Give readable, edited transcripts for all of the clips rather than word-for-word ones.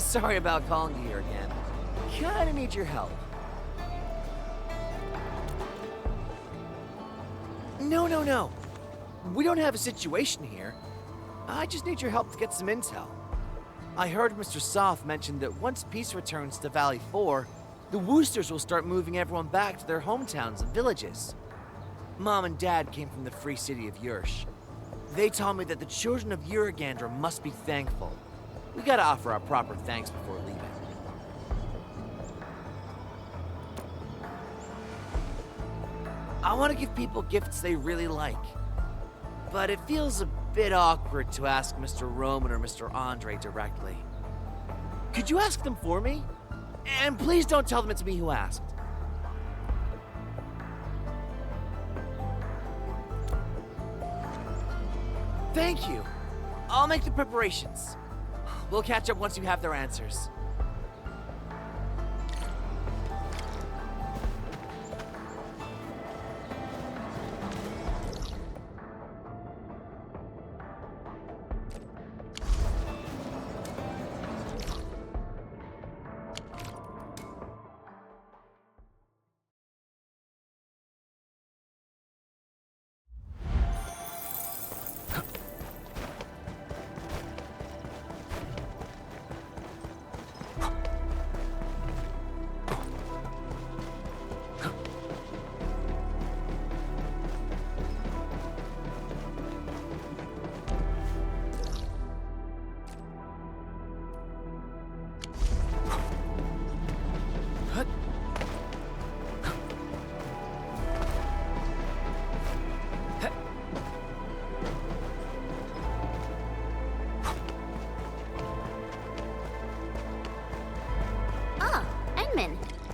Sorry about calling you here again. Kinda need your help. No. We don't have a situation here. I just need your help to get some intel. I heard Mr. Soft mention that once peace returns to Valley 4, the Woosters will start moving everyone back to their hometowns and villages. Mom and Dad came from the free city of Yursh. They told me that the children of Uragandra must be thankful. We gotta offer our proper thanks before leaving. I want to give people gifts they really like, but it feels a bit awkward to ask Mr. Roman or Mr. Andre directly. Could you ask them for me? And please don't tell them it's me who asked. Thank you. I'll make the preparations. We'll catch up once you have their answers.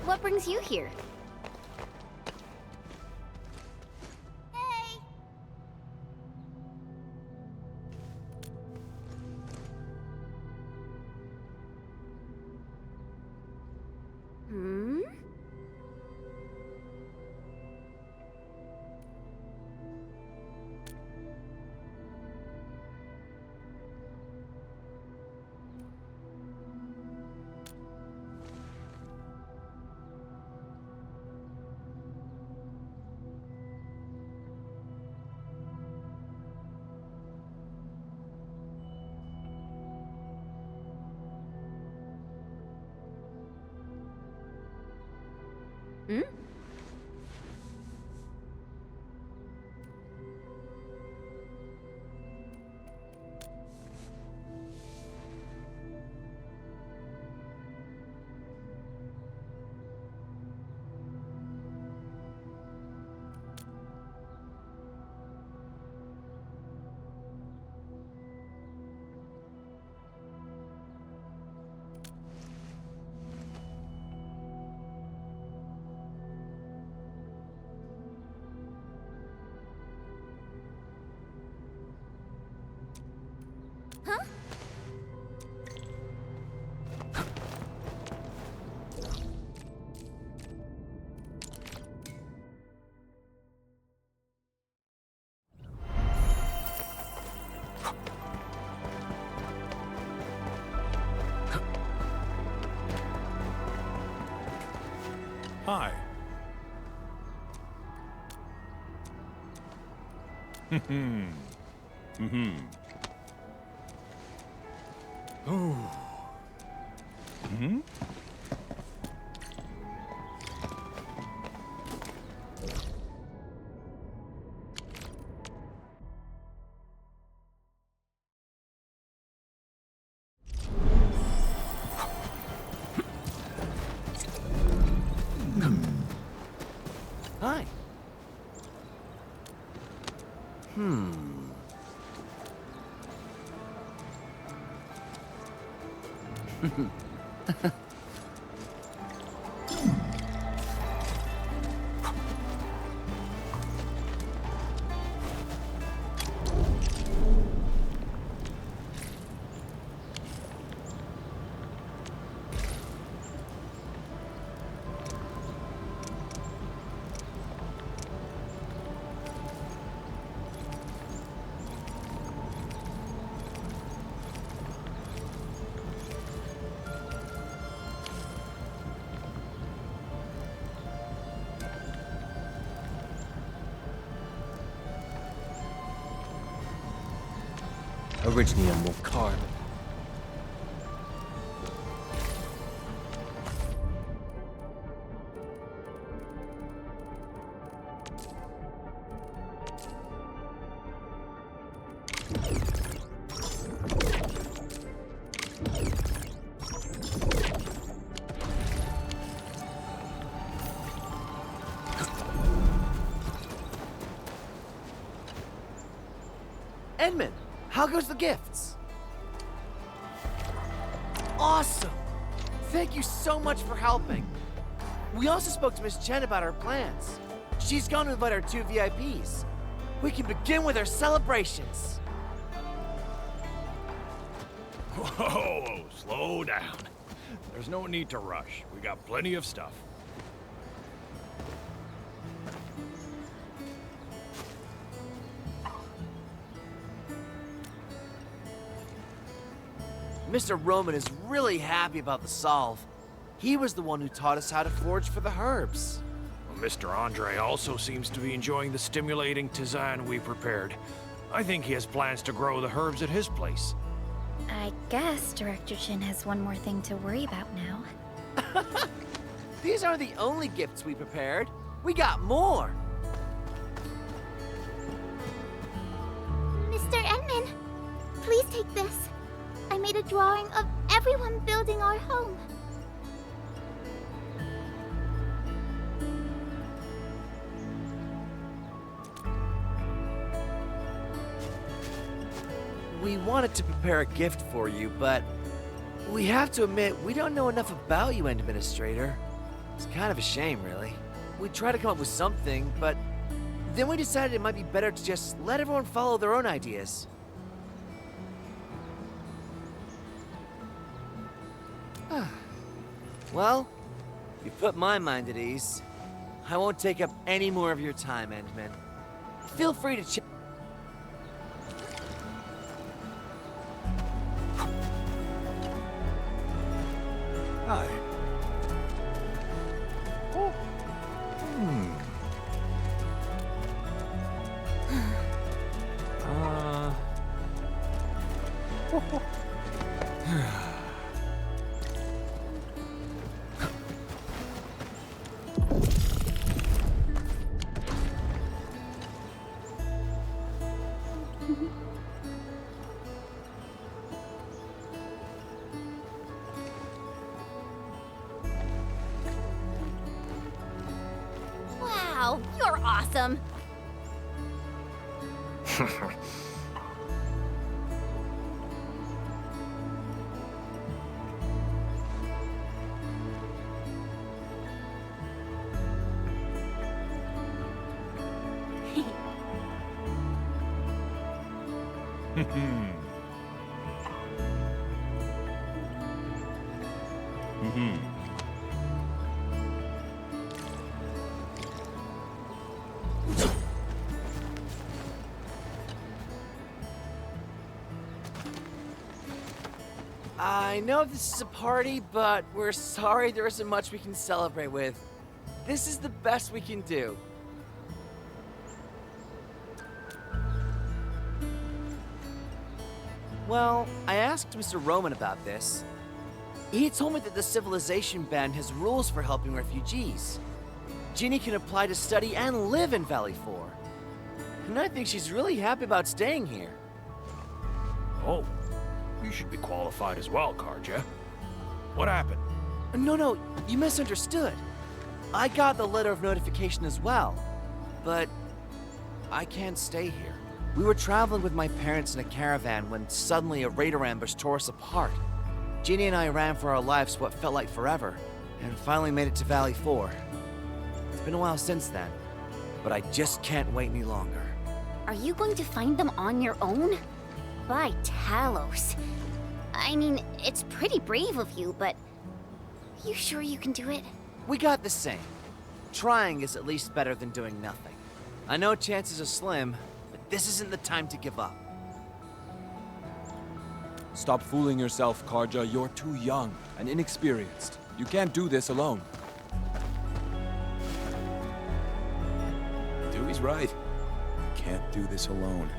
What brings you here? Hey! Hmm? Hmm? Huh? Hi. Oh. Hmm? Hi. Originium will carve. Edmund, how goes the gifts? Awesome! Thank you so much for helping. We also spoke to Miss Chen about our plans. She's going to invite our 2 VIPs. We can begin with our celebrations. Whoa, slow down. There's no need to rush. We got plenty of stuff. Mr. Roman is really happy about the solve. He was the one who taught us how to forage for the herbs. Well, Mr. Andre also seems to be enjoying the stimulating tisane we prepared. I think he has plans to grow the herbs at his place. I guess Director Chin has one more thing to worry about now. These aren't the only gifts we prepared. We got more. Mr. Edmund, please take this. I made a drawing of everyone building our home. We wanted to prepare a gift for you, but we have to admit we don't know enough about you, Administrator. It's kind of a shame, really. We tried to come up with something, but then we decided it might be better to just let everyone follow their own ideas. Well, you put my mind at ease. I won't take up any more of your time, Endman. Feel free to check. Hi. Oh. Wow, you're awesome. I know this is a party, but we're sorry there isn't much we can celebrate with. This is the best we can do. Well, I asked Mr. Roman about this. He told me that the Civilization Band has rules for helping refugees. Ginny can apply to study and live in Valley 4. And I think she's really happy about staying here. Oh, you should be qualified as well, Karja. What happened? No, you misunderstood. I got the letter of notification as well, but I can't stay here. We were traveling with my parents in a caravan when suddenly a raider ambush tore us apart. Ginny and I ran for our lives what felt like forever, and finally made it to Valley 4. It's been a while since then, but I just can't wait any longer. Are you going to find them on your own? By Talos. I mean, it's pretty brave of you, but you sure you can do it? We got the same. Trying is at least better than doing nothing. I know chances are slim, but this isn't the time to give up. Stop fooling yourself, Karja. You're too young and inexperienced. You can't do this alone. Dewey's right. Can't do this alone.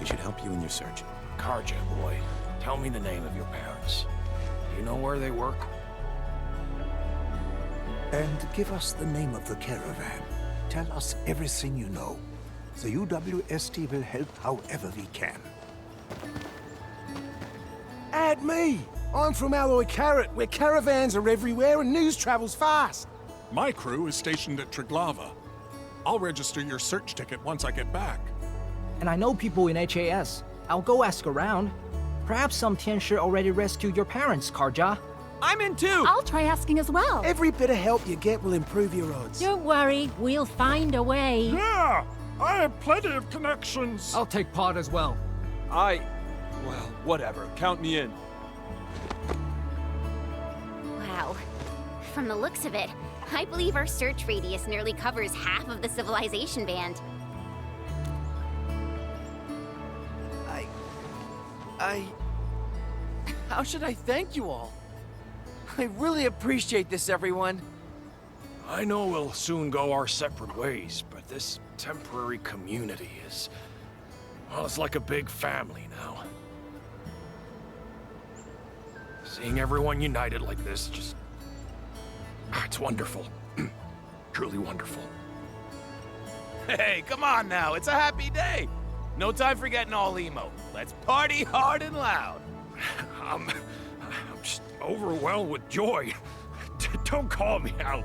We should help you in your search. Karja, boy, tell me the name of your parents. Do you know where they work? And give us the name of the caravan. Tell us everything you know. The UWST will help however we can. Add me! I'm from Alloy Carrot, where caravans are everywhere and news travels fast. My crew is stationed at Triglava. I'll register your search ticket once I get back. And I know people in HAS. I'll go ask around. Perhaps some Tianshi already rescued your parents, Karja. I'm in too! I'll try asking as well. Every bit of help you get will improve your odds. Don't worry, we'll find a way. Yeah! I have plenty of connections. I'll take part as well. Well, whatever. Count me in. Wow. From the looks of it, I believe our search radius nearly covers half of the civilization band. How should I thank you all? I really appreciate this, everyone. I know we'll soon go our separate ways, but this temporary community is... well, it's like a big family now. Seeing everyone united like this just... it's wonderful. Truly wonderful. Hey, come on now, it's a happy day. No time for getting all emo. Let's party hard and loud. I'm just overwhelmed with joy. Don't call me out.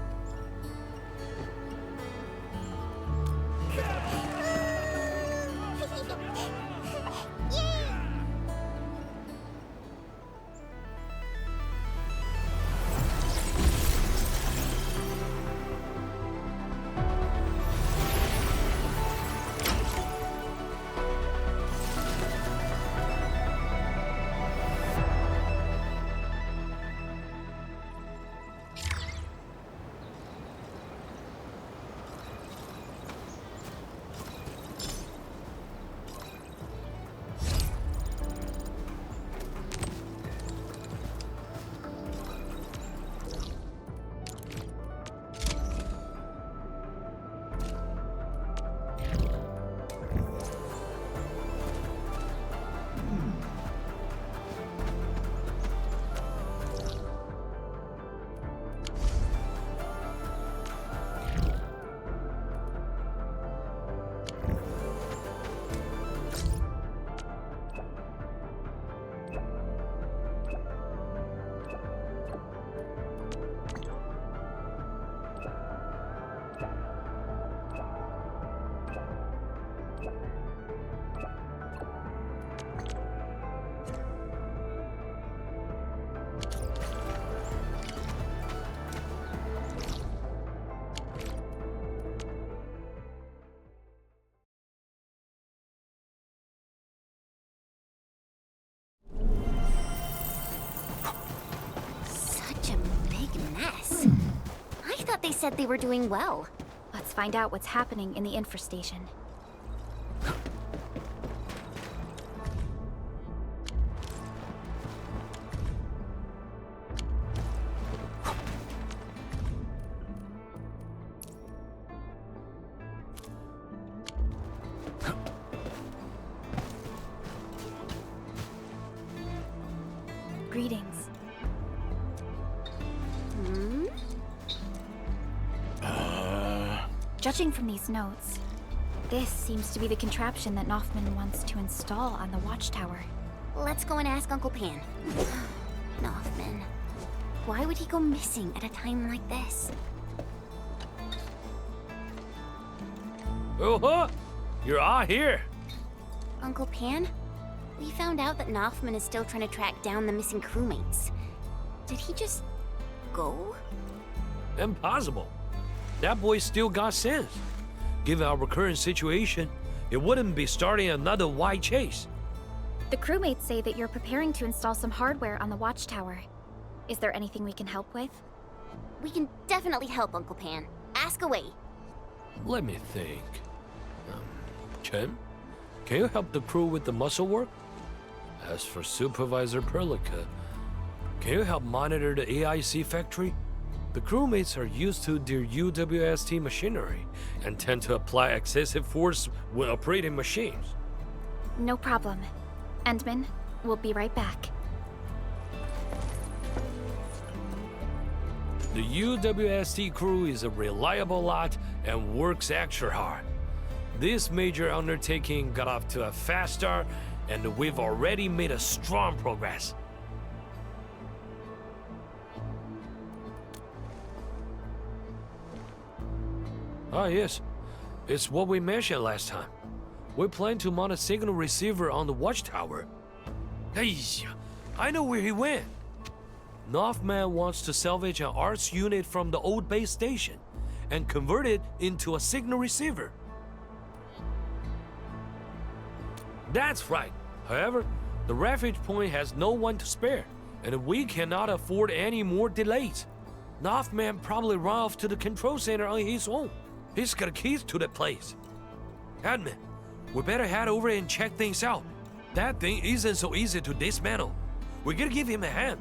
They said they were doing well. Let's find out what's happening in the infrastation. Greetings. Judging from these notes, this seems to be the contraption that Noffman wants to install on the watchtower. Let's go and ask Uncle Pan. Noffman. Why would he go missing at a time like this? Oh, you're all here. Uncle Pan? We found out that Noffman is still trying to track down the missing crewmates. Did he just... go? Impossible. That boy still got sense. Given our current situation, it wouldn't be starting another wide chase. The crewmates say that you're preparing to install some hardware on the watchtower. Is there anything we can help with? We can definitely help, Uncle Pan. Ask away. Let me think. Chen, can you help the crew with the muscle work? As for Supervisor Perlica, can you help monitor the AIC factory? The crewmates are used to their UWST machinery and tend to apply excessive force when operating machines. No problem. Endman, we'll be right back. The UWST crew is a reliable lot and works extra hard. This major undertaking got off to a fast start, and we've already made a strong progress. Ah, yes. It's what we mentioned last time. We plan to mount a signal receiver on the watchtower. Hey, I know where he went. Northman wants to salvage an arts unit from the old base station and convert it into a signal receiver. That's right. However, the refuge point has no one to spare, and we cannot afford any more delays. Northman probably ran off to the control center on his own. He's got keys to that place. Admin, we better head over and check things out. That thing isn't so easy to dismantle. We gotta give him a hand.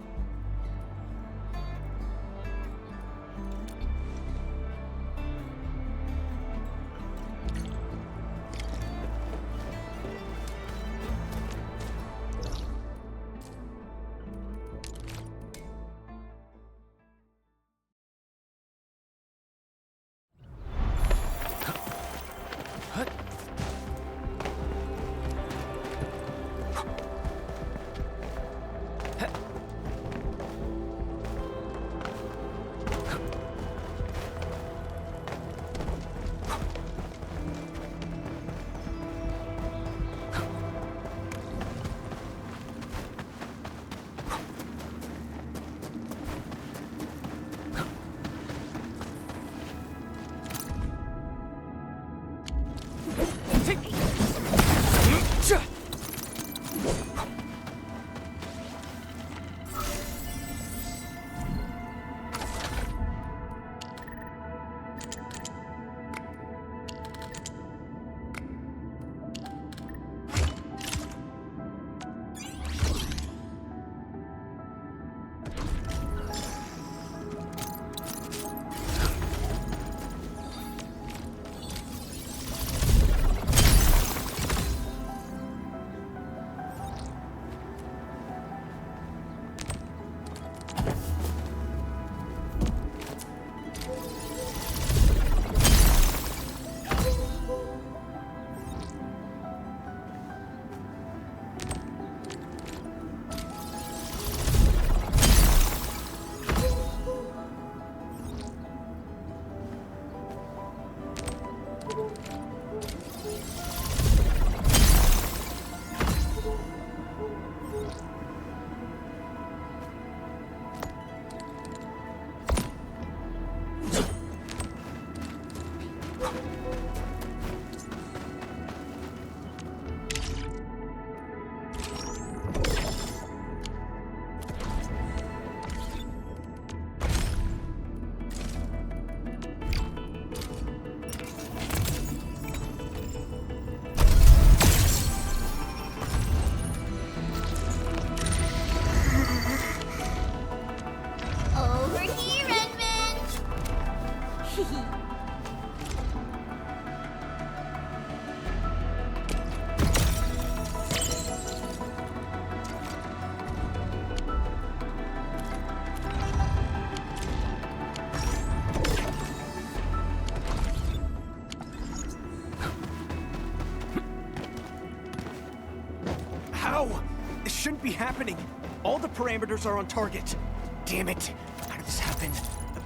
Shouldn't be happening. All the parameters are on target. Damn it. How did this happen?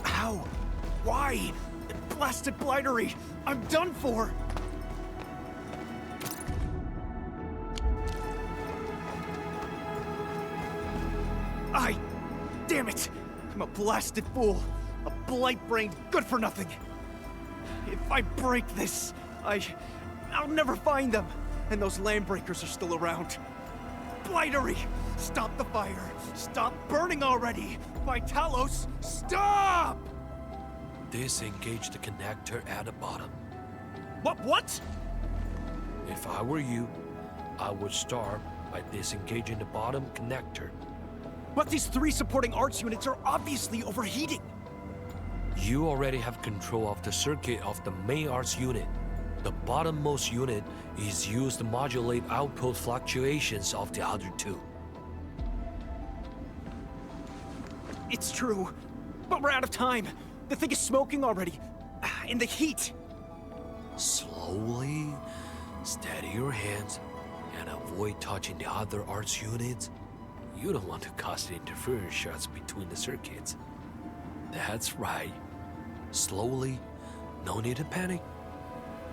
How? Why? Blasted blightery. I'm done for. Damn it. I'm a blasted fool. A blight-brained good-for-nothing. If I break this, I'll never find them. And those land breakers are still around. Blightery! Stop the fire! Stop burning already! Vitalos, stop! Disengage the connector at the bottom. What? If I were you, I would start by disengaging the bottom connector. But these 3 supporting arts units are obviously overheating. You already have control of the circuit of the main arts unit. The bottommost unit is used to modulate output fluctuations of the other two. It's true, but we're out of time. The thing is smoking already. In the heat. Slowly, steady your hands, and avoid touching the other arts units. You don't want to cause the interference shots between the circuits. That's right. Slowly, no need to panic.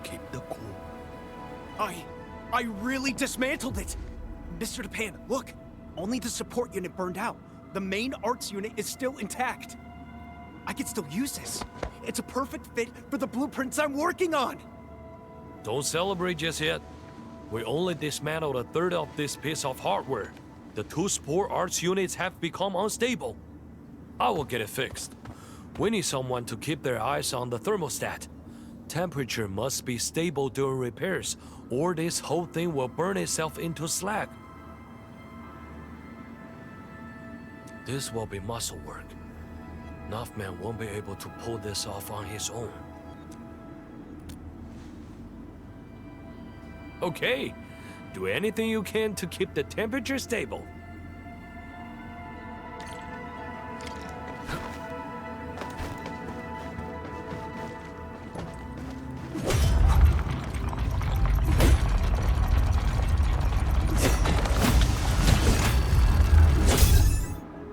Keep the cool. I really dismantled it! Mr. Japan, look! Only the support unit burned out. The main arts unit is still intact. I can still use this. It's a perfect fit for the blueprints I'm working on! Don't celebrate just yet. We only dismantled a third of this piece of hardware. The two spore arts units have become unstable. I will get it fixed. We need someone to keep their eyes on the thermostat. Temperature must be stable during repairs, or this whole thing will burn itself into slag. This will be muscle work. Nuffman won't be able to pull this off on his own. Okay, do anything you can to keep the temperature stable.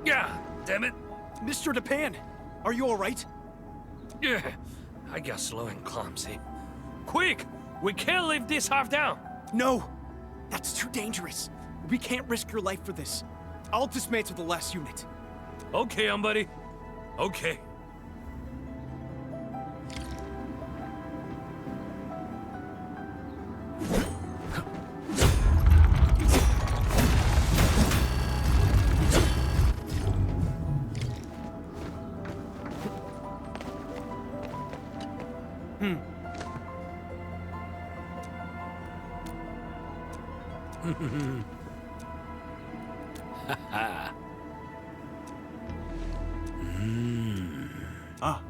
Yeah, damn it. Mr. Japan, are you alright? Yeah, I got slow and clumsy. Quick! We can't leave this half down! No! That's too dangerous. We can't risk your life for this. I'll dismantle the last unit. Okay, buddy. Okay. Ah.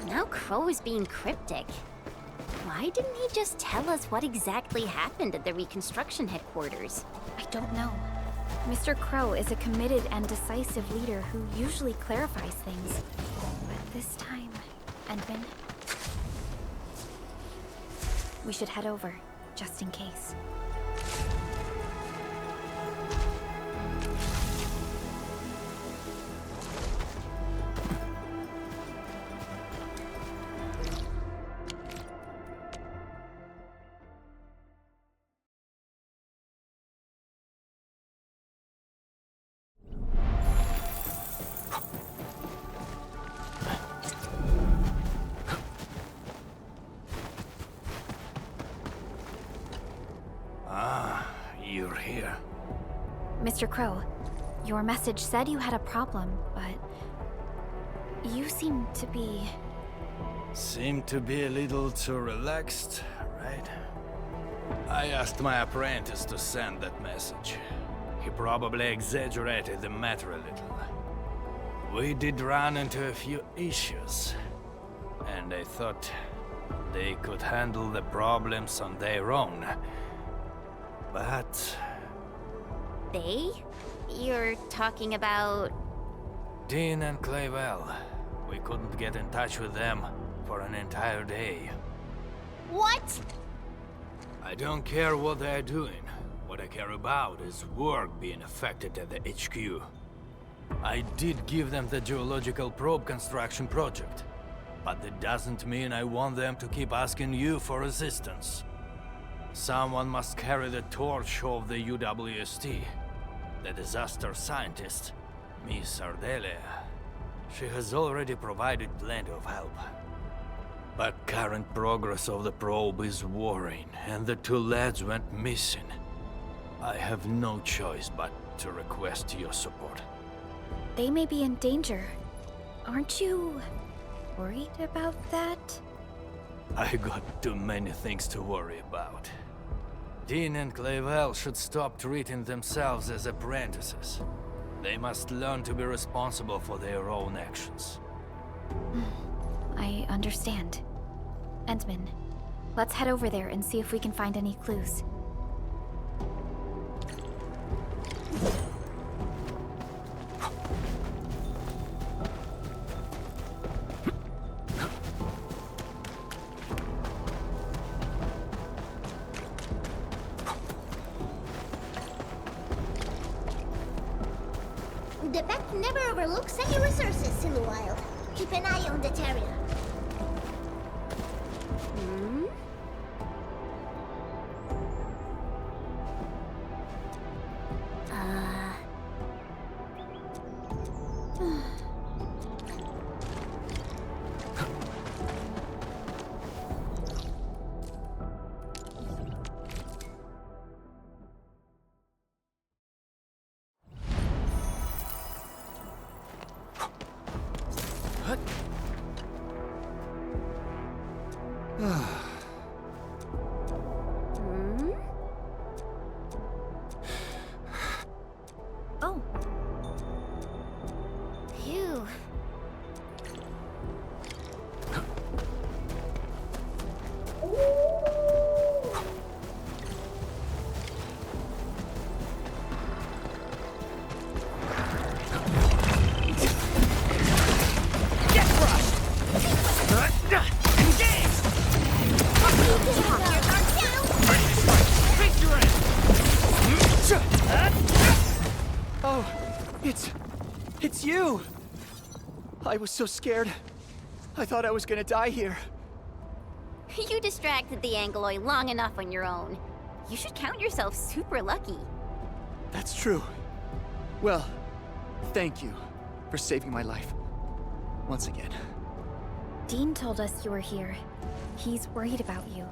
Now Crow is being cryptic. Why didn't he just tell us what exactly happened at the reconstruction headquarters? I don't know. Mr. Crow is a committed and decisive leader who usually clarifies things. But this time, Endman, we should head over, just in case. You're here. Mr. Crow, your message said you had a problem, but you seem to be... Seem to be a little too relaxed, right? I asked my apprentice to send that message. He probably exaggerated the matter a little. We did run into a few issues, and I thought they could handle the problems on their own. But... They? You're talking about... Dean and Clavel. We couldn't get in touch with them for an entire day. What? I don't care what they're doing. What I care about is work being affected at the HQ. I did give them the geological probe construction project, but that doesn't mean I want them to keep asking you for assistance. Someone must carry the torch of the UWST. The disaster scientist, Miss Ardelia. She has already provided plenty of help. But current progress of the probe is worrying, and the two lads went missing. I have no choice but to request your support. They may be in danger. Aren't you worried about that? I got too many things to worry about. Dean and Clavel should stop treating themselves as apprentices. They must learn to be responsible for their own actions. I understand. Endman, let's head over there and see if we can find any clues. The pact never overlooks any resources in the wild. Keep an eye on that area. It's you! I was so scared. I thought I was gonna die here. You distracted the Angloid long enough on your own. You should count yourself super lucky. That's true. Well, thank you for saving my life. Once again. Dean told us you were here. He's worried about you.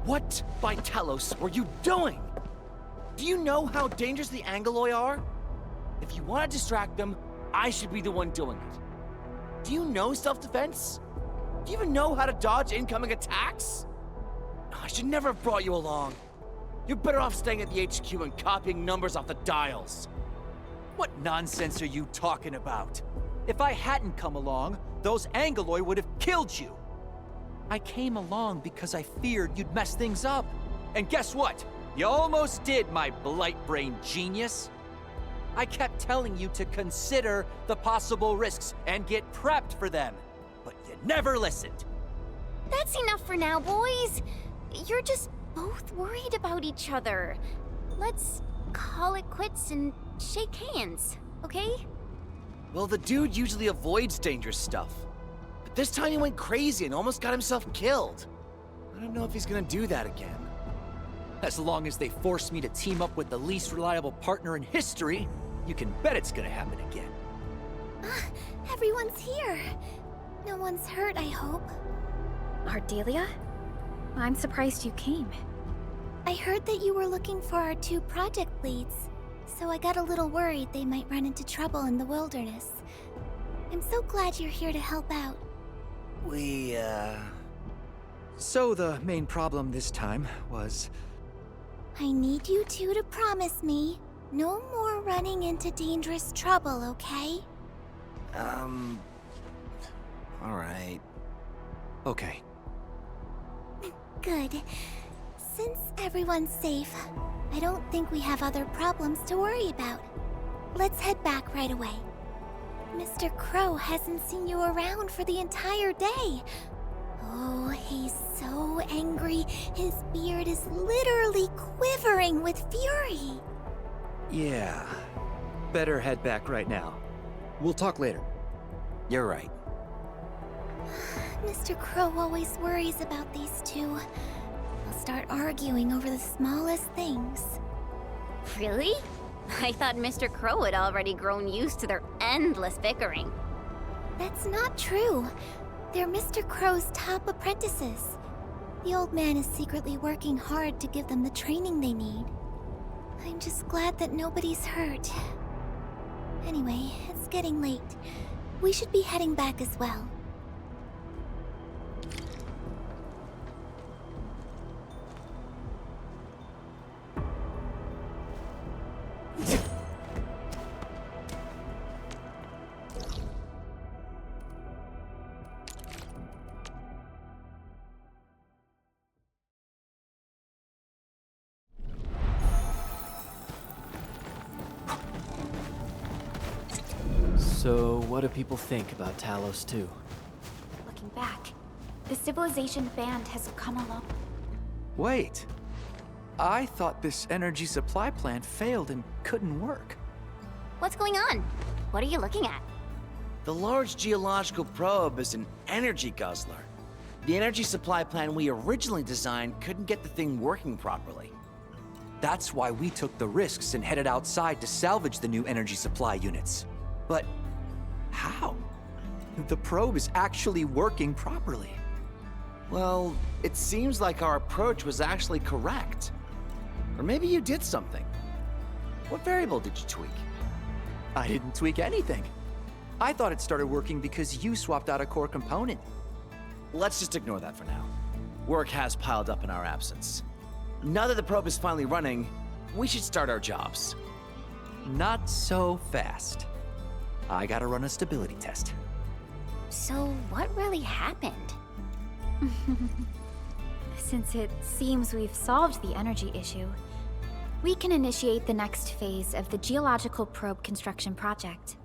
What by Talos were you doing? Do you know how dangerous the Angloid are? If you want to distract them, I should be the one doing it. Do you know self-defense? Do you even know how to dodge incoming attacks? I should never have brought you along. You're better off staying at the HQ and copying numbers off the dials. What nonsense are you talking about? If I hadn't come along, those Angloid would have killed you. I came along because I feared you'd mess things up. And guess what? You almost did, my blight-brained genius. I kept telling you to consider the possible risks and get prepped for them, but you never listened. That's enough for now, boys. You're just both worried about each other. Let's call it quits and shake hands, okay? Well, the dude usually avoids dangerous stuff. But this time he went crazy and almost got himself killed. I don't know if he's gonna do that again. As long as they force me to team up with the least reliable partner in history, you can bet it's gonna happen again. Everyone's here. No one's hurt, I hope. Ardelia? I'm surprised you came. I heard that you were looking for our 2 project leads, so I got a little worried they might run into trouble in the wilderness. I'm so glad you're here to help out. So the main problem this time was... I need you 2 to promise me no more running into dangerous trouble, okay? Alright. Okay. Good. Since everyone's safe, I don't think we have other problems to worry about. Let's head back right away. Mr. Crow hasn't seen you around for the entire day. Oh, he's so angry. His beard is literally quivering with fury. Yeah. Better head back right now. We'll talk later. You're right. Mr. Crow always worries about these 2. They'll start arguing over the smallest things. Really? I thought Mr. Crow had already grown used to their endless bickering. That's not true. They're Mr. Crow's top apprentices. The old man is secretly working hard to give them the training they need. I'm just glad that nobody's hurt. Anyway, it's getting late. We should be heading back as well. So, what do people think about Talos 2? Looking back, the civilization band has come along. Wait. I thought this energy supply plant failed and couldn't work. What's going on? What are you looking at? The large geological probe is an energy guzzler. The energy supply plan we originally designed couldn't get the thing working properly. That's why we took the risks and headed outside to salvage the new energy supply units. But how? The probe is actually working properly. Well, it seems like our approach was actually correct. Or maybe you did something. What variable did you tweak? I didn't tweak anything. I thought it started working because you swapped out a core component. Let's just ignore that for now. Work has piled up in our absence. Now that the probe is finally running, we should start our jobs. Not so fast. I gotta run a stability test. So, what really happened? Since it seems we've solved the energy issue, we can initiate the next phase of the geological probe construction project.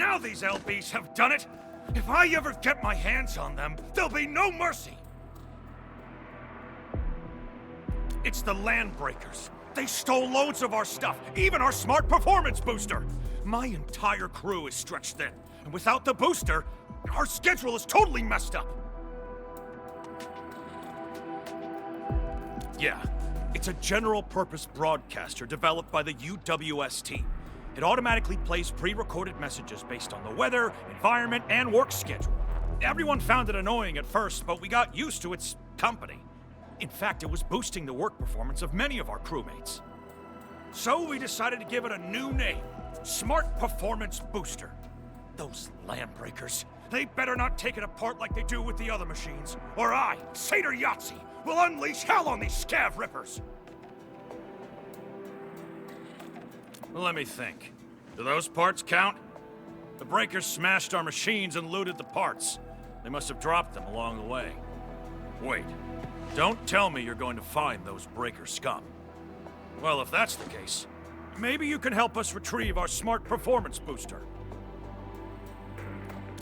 Now these LBs have done it. If I ever get my hands on them, there'll be no mercy. It's the Landbreakers. They stole loads of our stuff, even our smart performance booster. My entire crew is stretched thin, and without the booster, our schedule is totally messed up. Yeah, it's a general-purpose broadcaster developed by the UWST. It automatically plays pre-recorded messages based on the weather, environment, and work schedule. Everyone found it annoying at first, but we got used to its company. In fact, it was boosting the work performance of many of our crewmates. So we decided to give it a new name, Smart Performance Booster. Those Landbreakers, they better not take it apart like they do with the other machines, or I, Seder Yahtzee, will unleash hell on these scav rippers! Let me think. Do those parts count? The breakers smashed our machines and looted the parts. They must have dropped them along the way. Wait. Don't tell me you're going to find those breaker scum. Well, if that's the case, maybe you can help us retrieve our smart performance booster.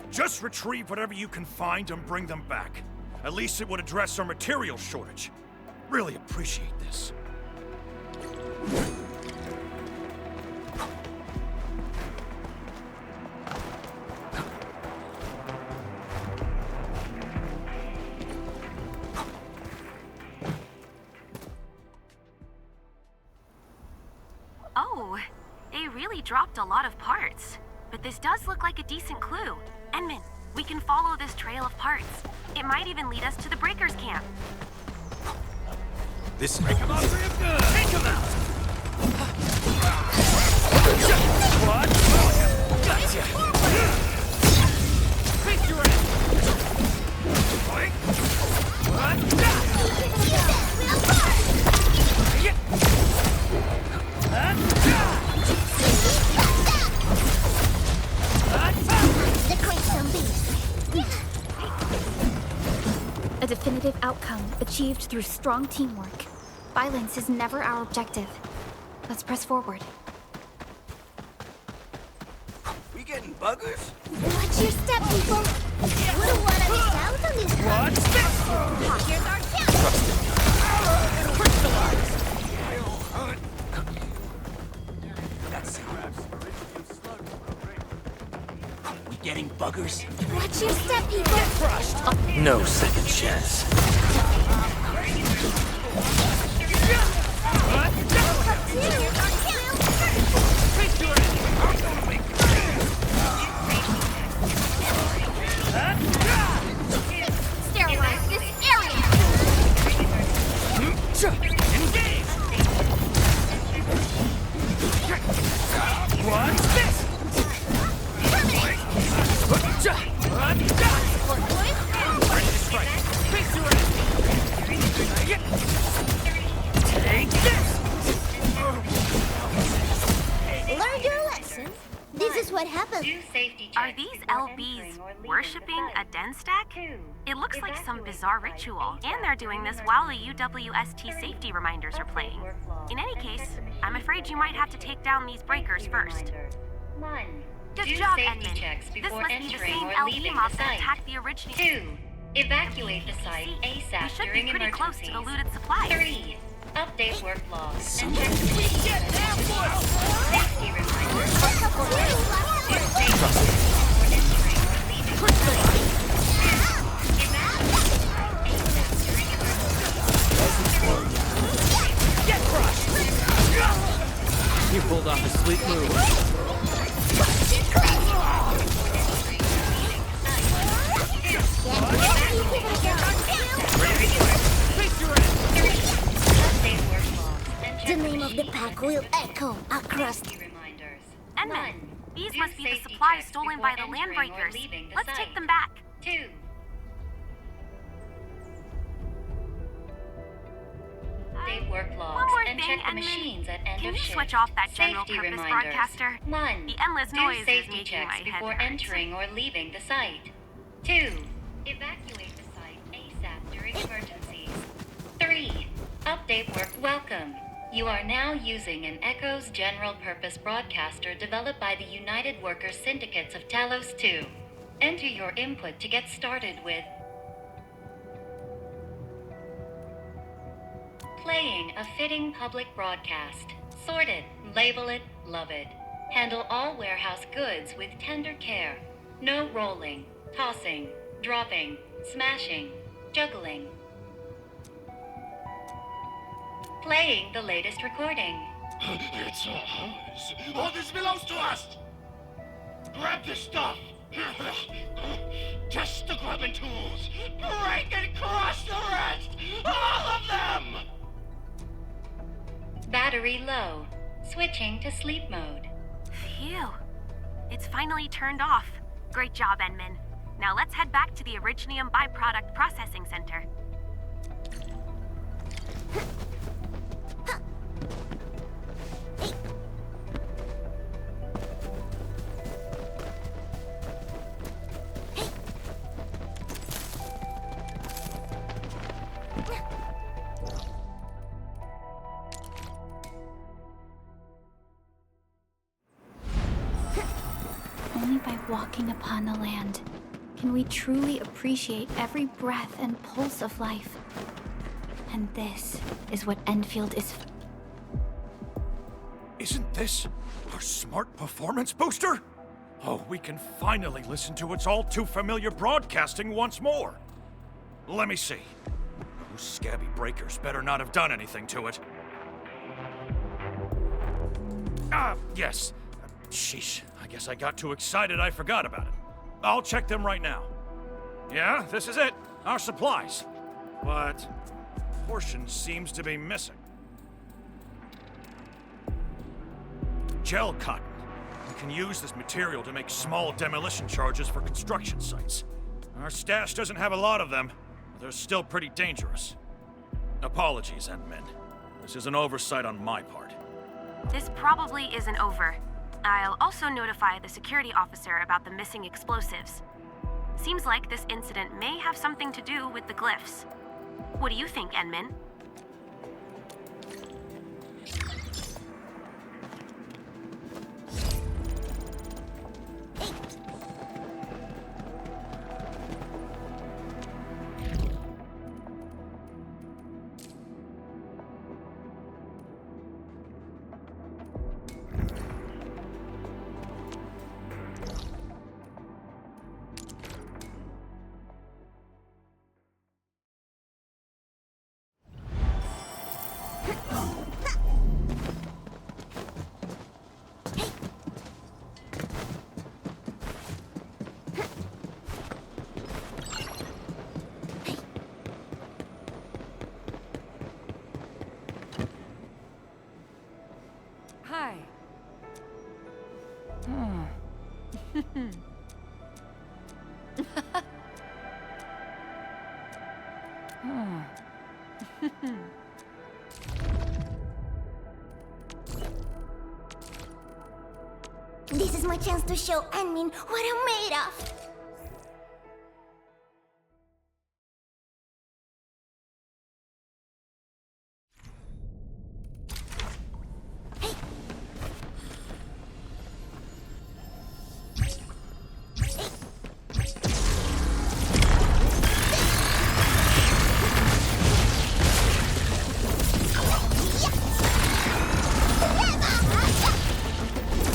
Just retrieve whatever you can find and bring them back. At least it would address our material shortage. Really appreciate this. Oh, they really dropped a lot of parts. But this does look like a decent clue. Enman, we can follow this trail of parts. It might even lead us to the Breakers camp. This make him out real good! Take him out! What? Gotcha! Face your ass! What? A definitive outcome achieved through strong teamwork. Violence is never our objective. Let's press forward. We getting buggers? Watch your step, people! Wouldn't want to miss out on this one. What's this? Here's our chance! It'll crystallize! We getting buggers? Watch your step, people! No second chance. Sterilize this area! Engage! What's this? Take this! Learned your lesson. This is what happened. Are these LBs worshipping a den stack? It looks like some bizarre ritual, and they're doing this while the UWST safety reminders are playing. In any case, I'm afraid you might have to take down these breakers first. Good job, Edmund. This must be the same LB mob that attacked the original. 2. Evacuate the site ASAP We should during be pretty emergencies. close to the looted supplies. 3. Update work logs and check the safety reminders. Get crushed! You pulled off a sweet move. The name of the pack will echo across the Enman, these must be the supplies stolen by the Landbreakers. Let's take them back. 2. Work logs One more and thing, check the Edmund. machines at end Can of you shift. switch off that general Safety purpose reminders. broadcaster? 1. The endless Do noise is safety making checks my head before hurt. entering or leaving the site. 2. Evacuate the site ASAP during emergencies. 3. Update work welcome. You are now using an Echo's general purpose broadcaster developed by the United Workers Syndicates of Talos 2. Enter your input to get started with playing a fitting public broadcast. Sort it, label it, love it. Handle all warehouse goods with tender care. No rolling, tossing, dropping, smashing, juggling. Playing the latest recording. It's ours. All this belongs to us. Grab the stuff. Just the grubbing tools. Break and crush the rest. All of them. Battery low. Switching to sleep mode. Phew. It's finally turned off. Great job, Enman. Now let's head back to the Originium Byproduct Processing Center. Only by walking upon the land can we truly appreciate every breath and pulse of life. And this is what Endfield is. Isn't this our smart performance booster? Oh, we can finally listen to its all too familiar broadcasting once more. Let me see. Those scabby breakers better not have done anything to it. Yes. Sheesh, I guess I got too excited I forgot about it. I'll check them right now. Yeah, this is it. Our supplies. But a portion seems to be missing. Gel cotton. We can use this material to make small demolition charges for construction sites. Our stash doesn't have a lot of them, but they're still pretty dangerous. Apologies, Endmen. This is an oversight on my part. This probably isn't over. I'll also notify the security officer about the missing explosives. Seems like this incident may have something to do with the glyphs. What do you think, Enman? Hi. This is my chance to show Anmin what I'm made of.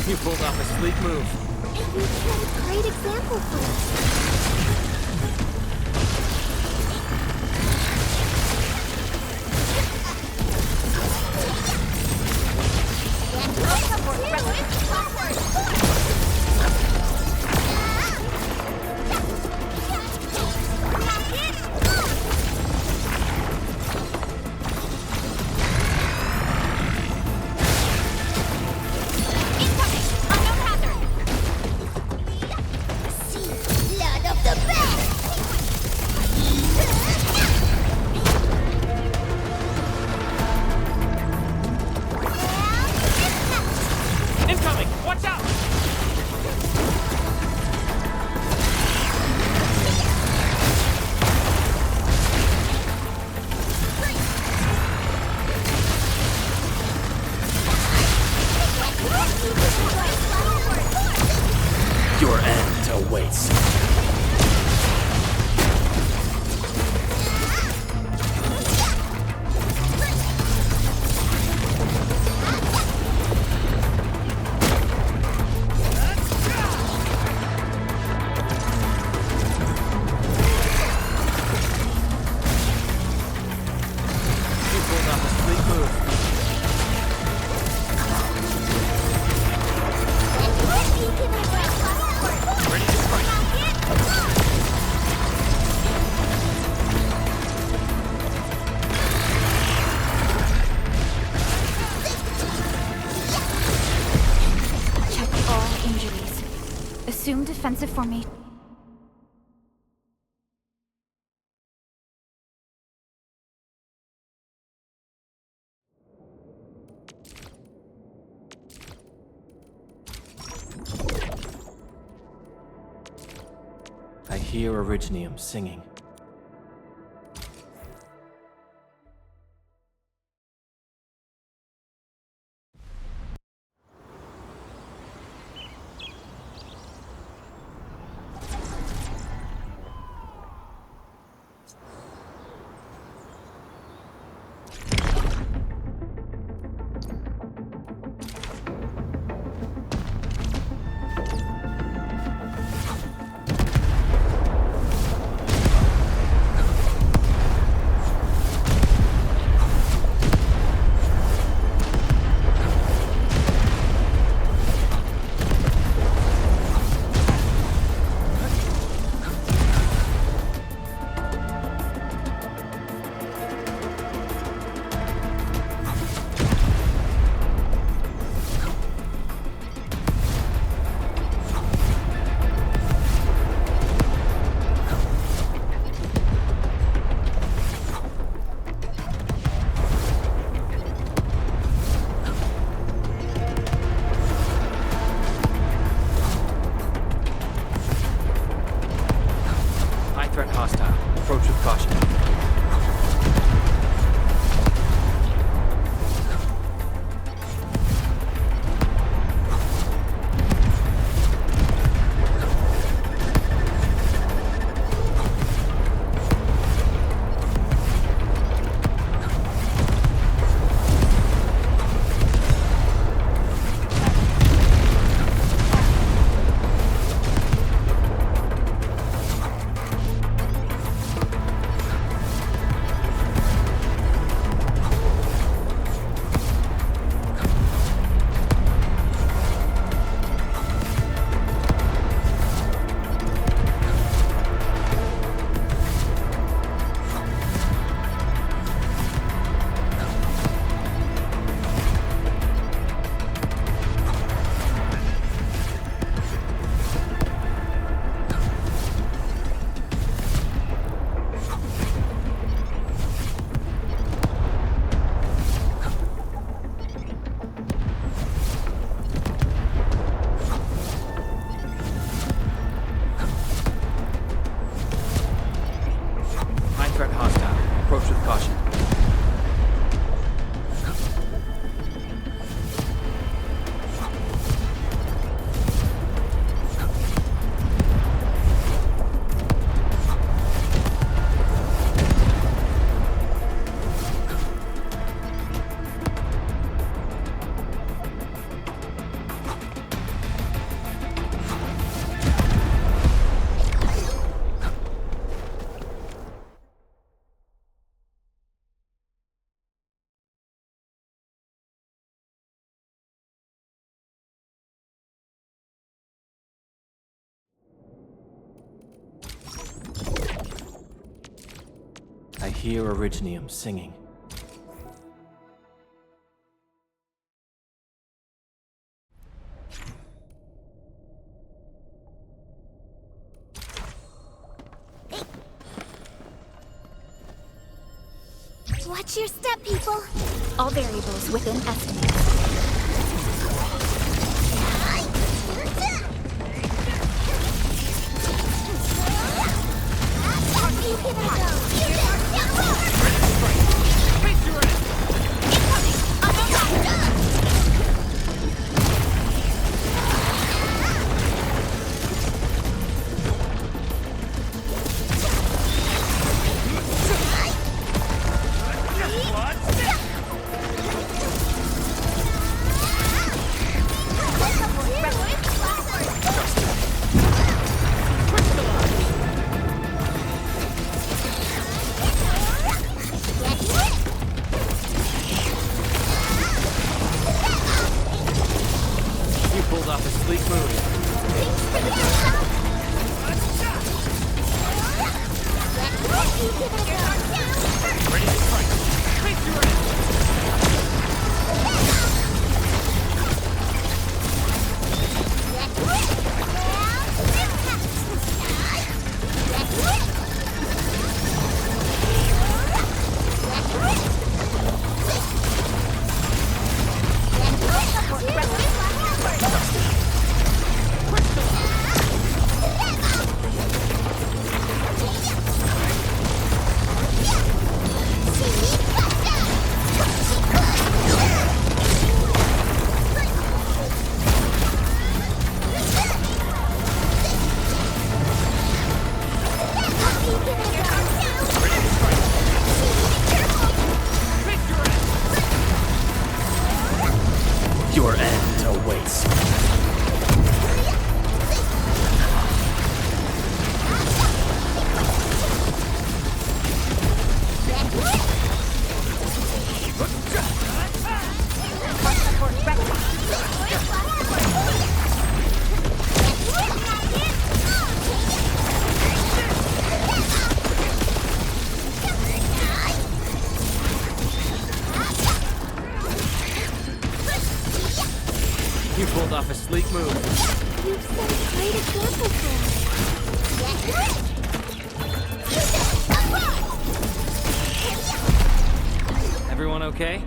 You pulled off a sleek move. You set a great example for us. Blood waits. Assume defensive formation. I hear Originium singing. Threat hostile. Approach with caution. Threat hostile. Approach with caution. I hear Originium singing. Watch your step, people. All variables within estimates. Your end awaits. You pulled off a sleek move. You've set a great example for us. Everyone okay?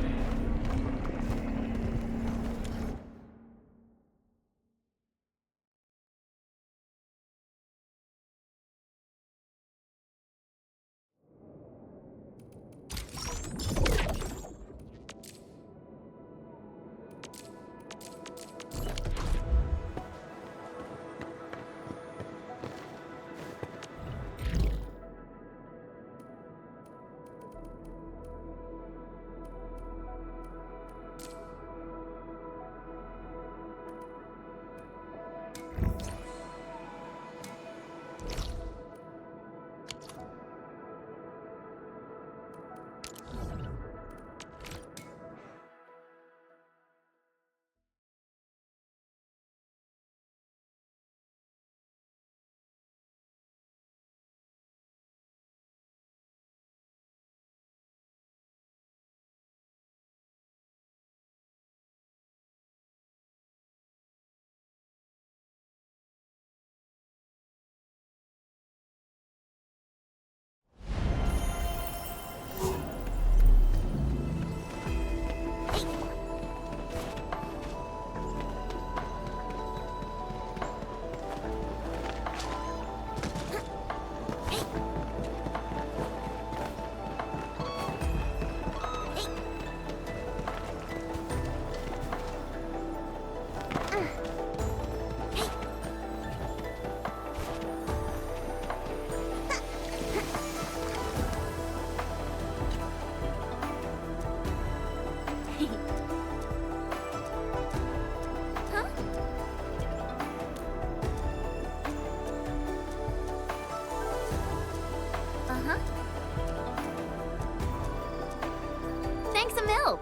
Thanks a mil.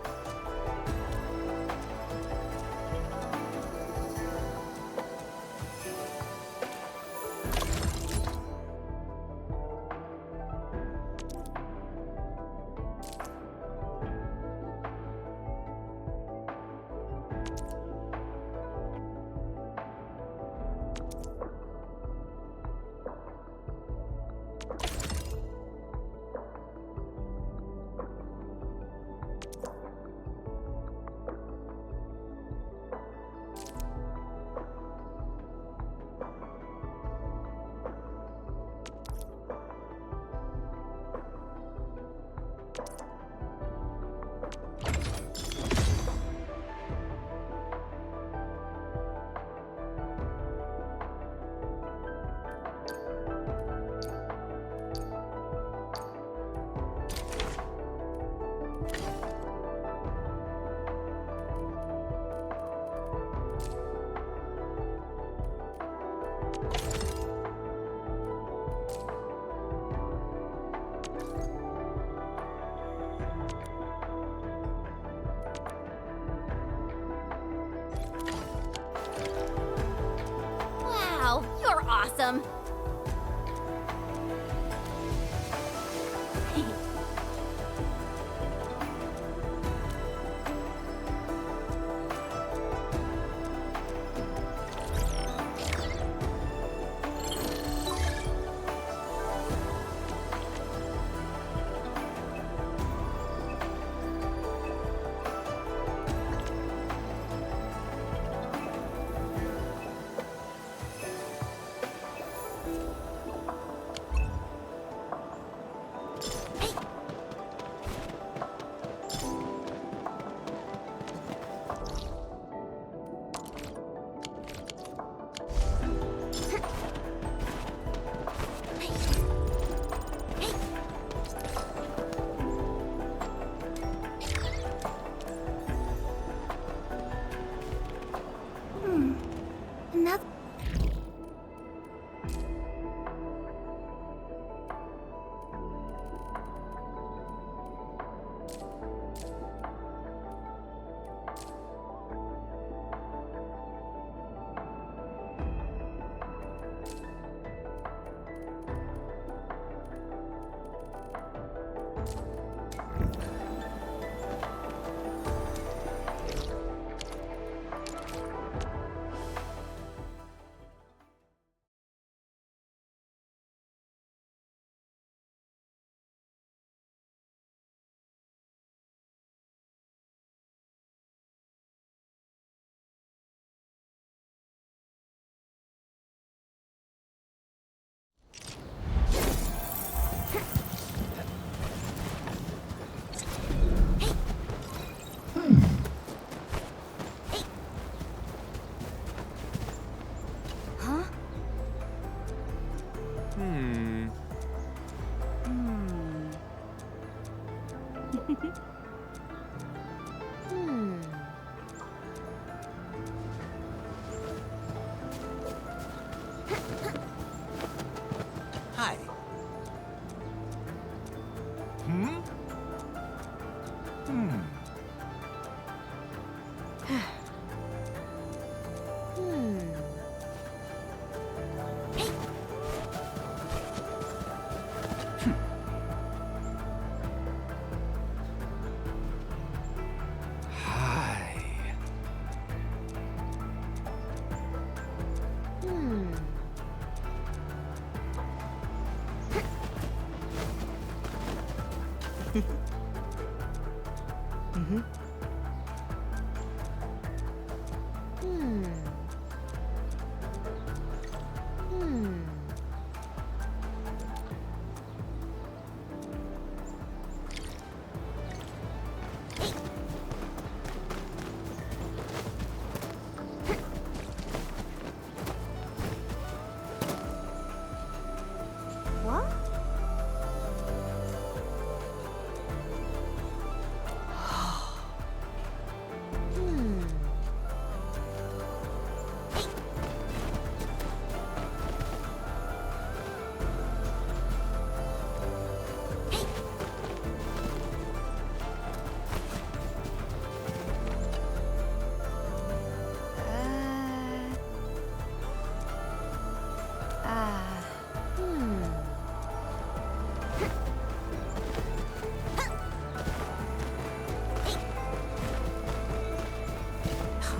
Wow, you're awesome.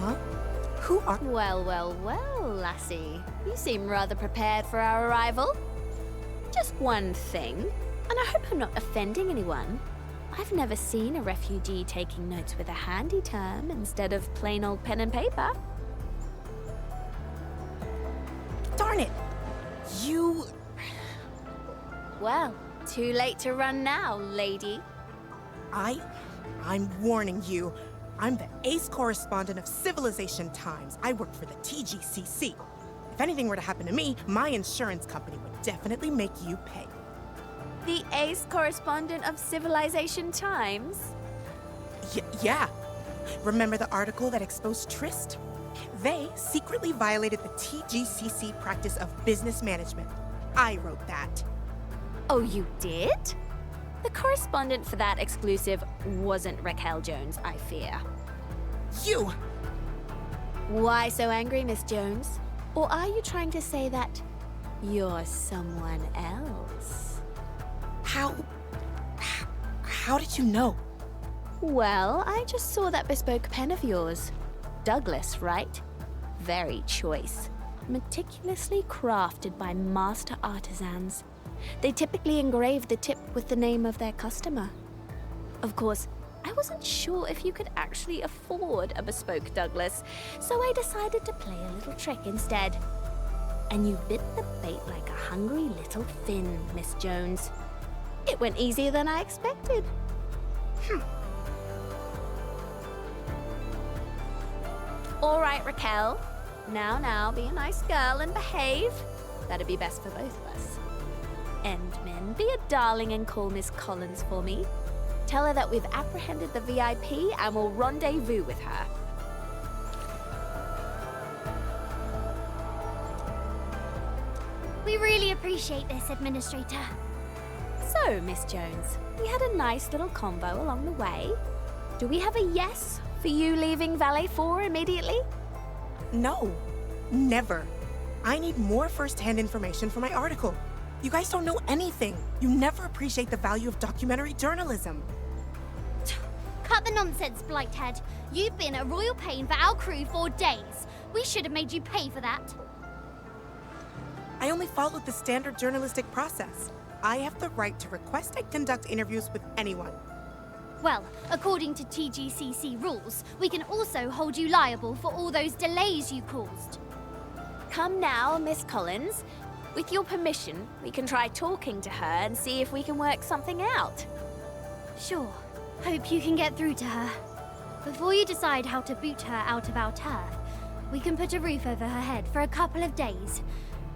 What? Who are— Well, well, well, lassie. You seem rather prepared for our arrival. Just one thing, and I hope I'm not offending anyone. I've never seen a refugee taking notes with a handy term instead of plain old pen and paper. Darn it! You... Well, too late to run now, lady. I'm warning you. I'm the ace correspondent of Civilization Times. I work for the TGCC. If anything were to happen to me, my insurance company would definitely make you pay. The ace correspondent of Civilization Times? Yeah. Remember the article that exposed Trist? They secretly violated the TGCC practice of business management. I wrote that. Oh, you did? The correspondent for that exclusive wasn't Raquel Jones, I fear. You! Why so angry, Miss Jones? Or are you trying to say that you're someone else? How did you know? Well, I just saw that bespoke pen of yours. Douglas, right? Very choice. Meticulously crafted by master artisans. They typically engrave the tip with the name of their customer. Of course, I wasn't sure if you could actually afford a bespoke Douglas, so I decided to play a little trick instead. And you bit the bait like a hungry little fin, Miss Jones. It went easier than I expected. All right, Raquel. Now, be a nice girl and behave. That'd be best for both of us. Endman, be a darling and call Miss Collins for me. Tell her that we've apprehended the VIP and will rendezvous with her. We really appreciate this, Administrator. So, Miss Jones, we had a nice little convo along the way. Do we have a yes for you leaving Valet 4 immediately? No, never. I need more first-hand information for my article. You guys don't know anything. You never appreciate the value of documentary journalism. Cut the nonsense, Blighthead. You've been a royal pain for our crew for days. We should have made you pay for that. I only followed the standard journalistic process. I have the right to request I conduct interviews with anyone. Well, according to TGCC rules, we can also hold you liable for all those delays you caused. Come now, Miss Collins. With your permission, we can try talking to her and see if we can work something out. Sure. Hope you can get through to her. Before you decide how to boot her out of our turf, we can put a roof over her head for a couple of days.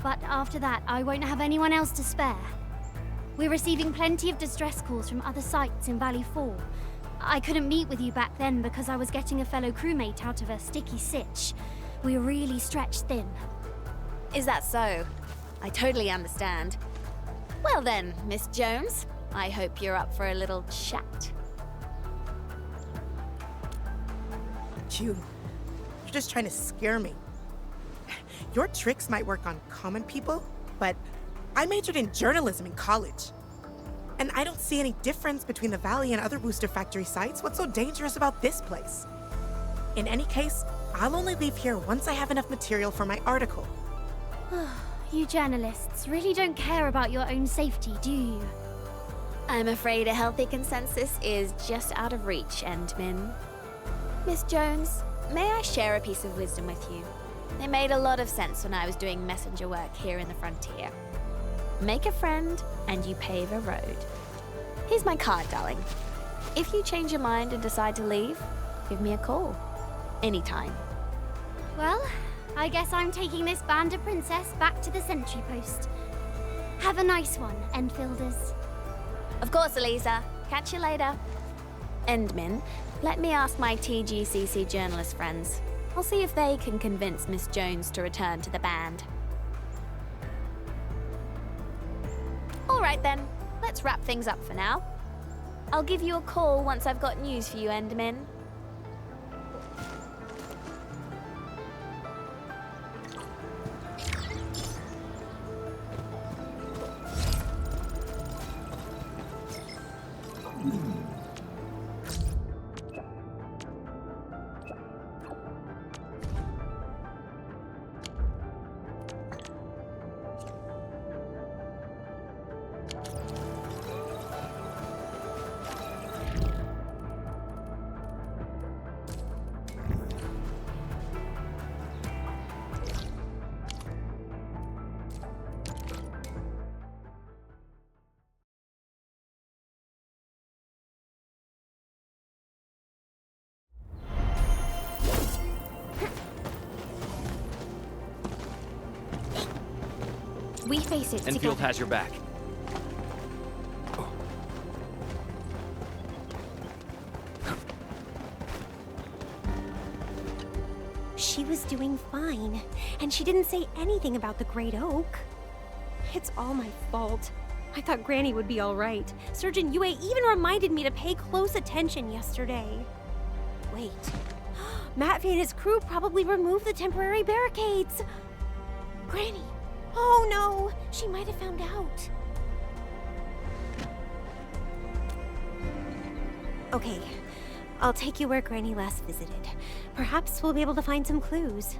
But after that, I won't have anyone else to spare. We're receiving plenty of distress calls from other sites in Valley 4. I couldn't meet with you back then because I was getting a fellow crewmate out of a sticky sitch. We're really stretched thin. Is that so? I totally understand. Well then, Miss Jones, I hope you're up for a little chat. You're just trying to scare me. Your tricks might work on common people, but I majored in journalism in college. And I don't see any difference between the Valley and other booster factory sites. What's so dangerous about this place? In any case, I'll only leave here once I have enough material for my article. You journalists really don't care about your own safety, do you? I'm afraid a healthy consensus is just out of reach, Endmin. Miss Jones, may I share a piece of wisdom with you? It made a lot of sense when I was doing messenger work here in the frontier. Make a friend, and you pave a road. Here's my card, darling. If you change your mind and decide to leave, give me a call. Anytime. Well, I guess I'm taking this band of princess back to the sentry post. Have a nice one, Enfielders. Of course, Elisa. Catch you later. Endmin, let me ask my TGCC journalist friends. I'll see if they can convince Miss Jones to return to the band. All right then, let's wrap things up for now. I'll give you a call once I've got news for you, Endmin. We face it Enfield together. has your back. She was doing fine, and she didn't say anything about the Great Oak. It's all my fault. I thought Granny would be all right. Surgeon Yue even reminded me to pay close attention yesterday. Wait. Matvey and his crew probably removed the temporary barricades. Granny. Oh no, she might have found out. Okay, I'll take you where Granny last visited. Perhaps we'll be able to find some clues.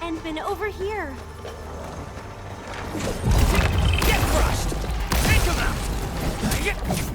Endman, over here! Get crushed! Take him out! Take your end!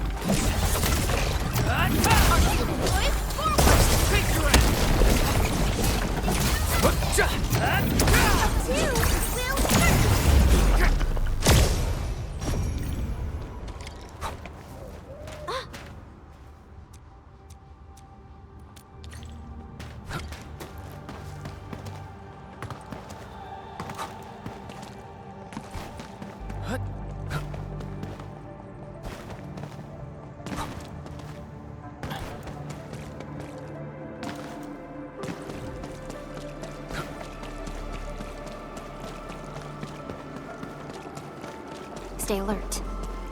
Stay alert.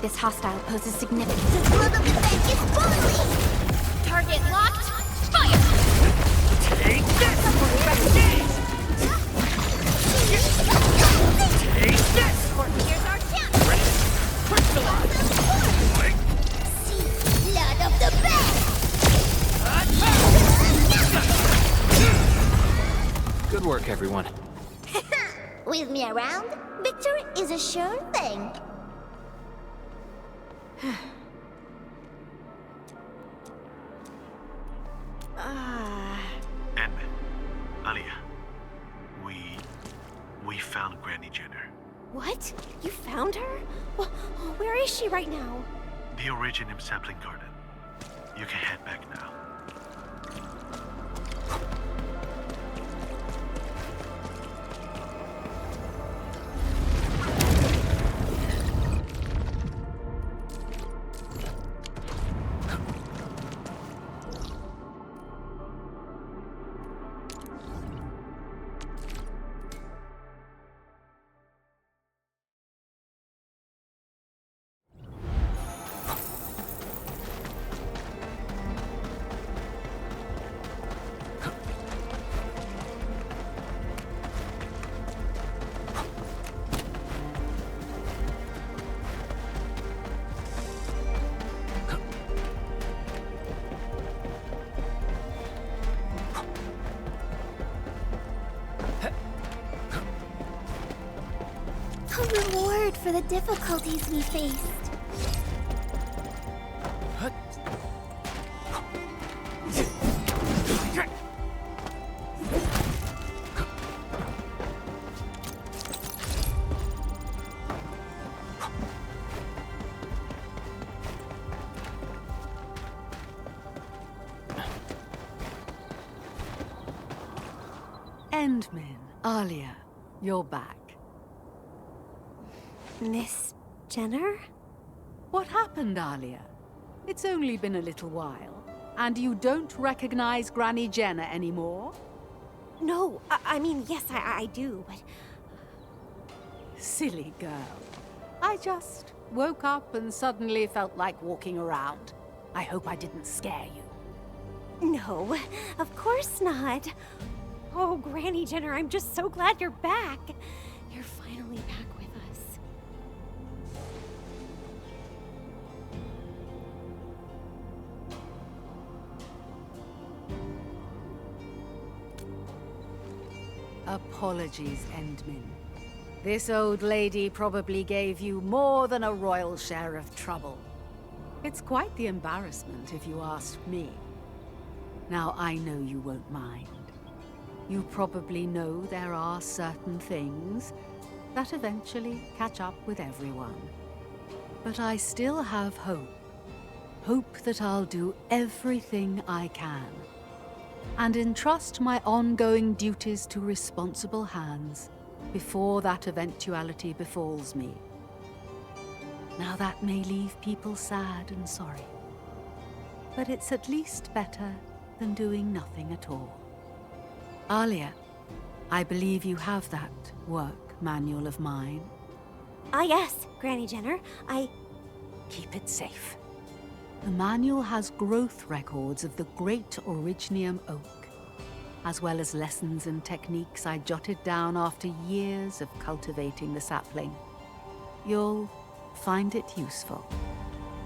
This hostile poses significant... Target locked. Fire! Take this! Take this! Here's our chance. Crystallize! Blood of the best! Good work, everyone. With me around, victory is a sure thing. Edmund, Alia, we found Granny Jenner. What? You found her? Where is she right now? The Originium sampling garden. You can head back now. A reward for the difficulties we faced. Endmin, Alia, you're back. Miss Jenner? What happened, Alia? It's only been a little while, and you don't recognize Granny Jenner anymore? No, I mean, yes, I do, but... Silly girl. I just woke up and suddenly felt like walking around. I hope I didn't scare you. No, of course not. Oh, Granny Jenner, I'm just so glad you're back. You're finally back with us. Apologies, Endmin. This old lady probably gave you more than a royal share of trouble. It's quite the embarrassment, if you ask me. Now, I know you won't mind. You probably know there are certain things that eventually catch up with everyone. But I still have hope. Hope that I'll do everything I can and entrust my ongoing duties to responsible hands before that eventuality befalls me. Now that may leave people sad and sorry, but it's at least better than doing nothing at all. Alia, I believe you have that work manual of mine. Ah, yes, Granny Jenner. Keep it safe. The manual has growth records of the great Originium oak, as well as lessons and techniques I jotted down after years of cultivating the sapling. You'll find it useful.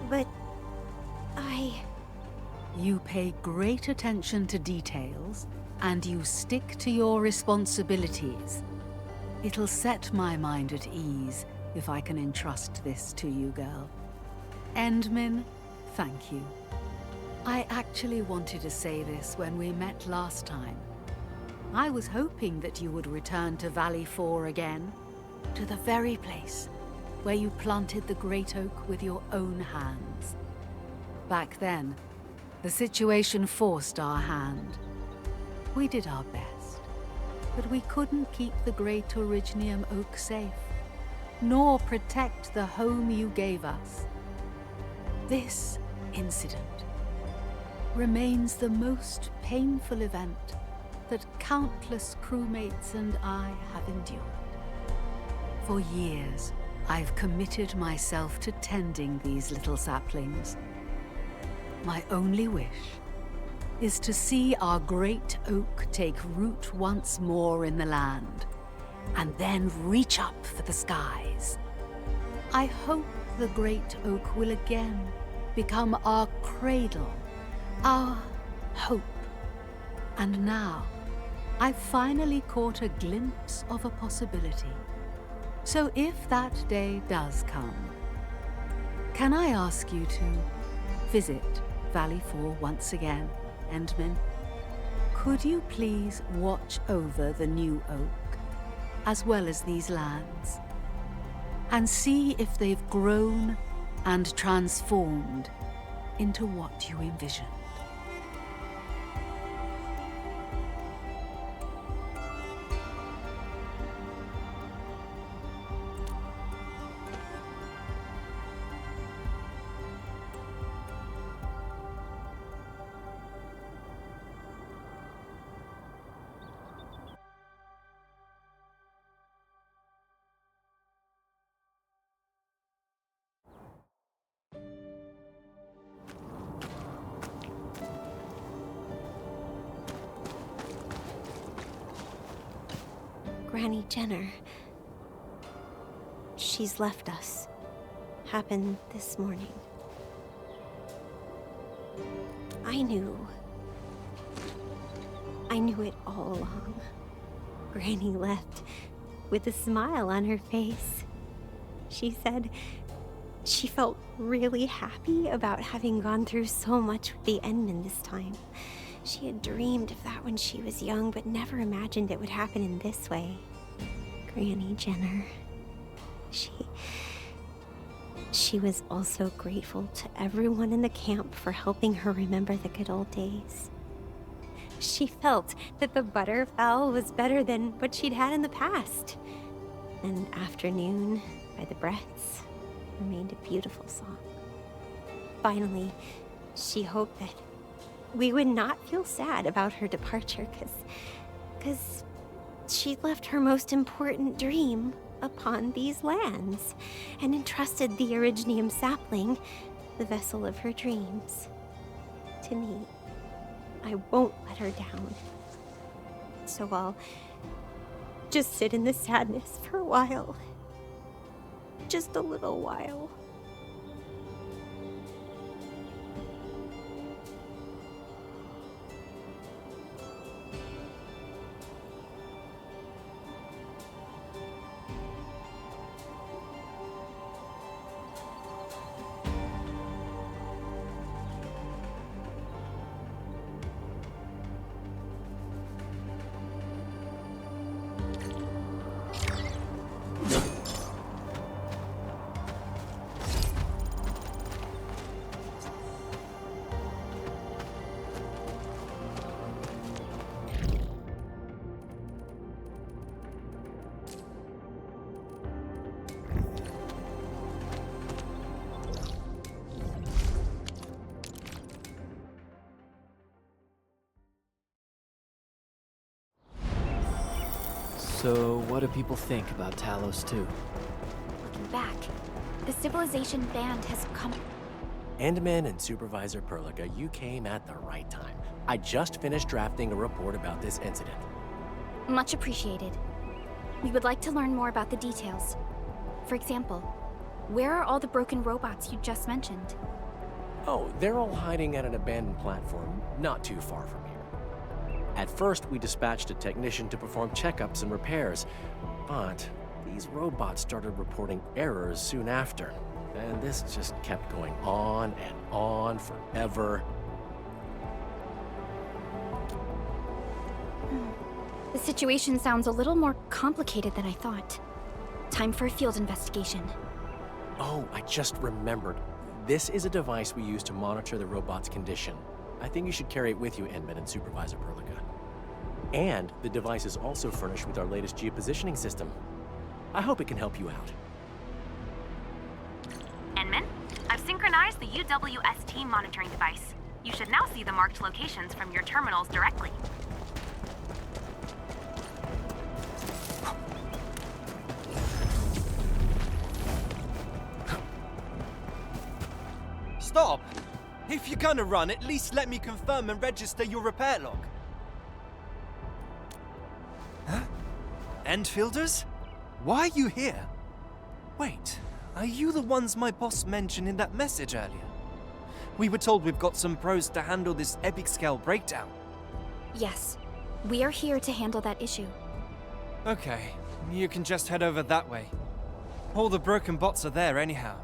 But You pay great attention to details, and you stick to your responsibilities. It'll set my mind at ease if I can entrust this to you, girl. Endmin, thank you. I actually wanted to say this when we met last time. I was hoping that you would return to Valley 4 again, to the very place where you planted the great oak with your own hands. Back then, the situation forced our hand. We did our best, but we couldn't keep the great Originium oak safe, nor protect the home you gave us. This incident remains the most painful event that countless crewmates and I have endured. For years, I've committed myself to tending these little saplings. My only wish is to see our great oak take root once more in the land, and then reach up for the skies. I hope the great oak will again become our cradle, our hope. And now, I've finally caught a glimpse of a possibility. So if that day does come, can I ask you to visit Valley 4 once again, Endmin? Could you please watch over the new oak, as well as these lands, and see if they've grown and transformed into what you envisioned? Granny Jenner. She's left us. Happened this morning. I knew it all along. Granny left with a smile on her face. She said she felt really happy about having gone through so much with the Endmen this time. She had dreamed of that when she was young, but never imagined it would happen in this way. Granny Jenner. She was also grateful to everyone in the camp for helping her remember the good old days. She felt that the butterfowl was better than what she'd had in the past. And Afternoon by the Breaths remained a beautiful song. Finally, she hoped that we would not feel sad about her departure, because she left her most important dream upon these lands and entrusted the Originium sapling, the vessel of her dreams, to me. I won't let her down. So I'll just sit in the sadness for a while. Just a little while. So, what do people think about Talos 2? Looking back, the civilization band has come. Endman and Supervisor Perlica, you came at the right time. I just finished drafting a report about this incident. Much appreciated. We would like to learn more about the details. For example, where are all the broken robots you just mentioned? Oh, they're all hiding at an abandoned platform not too far from here. At first, we dispatched a technician to perform checkups and repairs, but these robots started reporting errors soon after, and this just kept going on and on forever. The situation sounds a little more complicated than I thought. Time for a field investigation. Oh, I just remembered. This is a device we use to monitor the robot's condition. I think you should carry it with you, Endman and Supervisor Perlica. And the device is also furnished with our latest geopositioning system. I hope it can help you out. Endman, I've synchronized the UWST monitoring device. You should now see the marked locations from your terminals directly. Stop! If you're gonna run, at least let me confirm and register your repair log. Huh? Endfielders? Why are you here? Wait, are you the ones my boss mentioned in that message earlier? We were told we've got some pros to handle this epic scale breakdown. Yes, we are here to handle that issue. Okay, you can just head over that way. All the broken bots are there anyhow.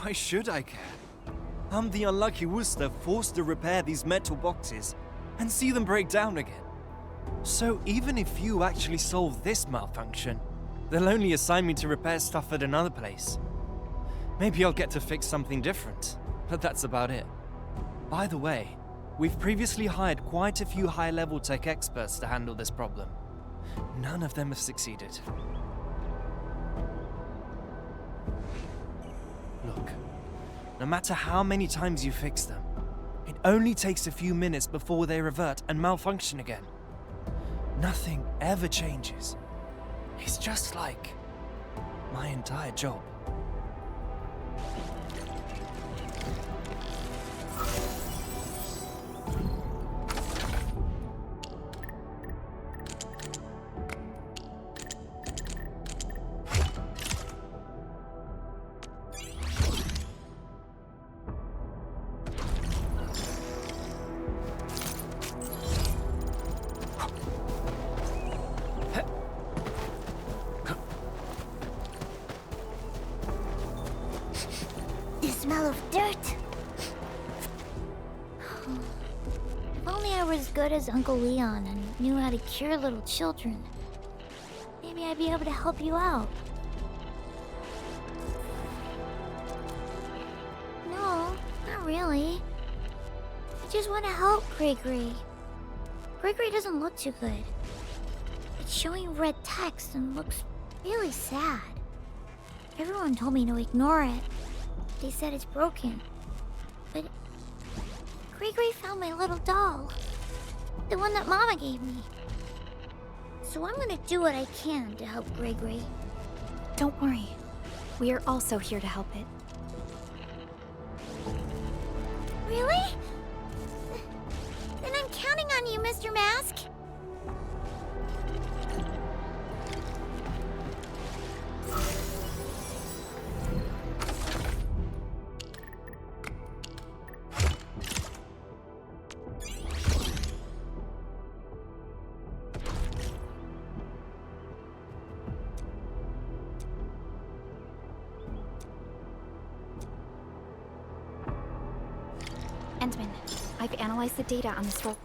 Why should I care? I'm the unlucky Wooster forced to repair these metal boxes and see them break down again. So even if you actually solve this malfunction, they'll only assign me to repair stuff at another place. Maybe I'll get to fix something different, but that's about it. By the way, we've previously hired quite a few high-level tech experts to handle this problem. None of them have succeeded. Look, no matter how many times you fix them, it only takes a few minutes before they revert and malfunction again. Nothing ever changes. It's just like my entire job. smell of dirt. If only I were as good as Uncle Leon and knew how to cure little children. Maybe I'd be able to help you out. No, not really. I just want to help Gregory. Gregory doesn't look too good. It's showing red text and looks really sad. Everyone told me to ignore it. They said it's broken. But Gregory found my little doll. The one that Mama gave me. So I'm gonna do what I can to help Gregory. Don't worry. We are also here to help it. Really? Then I'm counting on you, Mr. Mask. Endman, I've analyzed the data on this roll.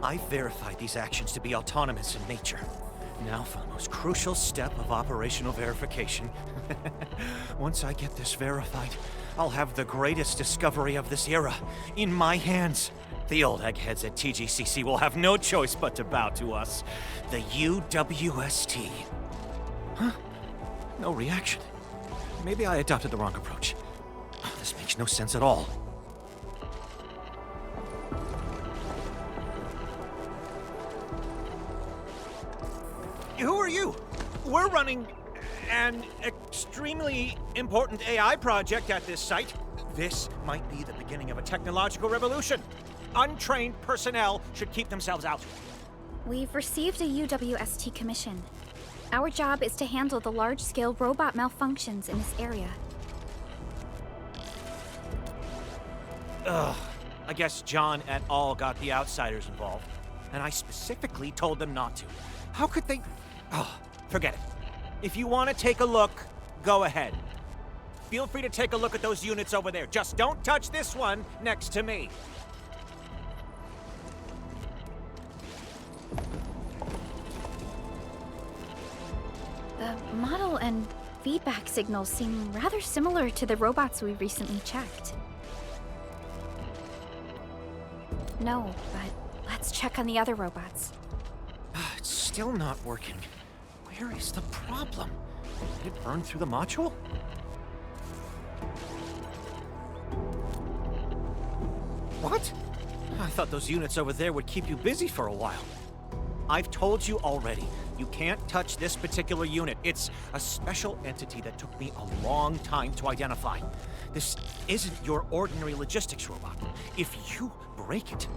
I verified these actions to be autonomous in nature. Now for the most crucial step of operational verification. Once I get this verified, I'll have the greatest discovery of this era in my hands. The old eggheads at TGCC will have no choice but to bow to us. The UWST. Huh? No reaction. Maybe I adopted the wrong approach. This makes no sense at all. Who are you? We're running an extremely important AI project at this site. This might be the beginning of a technological revolution. Untrained personnel should keep themselves out. We've received a UWST commission. Our job is to handle the large-scale robot malfunctions in this area. Ugh. I guess John et al. Got the outsiders involved. And I specifically told them not to. How could they... Oh, forget it. If you want to take a look, go ahead. Feel free to take a look at those units over there. Just don't touch this one next to me. The model and feedback signals seem rather similar to the robots we recently checked. No, but let's check on the other robots. It's still not working. Where is the problem? Did it burn through the module? What? I thought those units over there would keep you busy for a while. I've told you already. You can't touch this particular unit. It's a special entity that took me a long time to identify. This isn't your ordinary logistics robot. If you break it...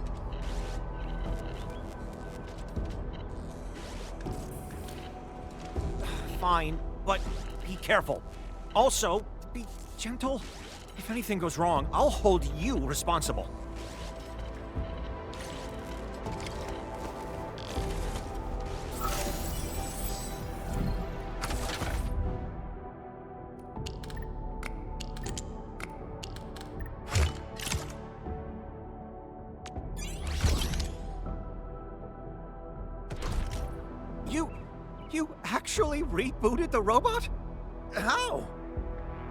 Fine, but be careful. Also, be gentle. If anything goes wrong, I'll hold you responsible. You actually rebooted the robot? How?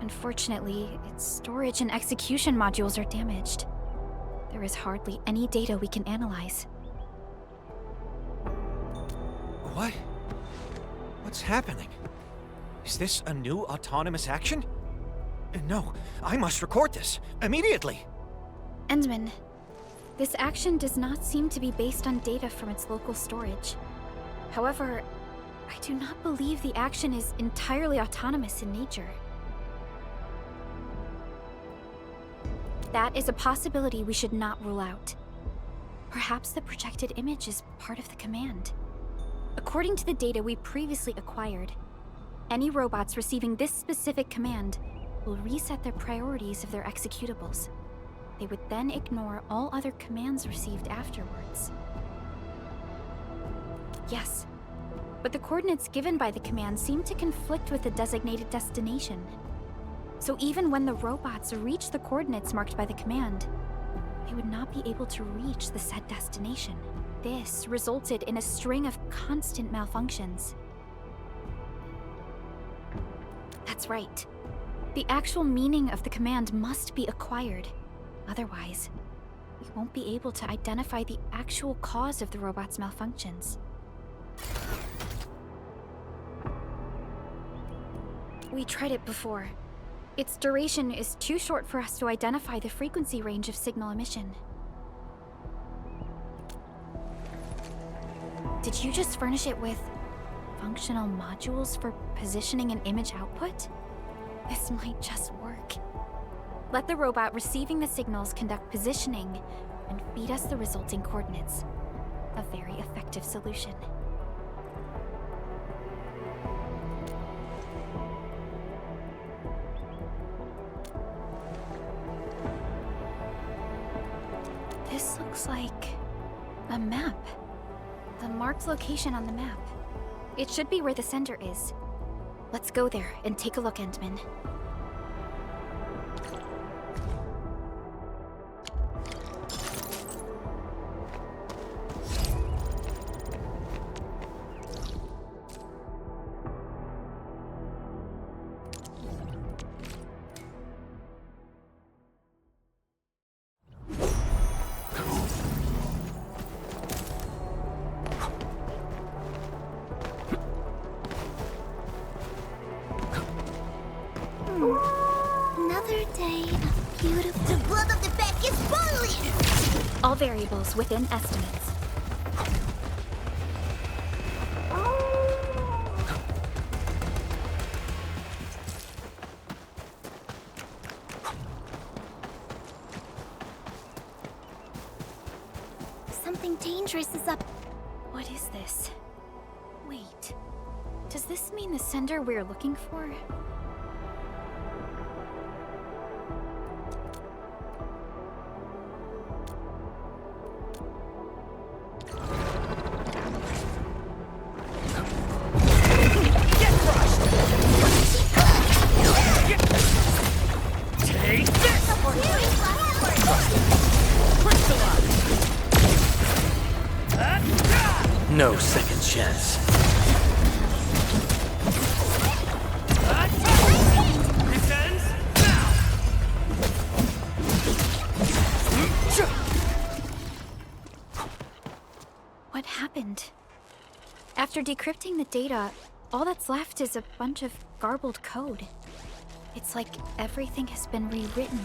Unfortunately, its storage and execution modules are damaged. There is hardly any data we can analyze. What? What's happening? Is this a new autonomous action? No, I must record this immediately. Endman, this action does not seem to be based on data from its local storage. However, I do not believe the action is entirely autonomous in nature. That is a possibility we should not rule out. Perhaps the projected image is part of the command. According to the data we previously acquired, any robots receiving this specific command will reset their priorities of their executables. They would then ignore all other commands received afterwards. Yes, but the coordinates given by the command seem to conflict with the designated destination. So even when the robots reach the coordinates marked by the command, they would not be able to reach the said destination. This resulted in a string of constant malfunctions. That's right. The actual meaning of the command must be acquired. Otherwise, we won't be able to identify the actual cause of the robot's malfunctions. We tried it before. Its duration is too short for us to identify the frequency range of signal emission. Did you just furnish it with functional modules for positioning an image output? This might just work. Let the robot receiving the signals conduct positioning and feed us the resulting coordinates. A very effective solution. This looks like a map. The marked location on the map. It should be where the center is. Let's go there and take a look, Endman. Another day of beautiful... The blood of the back is boiling! All variables within estimates. Something dangerous is up. What is this? Wait. Does this mean the sender we're looking for? No second chance. What happened? After decrypting the data, all that's left is a bunch of garbled code. It's like everything has been rewritten.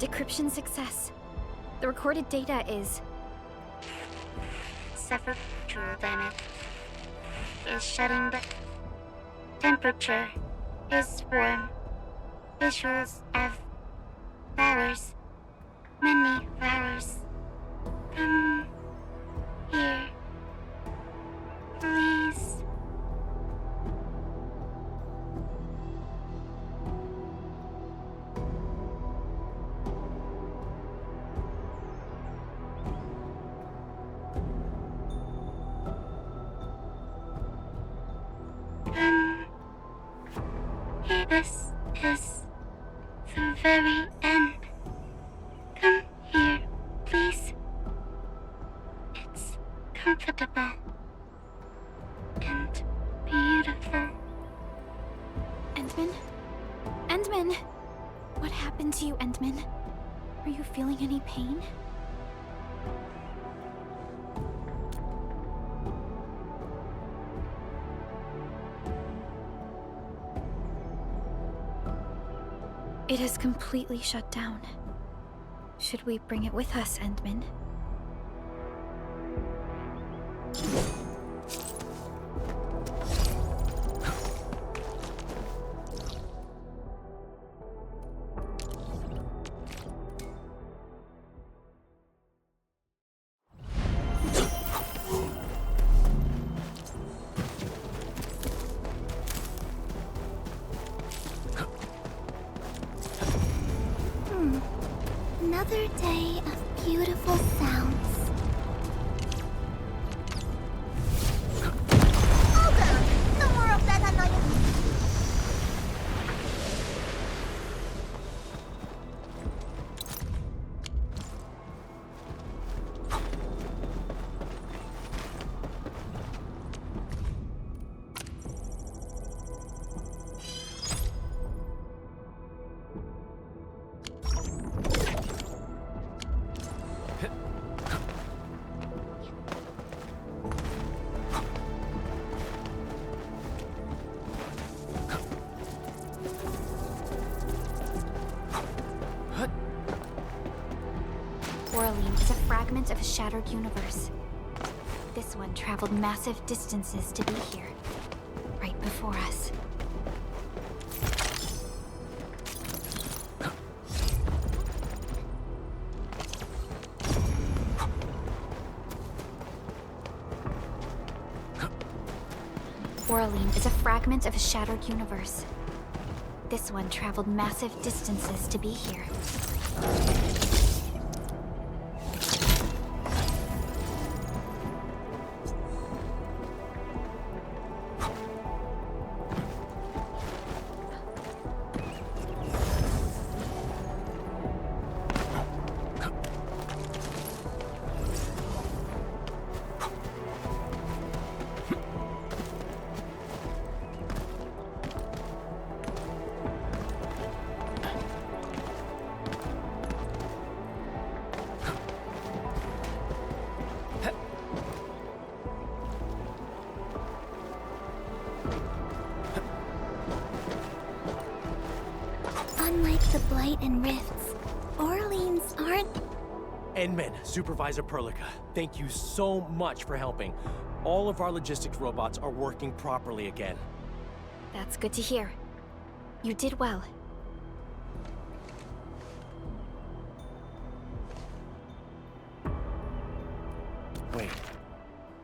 Decryption success. The recorded data is... Suffer true damage. Is shutting down. Temperature is warm. Visuals of flowers. Many flowers. This is the very end. Come here, please. It's comfortable and beautiful. Endman? Endman! What happened to you, Endman? Are you feeling any pain? It has completely shut down. Should we bring it with us, Endman? Another day of beautiful sounds. No more of that annoying. Orlean is a fragment of a shattered universe. This one traveled massive distances to be here, right before us. Orlean is a fragment of a shattered universe. This one traveled massive distances to be here. Unlike the Blight and Rifts, Orleans aren't... Endman, Supervisor Perlica, thank you so much for helping. All of our logistics robots are working properly again. That's good to hear. You did well. Wait,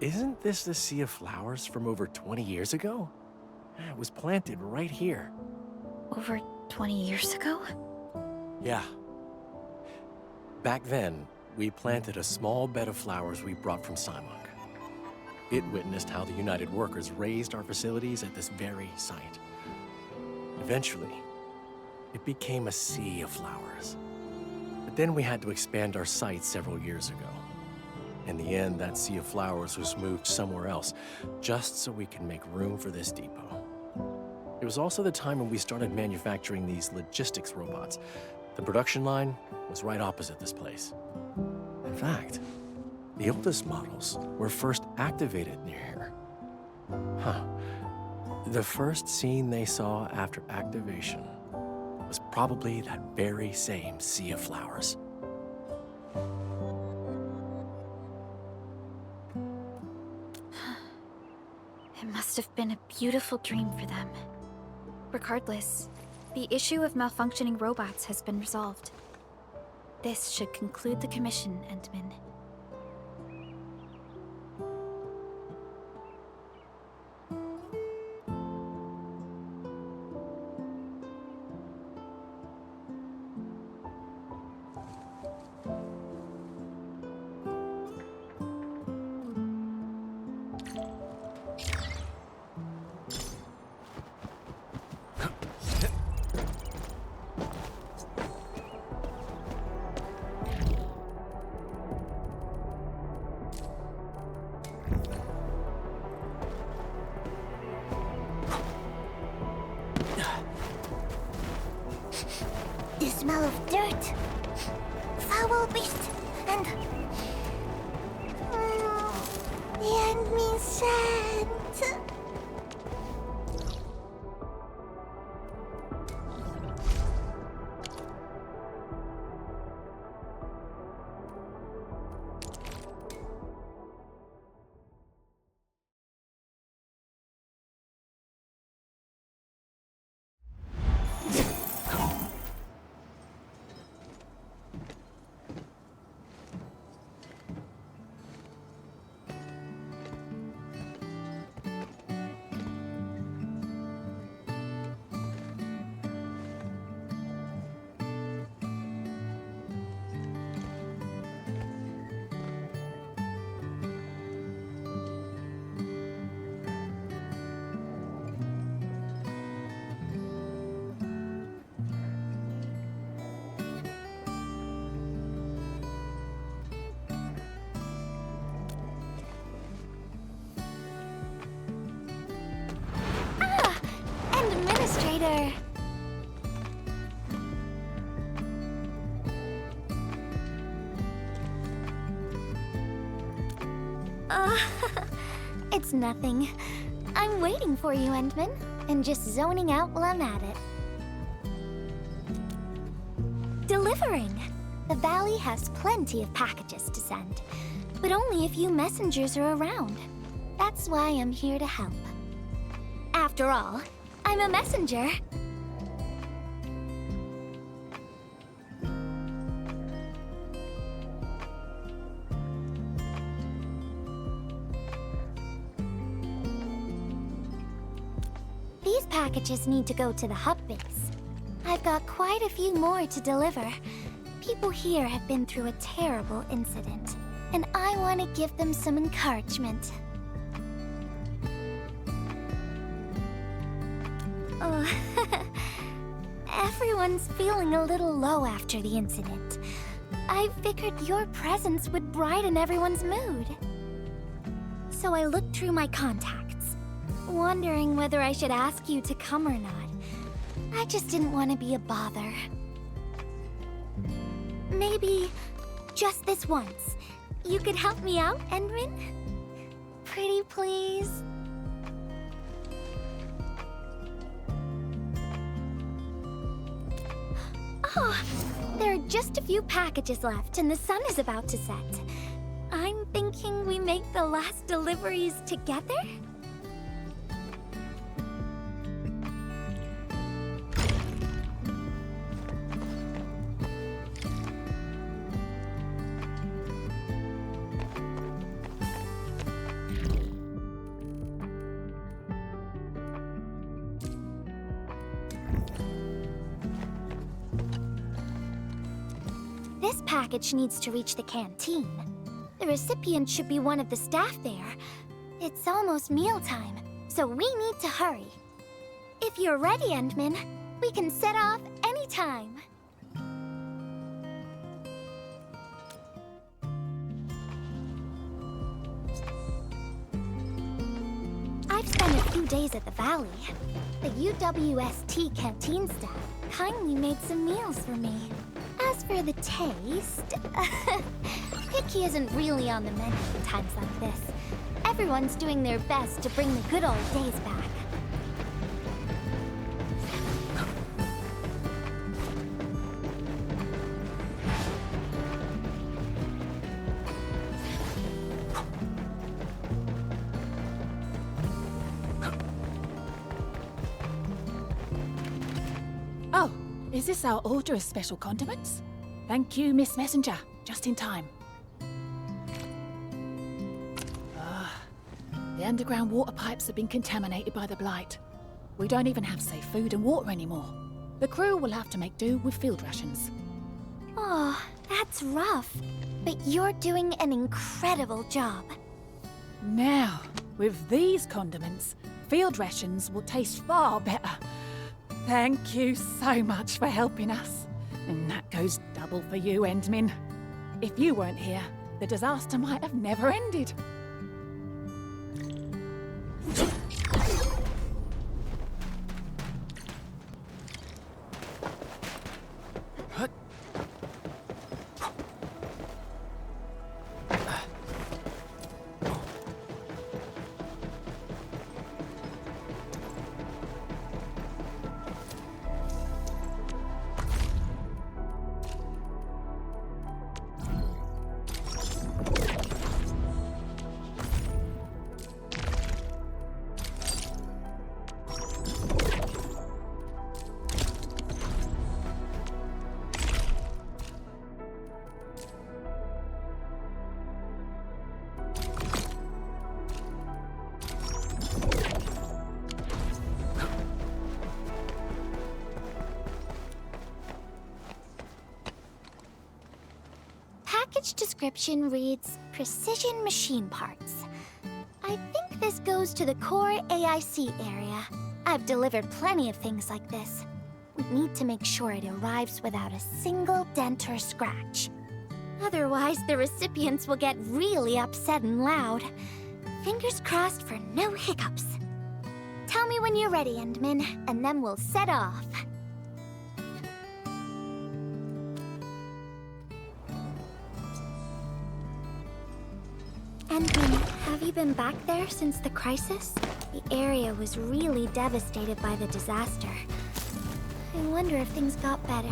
isn't this the Sea of Flowers from over 20 years ago? It was planted right here. Over 20 years ago? Yeah. Back then, we planted a small bed of flowers we brought from Simon. It witnessed how the United Workers raised our facilities at this very site. Eventually, it became a sea of flowers. But then we had to expand our site several years ago. In the end, that sea of flowers was moved somewhere else, just so we could make room for this depot. It was also the time when we started manufacturing these logistics robots. The production line was right opposite this place. In fact, the oldest models were first activated near here. Huh. The first scene they saw after activation was probably that very same sea of flowers. It must have been a beautiful dream for them. Regardless, the issue of malfunctioning robots has been resolved. This should conclude the commission, Endman. smell of dirt, foul beast, and the enemy scent. Administrator. It's nothing. I'm waiting for you, Endman, and just zoning out while I'm at it. Delivering. The Valley has plenty of packages to send, but only a few messengers are around. That's why I'm here to help. After all, I'm a messenger. These packages need to go to the hub base. I've got quite a few more to deliver. People here have been through a terrible incident, and I want to give them some encouragement. Everyone's feeling a little low after the incident. I figured your presence would brighten everyone's mood. So I looked through my contacts, wondering whether I should ask you to come or not. I just didn't want to be a bother. Maybe just this once, you could help me out, Endman? Pretty please? Oh, there are just a few packages left and the sun is about to set. I'm thinking we make the last deliveries together? This package needs to reach the canteen. The recipient should be one of the staff there. It's almost mealtime, so we need to hurry. If you're ready, Endman, we can set off anytime. I've spent a few days at the Valley. The UWST canteen staff kindly made some meals for me. As for the taste, picky isn't really on the menu in times like this. Everyone's doing their best to bring the good old days back. Oh, is this our order of special condiments? Thank you, Miss Messenger. Just in time. The underground water pipes have been contaminated by the blight. We don't even have safe food and water anymore. The crew will have to make do with field rations. Oh, that's rough. But you're doing an incredible job. Now, with these condiments, field rations will taste far better. Thank you so much for helping us. And that goes double for you, Endman. If you weren't here, the disaster might have never ended. package description reads Precision Machine Parts. I think this goes to the core AIC area. I've delivered plenty of things like this. We need to make sure it arrives without a single dent or scratch. Otherwise, the recipients will get really upset and loud. Fingers crossed for no hiccups. Tell me when you're ready, Endman, and then we'll set off. Endman, have you been back there since the crisis? The area was really devastated by the disaster. I wonder if things got better.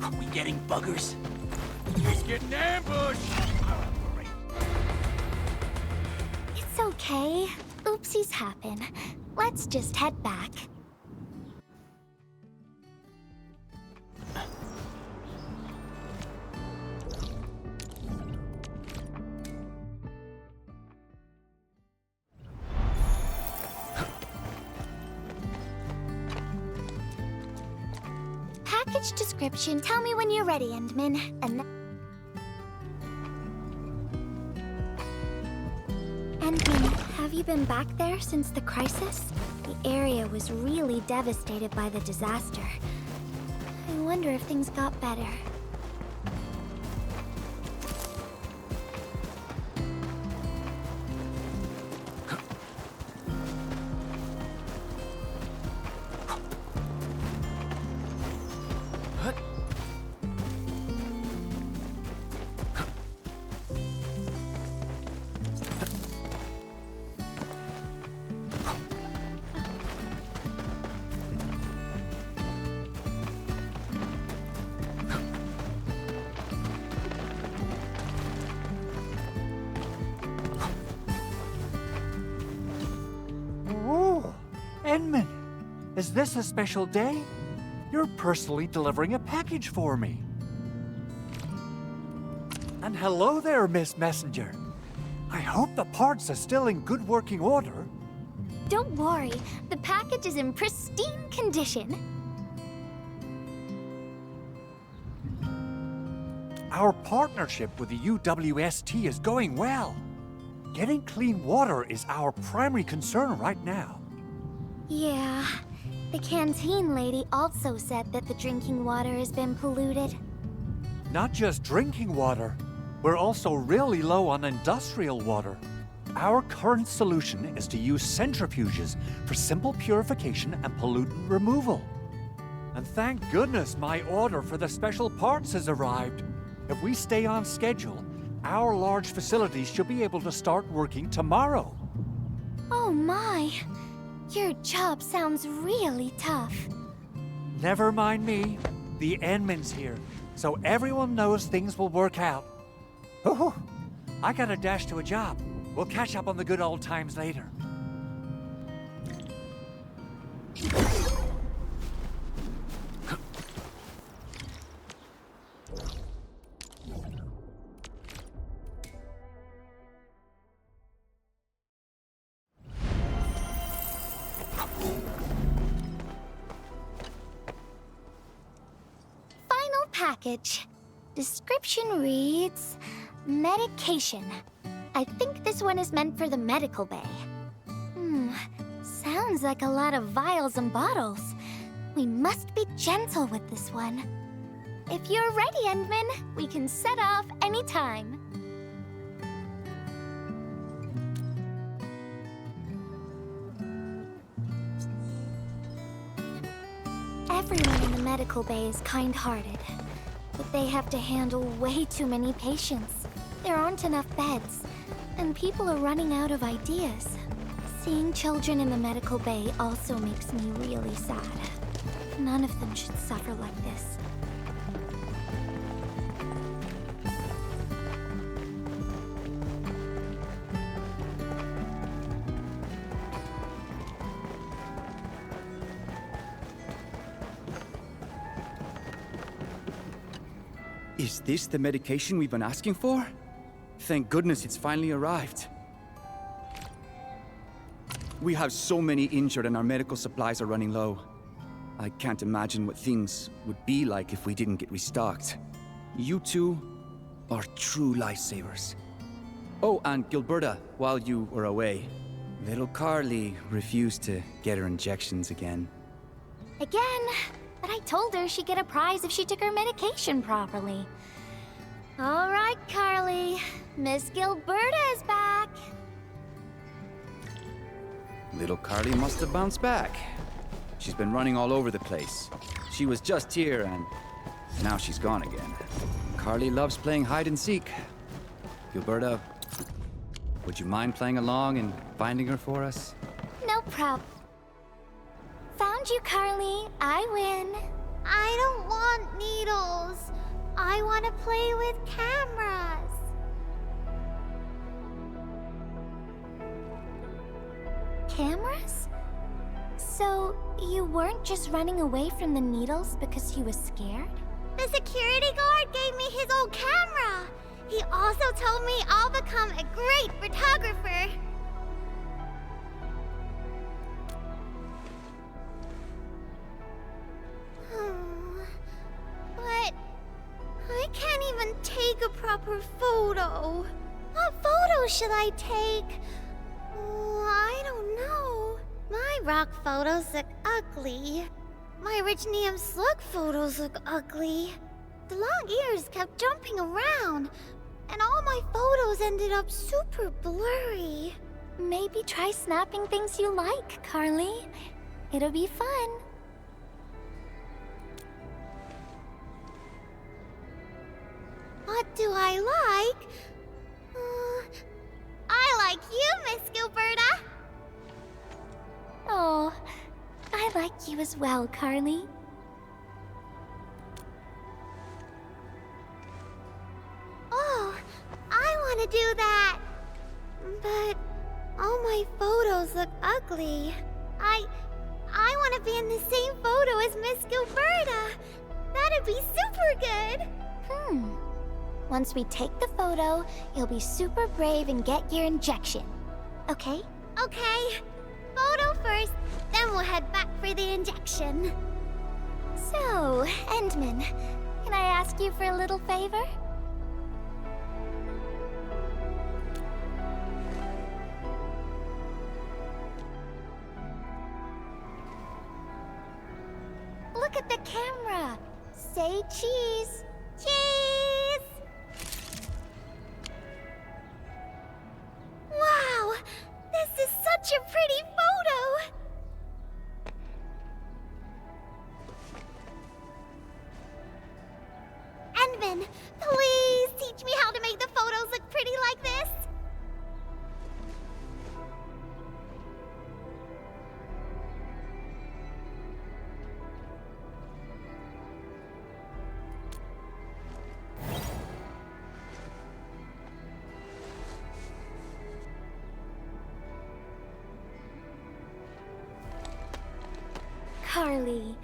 Are we getting buggers? He's getting ambushed! It's okay. Oopsies happen. Let's just head back. Package description. Tell me when you're ready, Endman. Endman, have you been back there since the crisis? The area was really devastated by the disaster. I wonder if things got better. Endman, is this a special day? You're personally delivering a package for me. And hello there, Miss Messenger. I hope the parts are still in good working order. Don't worry, the package is in pristine condition. Our partnership with the UWST is going well. Getting clean water is our primary concern right now. Yeah, the canteen lady also said that the drinking water has been polluted. Not just drinking water, we're also really low on industrial water. Our current solution is to use centrifuges for simple purification and pollutant removal. And thank goodness my order for the special parts has arrived. If we stay on schedule, our large facilities should be able to start working tomorrow. Oh my! Your job sounds really tough. Never mind me. The Endman's here, so everyone knows things will work out. Oh, I gotta dash to a job. We'll catch up on the good old times later. Package. Description reads, medication. I think this one is meant for the medical bay. Sounds like a lot of vials and bottles. We must be gentle with this one. If you're ready, Endman, we can set off anytime. Everyone in the medical bay is kind-hearted, but they have to handle way too many patients. There aren't enough beds, and people are running out of ideas. Seeing children in the medical bay also makes me really sad. None of them should suffer like this. Is this the medication we've been asking for? Thank goodness it's finally arrived. We have so many injured and our medical supplies are running low. I can't imagine what things would be like if we didn't get restocked. You two are true lifesavers. Oh, and Gilberta, while you were away, little Carly refused to get her injections again. Again? But I told her she'd get a prize if she took her medication properly. All right, Carly. Miss Gilberta is back. Little Carly must have bounced back. She's been running all over the place. She was just here and now she's gone again. Carly loves playing hide and seek. Gilberta, would you mind playing along and finding her for us? No prob. Found you, Carly. I win. I don't want needles. I want to play with cameras. Cameras? So, you weren't just running away from the needles because you were scared? The security guard gave me his old camera. He also told me I'll become a great photographer. But I can't even take a proper photo. What photo should I take? I don't know. My rock photos look ugly. My Richnium slug photos look ugly. The long ears kept jumping around, and all my photos ended up super blurry. Maybe try snapping things you like, Carly. It'll be fun. What do I like? I like you, Miss Gilberta. Oh, I like you as well, Carly. Oh, I want to do that. But all my photos look ugly. I want to be in the same photo as Miss Gilberta. That'd be super good. Once we take the photo, you'll be super brave and get your injection. Okay? Okay. Photo first, then we'll head back for the injection. So, Endman, can I ask you for a little favor? Look at the camera. Say cheese. Cheese! Wow! This is such a pretty photo! Endman, please teach me how to make the photos look pretty like this. Carly,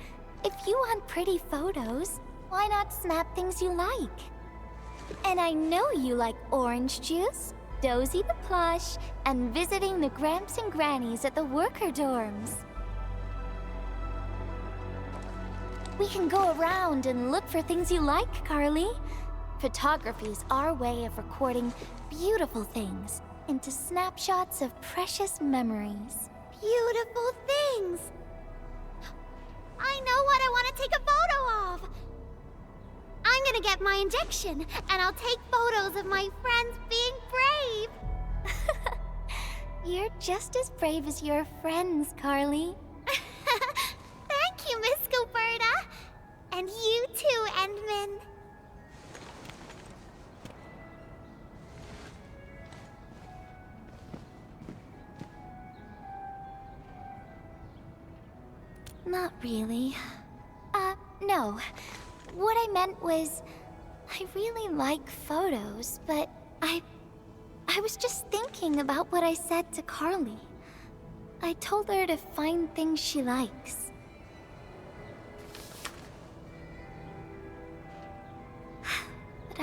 if you want pretty photos, why not snap things you like? And I know you like orange juice, Dozy the plush, and visiting the Gramps and Grannies at the worker dorms. We can go around and look for things you like, Carly. Photography is our way of recording beautiful things into snapshots of precious memories. Beautiful things! I know what I want to take a photo of! I'm gonna get my injection, and I'll take photos of my friends being brave! You're just as brave as your friends, Carly. Thank you, Miss Gilberta! And you too, Endman. Not really. No. What I meant was, I really like photos, but I was just thinking about what I said to Carly. I told her to find things she likes.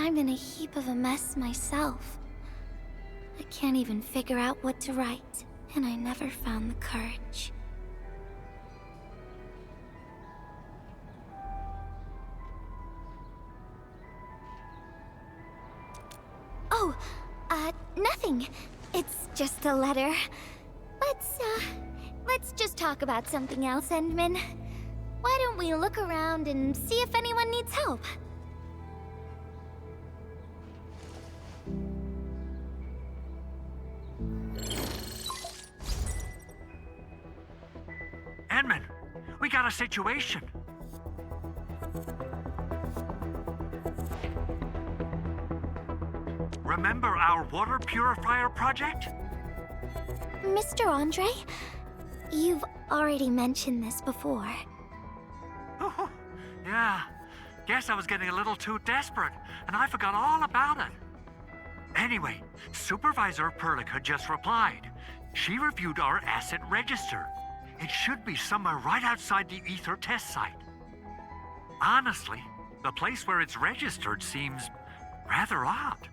I'm in a heap of a mess myself. I can't even figure out what to write, and I never found the courage. Oh, nothing. It's just a letter. Let's just talk about something else, Endman. Why don't we look around and see if anyone needs help? Endman, we got a situation. Remember our water purifier project? Mr. Andre, you've already mentioned this before. Oh, yeah. Guess I was getting a little too desperate, and I forgot all about it. Anyway, Supervisor Perlica just replied. She reviewed our asset register. It should be somewhere right outside the Ether test site. Honestly, the place where it's registered seems rather odd.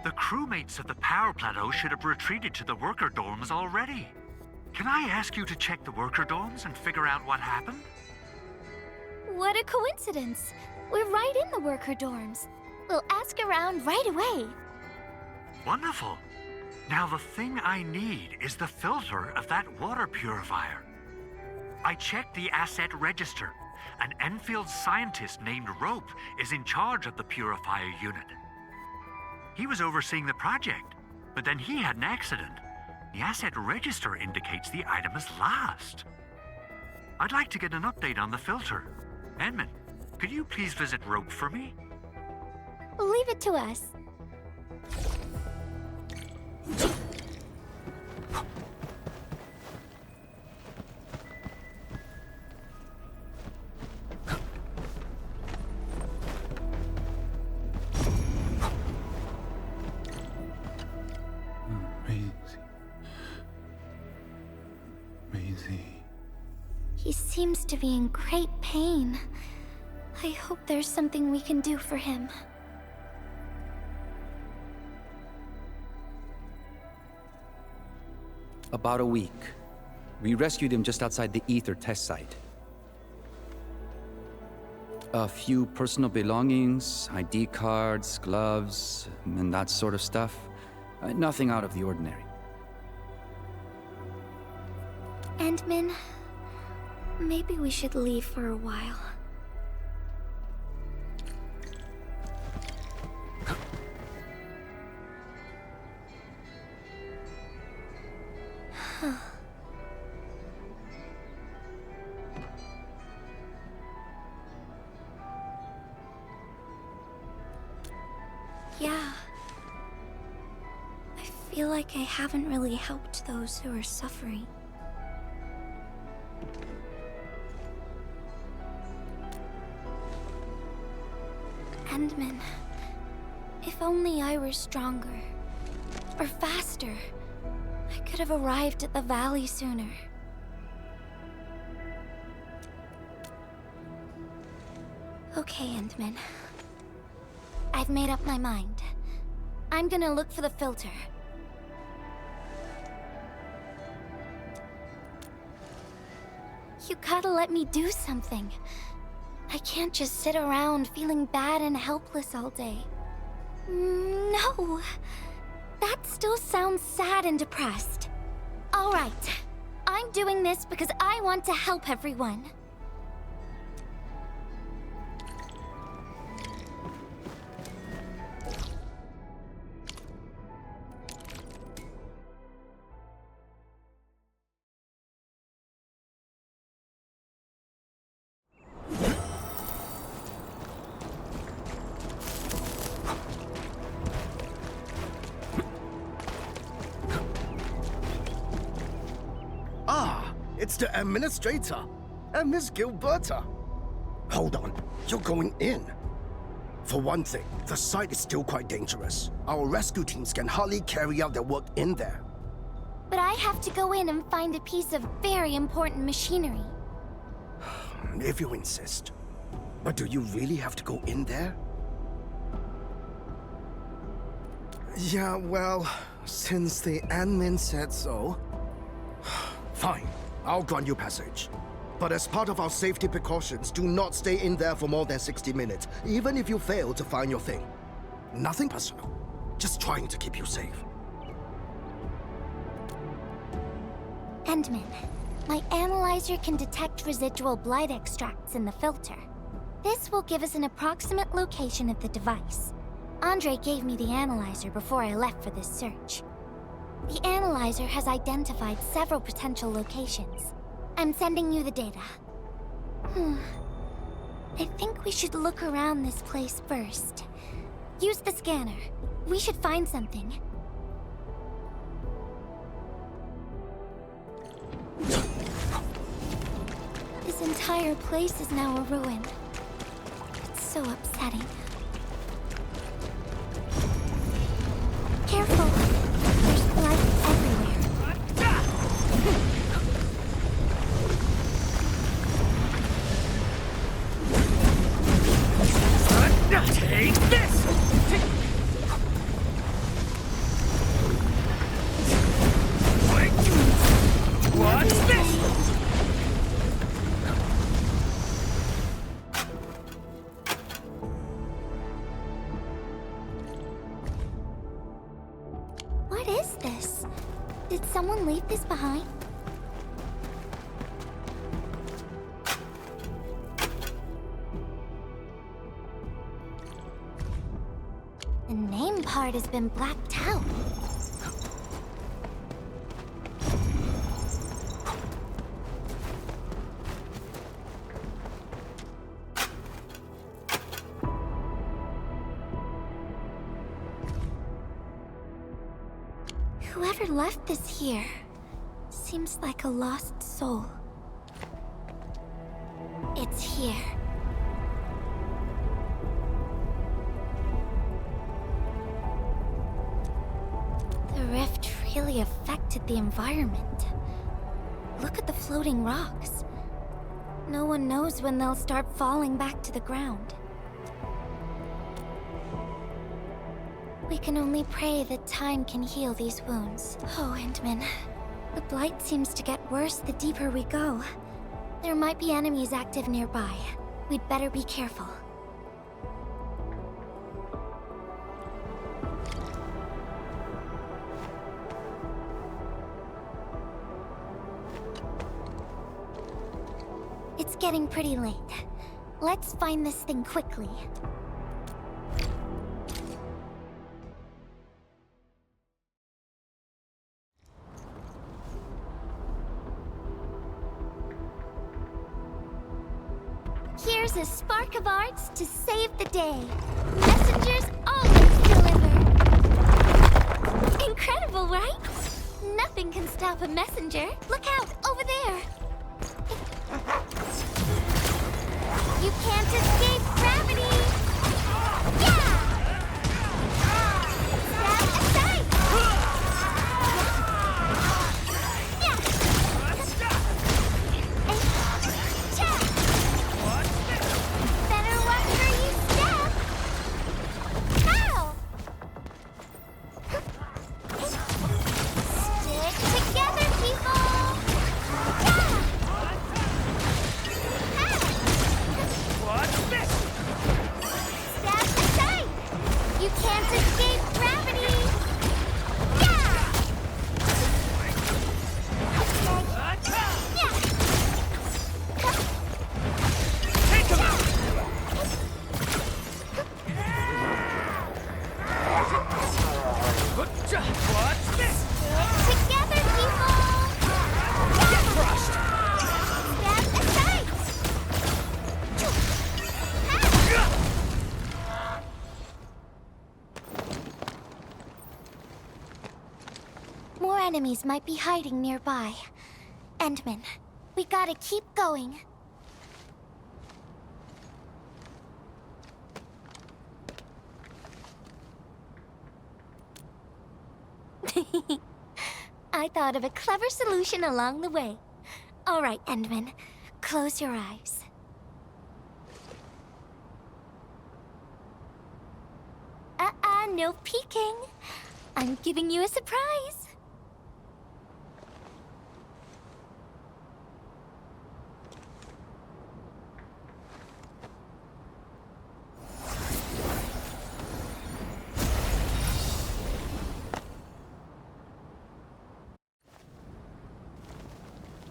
The crewmates of the power plateau should have retreated to the worker dorms already. Can I ask you to check the worker dorms and figure out what happened? What a coincidence. We're right in the worker dorms. We'll ask around right away. Wonderful. Now the thing I need is the filter of that water purifier. I checked the asset register. An Enfield scientist named Rope is in charge of the purifier unit. He was overseeing the project, but then he had an accident. The asset register indicates the item is lost. I'd like to get an update on the filter. Endman, could you please visit Rope for me? Leave it to us. He seems to be in great pain. I hope there's something we can do for him. About a week. We rescued him just outside the Ether test site. A few personal belongings, ID cards, gloves, and that sort of stuff. Nothing out of the ordinary. Endman, maybe we should leave for a while. Yeah. I feel like I haven't really helped those who are suffering. Endman, if only I were stronger, or faster, I could have arrived at the valley sooner. Okay, Endman. I've made up my mind. I'm gonna look for the filter. You gotta let me do something. I can't just sit around feeling bad and helpless all day. No. That still sounds sad and depressed. All right. I'm doing this because I want to help everyone. It's the administrator and Miss Gilberta. Hold on, you're going in. For one thing, the site is still quite dangerous. Our rescue teams can hardly carry out their work in there. But I have to go in and find a piece of very important machinery. If you insist. But do you really have to go in there? Yeah, well, since the admin said so... Fine, I'll grant you passage. But as part of our safety precautions, do not stay in there for more than 60 minutes, even if you fail to find your thing. Nothing personal, just trying to keep you safe. Endman, my analyzer can detect residual blight extracts in the filter. This will give us an approximate location of the device. Andre gave me the analyzer before I left for this search. The analyzer has identified several potential locations. I'm sending you the data. I think we should look around this place first. Use the scanner. We should find something. This entire place is now a ruin. It's so upsetting. Careful! There's blood everywhere. Take this! What's this? What is this? Did someone leave this behind? The name part has been blacked out. Whoever left this here seems like a lost soul. It's here. The rift really affected the environment. Look at the floating rocks. No one knows when they'll start falling back to the ground. We can only pray that time can heal these wounds. Oh, Endman. The blight seems to get worse the deeper we go. There might be enemies active nearby. We'd better be careful. It's getting pretty late. Let's find this thing quickly. Here's a spark of arts to save the day. Messengers always deliver. Incredible, right? Nothing can stop a messenger. Look out, over there. You can't escape gravity! Yeah! Step aside! Yeah! Check! Better watch where you step! Ow! Stick together, people! Yeah! What's this? Step aside! You can't escape gravity! Yeah! Yeah! Take him out! What's this? Together, people! Get crushed! Step aside! More enemies might be hiding nearby. Endman, we gotta keep going. I thought of a clever solution along the way. All right, Endman, close your eyes. No peeking. I'm giving you a surprise.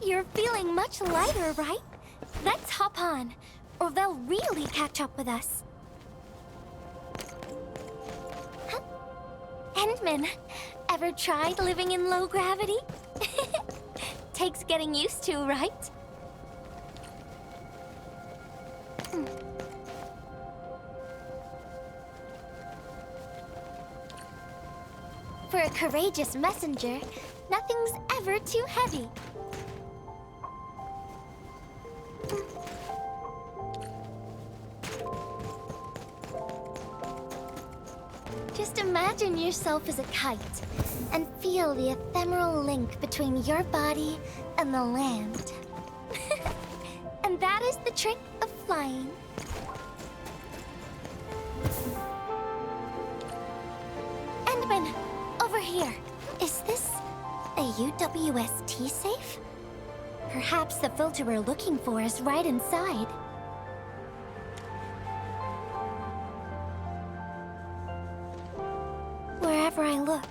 You're feeling much lighter, right? Let's hop on, or they'll really catch up with us. Huh? Endman, ever tried living in low gravity? Takes getting used to, right? For a courageous messenger, nothing's ever too heavy. Just imagine yourself as a kite and feel the ephemeral link between your body and the land. And that is the trick of flying. Endman, over here. Is this a UWST safe? Perhaps the filter we're looking for is right inside. Wherever I look,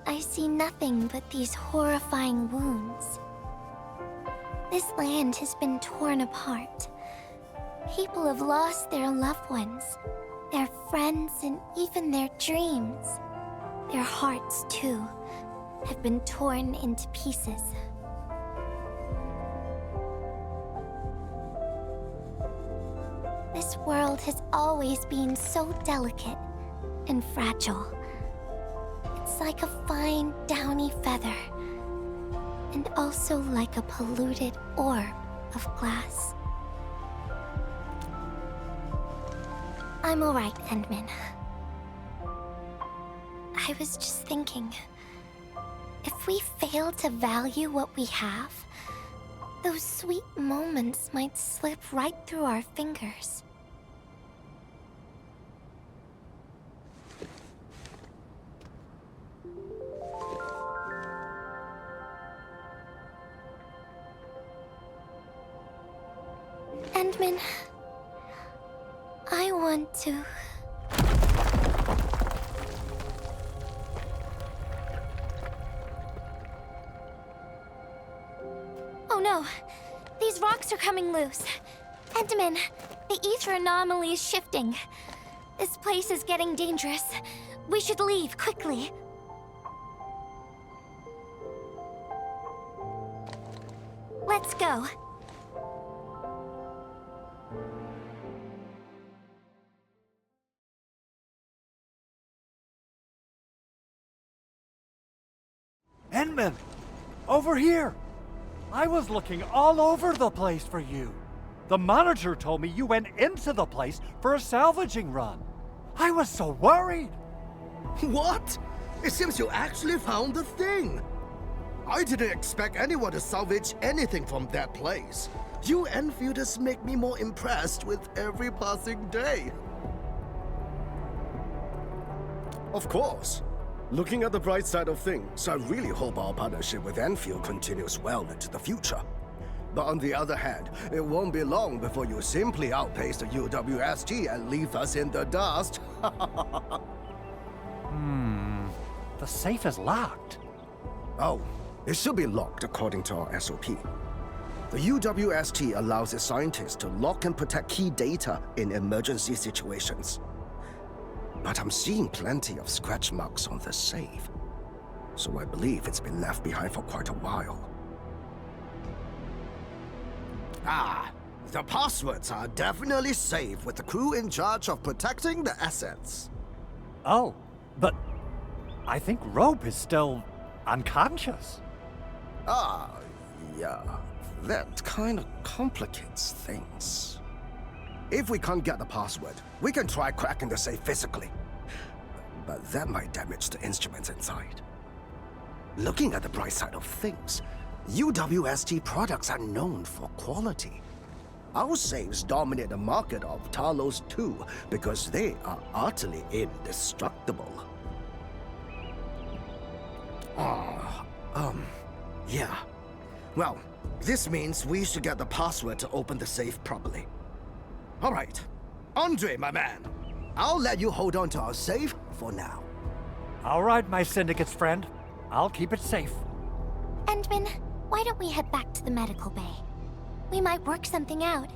I see nothing but these horrifying wounds. This land has been torn apart. People have lost their loved ones, their friends, and even their dreams. Their hearts, too, have been torn into pieces. This world has always been so delicate and fragile. It's like a fine, downy feather, and also like a polluted orb of glass. I'm alright, Endman. I was just thinking, if we fail to value what we have, those sweet moments might slip right through our fingers. Endman, I want to... Oh no! These rocks are coming loose. Endman, the ether anomaly is shifting. This place is getting dangerous. We should leave quickly. Let's go. Endman! Over here! I was looking all over the place for you. The manager told me you went into the place for a salvaging run. I was so worried. What? It seems you actually found the thing. I didn't expect anyone to salvage anything from that place. You Enfielders make me more impressed with every passing day. Of course. Looking at the bright side of things, I really hope our partnership with Endfield continues well into the future. But on the other hand, it won't be long before you simply outpace the UWST and leave us in the dust. The safe is locked. Oh, it should be locked according to our SOP. The UWST allows its scientists to lock and protect key data in emergency situations. But I'm seeing plenty of scratch marks on the safe, so I believe it's been left behind for quite a while. Ah, the passwords are definitely safe with the crew in charge of protecting the assets. Oh, but I think Rope is still unconscious. Ah, yeah, that kind of complicates things. If we can't get the password, we can try cracking the safe physically. But that might damage the instruments inside. Looking at the bright side of things, UWST products are known for quality. Our safes dominate the market of Talos too, because they are utterly indestructible. Yeah. Well, this means we should get the password to open the safe properly. All right. Andre, my man. I'll let you hold on to our safe for now. All right, my syndicate's friend. I'll keep it safe. Endman, why don't we head back to the medical bay? We might work something out.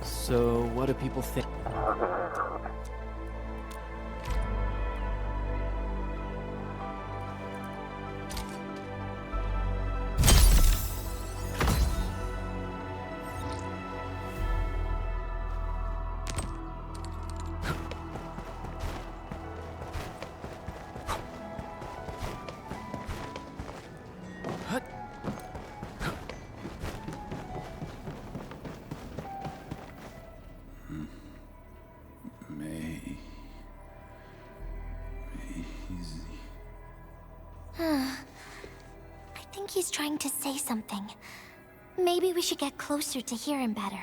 So, what do people think? I think he's trying to say something. Maybe we should get closer to hear him better.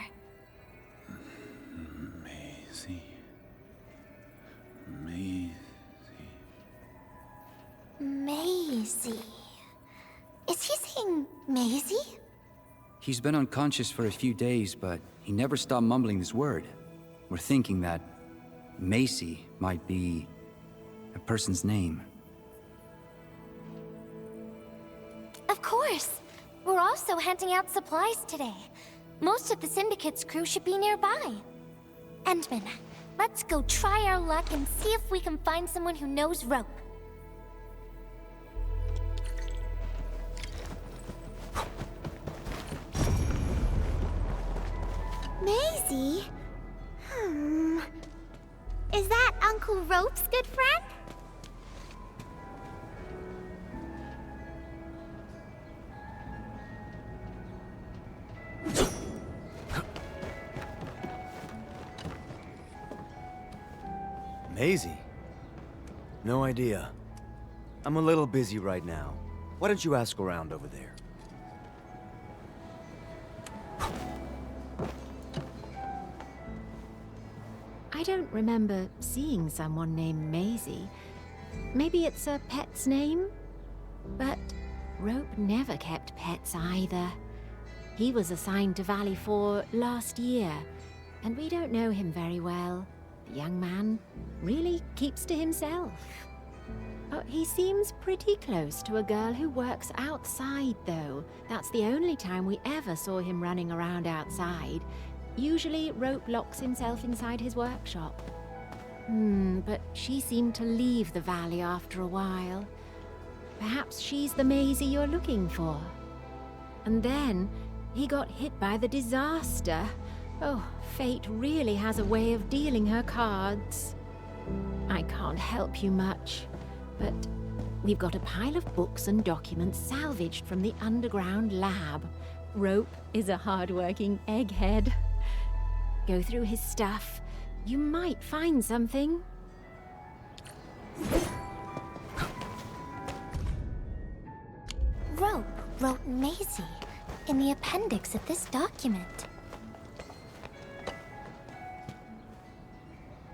Maisie. Is he saying Maisie? He's been unconscious for a few days, but he never stopped mumbling this word. We're thinking that Macy might be a person's name. Of course! We're also handing out supplies today. Most of the Syndicate's crew should be nearby. Endman, let's go try our luck and see if we can find someone who knows rope. Maisie? Is that Uncle Rope's good friend? Maisie? No idea. I'm a little busy right now. Why don't you ask around over there? I don't remember seeing someone named Maisie. Maybe it's a pet's name? But Rope never kept pets either. He was assigned to Valley 4 last year, and we don't know him very well. The young man really keeps to himself. Oh, he seems pretty close to a girl who works outside, though. That's the only time we ever saw him running around outside. Usually, Rope locks himself inside his workshop. But she seemed to leave the valley after a while. Perhaps she's the Maisie you're looking for. And then, he got hit by the disaster. Oh, fate really has a way of dealing her cards. I can't help you much, but we've got a pile of books and documents salvaged from the underground lab. Rope is a hard-working egghead. Go through his stuff. You might find something. Rope wrote Maisie in the appendix of this document.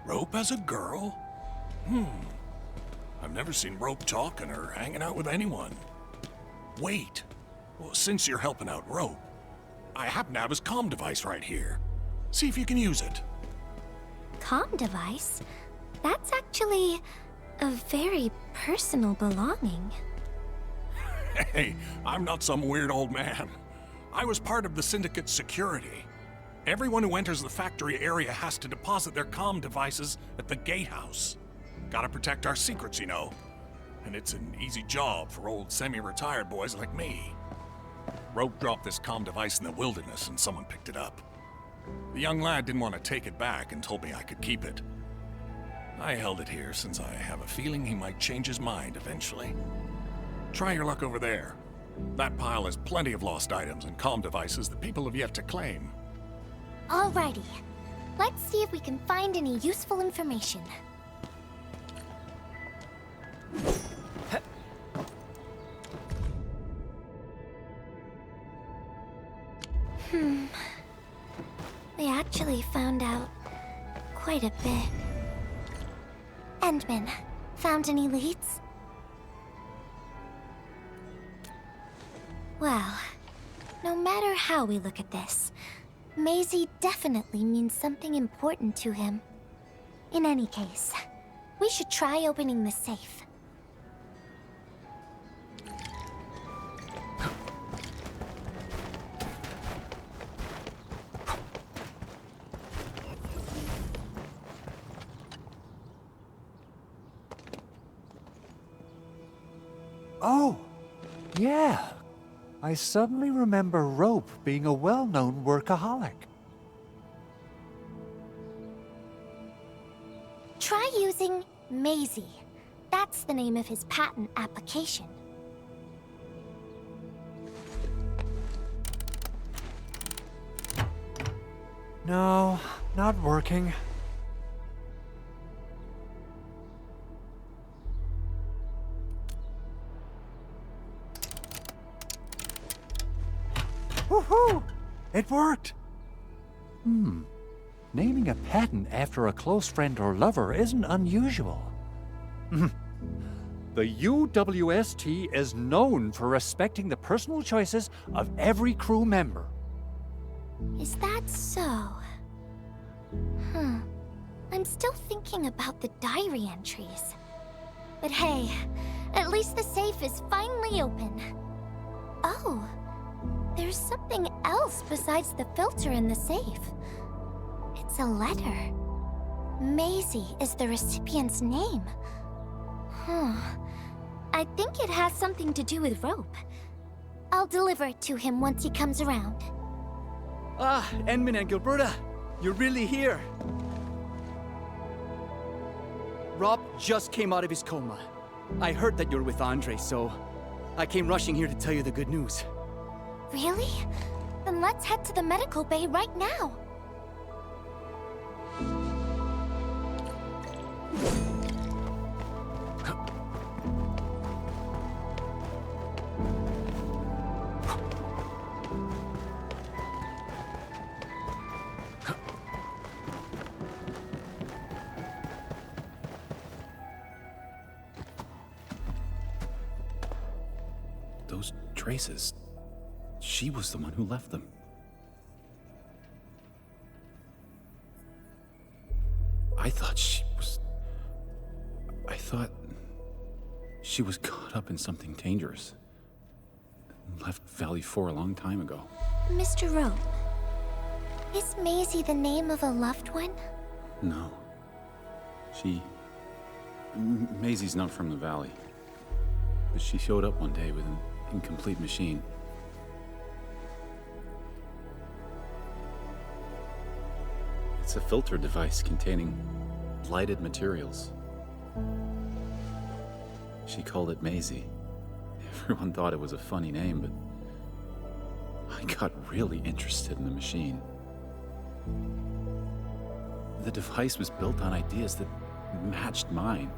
Rope as a girl? I've never seen Rope talking or hanging out with anyone. Wait. Well, since you're helping out Rope, I happen to have his comm device right here. See if you can use it. Comm device? That's actually a very personal belonging. Hey, I'm not some weird old man. I was part of the Syndicate's security. Everyone who enters the factory area has to deposit their comm devices at the gatehouse. Gotta protect our secrets, you know. And it's an easy job for old semi-retired boys like me. Rope dropped this comm device in the wilderness and someone picked it up. The young lad didn't want to take it back and told me I could keep it. I held it here since I have a feeling he might change his mind eventually. Try your luck over there. That pile has plenty of lost items and comm devices that people have yet to claim. Alrighty. Let's see if we can find any useful information. We actually found out quite a bit. Endman, found any leads? Well, no matter how we look at this, Maisie definitely means something important to him. In any case, we should try opening the safe. Oh, yeah. I suddenly remember Rope being a well-known workaholic. Try using Maisie. That's the name of his patent application. No, not working. Woohoo! It worked! Naming a patent after a close friend or lover isn't unusual. The UWST is known for respecting the personal choices of every crew member. Is that so? I'm still thinking about the diary entries. But hey, at least the safe is finally open. Oh, there's something else besides the filter in the safe. It's a letter. Maisie is the recipient's name. I think it has something to do with Rope. I'll deliver it to him once he comes around. Ah, Endman and Gilberta, you're really here. Rob just came out of his coma. I heard that you're with Andre, so I came rushing here to tell you the good news. Really? Then let's head to the medical bay right now. Those traces. She was the one who left them. I thought she was caught up in something dangerous. Left Valley 4 a long time ago. Mr. Rope, is Maisie the name of a loved one? No. Maisie's not from the Valley. But she showed up one day with an incomplete machine. It's a filter device containing blighted materials. She called it Maisie. Everyone thought it was a funny name, but I got really interested in the machine. The device was built on ideas that matched mine.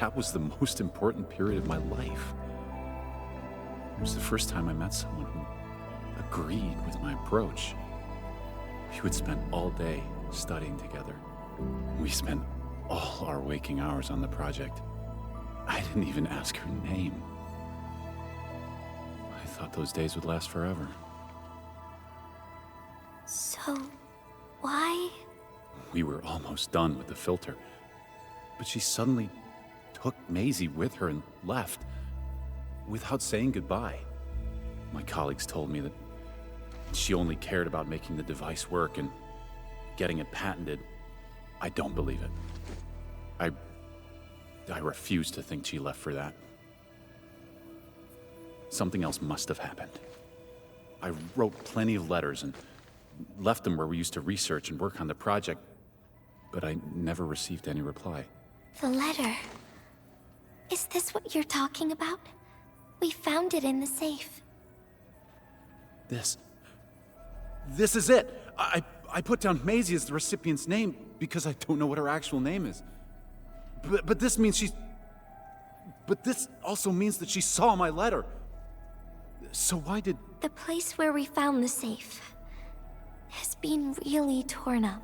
That was the most important period of my life. It was the first time I met someone who agreed with my approach. We would spend all day studying together. We spent all our waking hours on the project. I didn't even ask her name. I thought those days would last forever. So, why? We were almost done with the filter, but she suddenly took Maisie with her and left without saying goodbye. My colleagues told me that she only cared about making the device work and getting it patented. I don't believe it. I refuse to think she left for that. Something else must have happened. I wrote plenty of letters and left them where we used to research and work on the project, but I never received any reply. The letter. Is this what you're talking about? We found it in the safe. This is it! I put down Maisie as the recipient's name because I don't know what her actual name is. But this means she's... But this also means that she saw my letter. So why did... The place where we found the safe has been really torn up.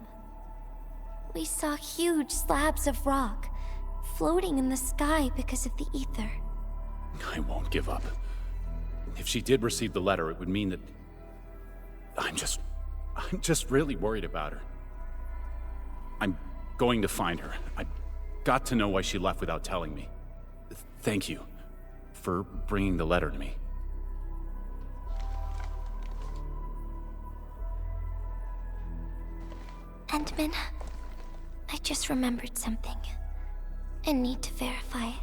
We saw huge slabs of rock floating in the sky because of the ether. I won't give up. If she did receive the letter, it would mean that... I'm just really worried about her. I'm going to find her. I've got to know why she left without telling me. Thank you for bringing the letter to me. Endman, I just remembered something. I need to verify it.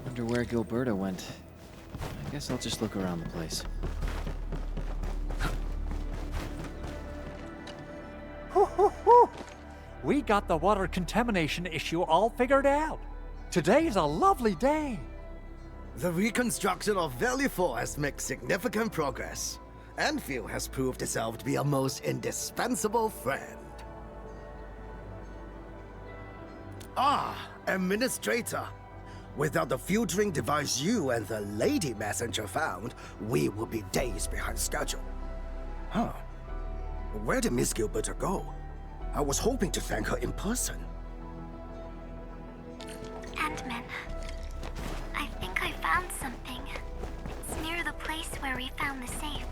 Wonder where Gilberta went. I guess I'll just look around the place. We got the water contamination issue all figured out. Today's a lovely day. The reconstruction of Valley 4 has made significant progress. Endfield has proved itself to be a most indispensable friend. Ah, Administrator. Without the filtering device you and the Lady Messenger found, we would be days behind schedule. Huh. Where did Miss Gilberta go? I was hoping to thank her in person. Endman, I think I found something. It's near the place where we found the safe.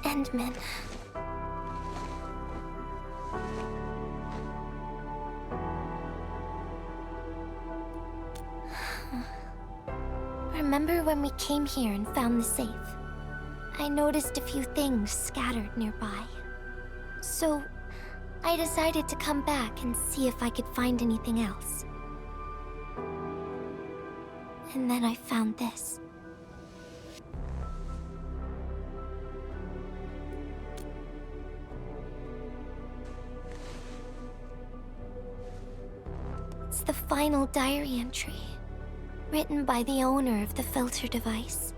Endman. Remember when we came here and found the safe? I noticed a few things scattered nearby. So, I decided to come back and see if I could find anything else. And then I found this. It's the final diary entry, written by the owner of the filter device.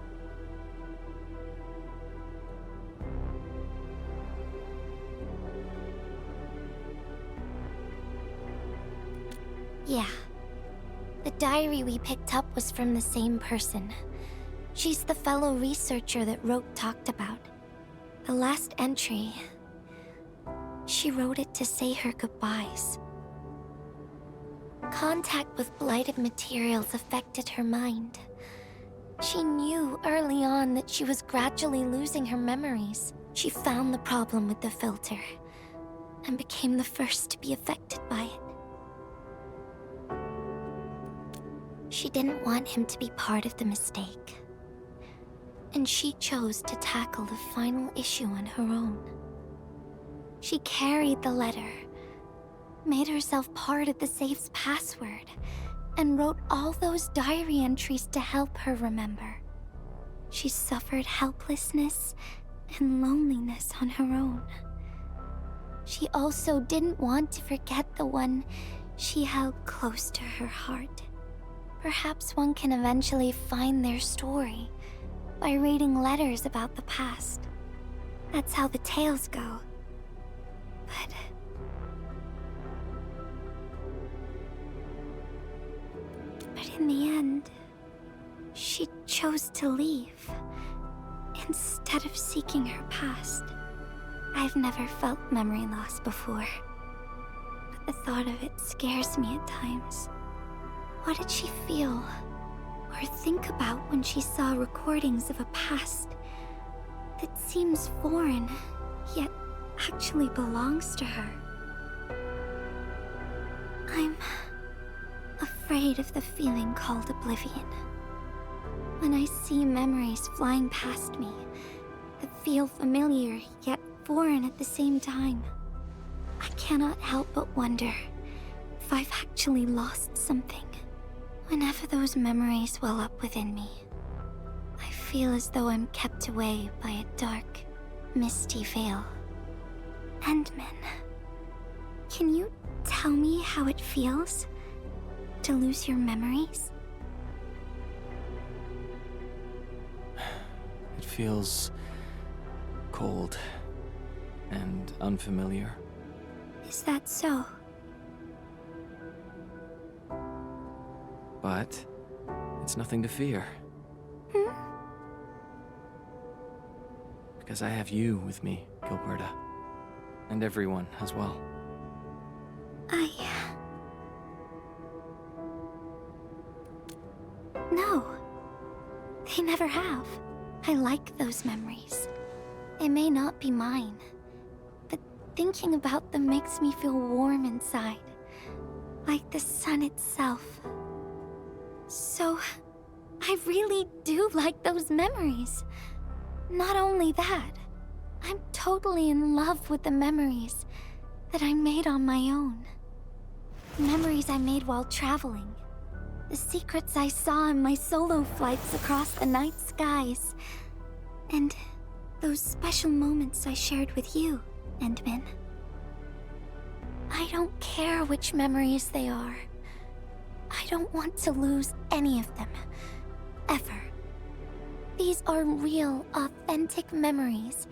Yeah. The diary we picked up was from the same person. She's the fellow researcher that Rote talked about. The last entry... she wrote it to say her goodbyes. Contact with blighted materials affected her mind. She knew early on that she was gradually losing her memories. She found the problem with the filter, and became the first to be affected by it. She didn't want him to be part of the mistake. And she chose to tackle the final issue on her own. She carried the letter, made herself part of the safe's password, and wrote all those diary entries to help her remember. She suffered helplessness and loneliness on her own. She also didn't want to forget the one she held close to her heart. Perhaps one can eventually find their story by reading letters about the past. That's how the tales go. But in the end, she chose to leave instead of seeking her past. I've never felt memory loss before, but the thought of it scares me at times. What did she feel or think about when she saw recordings of a past that seems foreign, yet actually belongs to her? I'm afraid of the feeling called oblivion. When I see memories flying past me that feel familiar yet foreign at the same time, I cannot help but wonder if I've actually lost something. Whenever those memories well up within me, I feel as though I'm kept away by a dark, misty veil. Endman, can you tell me how it feels to lose your memories? It feels cold and unfamiliar. Is that so? But it's nothing to fear. Because I have you with me, Gilberta. And everyone as well. No. They never have. I like those memories. They may not be mine, but thinking about them makes me feel warm inside. Like the sun itself. So, I really do like those memories. Not only that, I'm totally in love with the memories that I made on my own. Memories I made while traveling. The secrets I saw in my solo flights across the night skies. And those special moments I shared with you, Endman. I don't care which memories they are. I don't want to lose any of them. Ever. These are real, authentic memories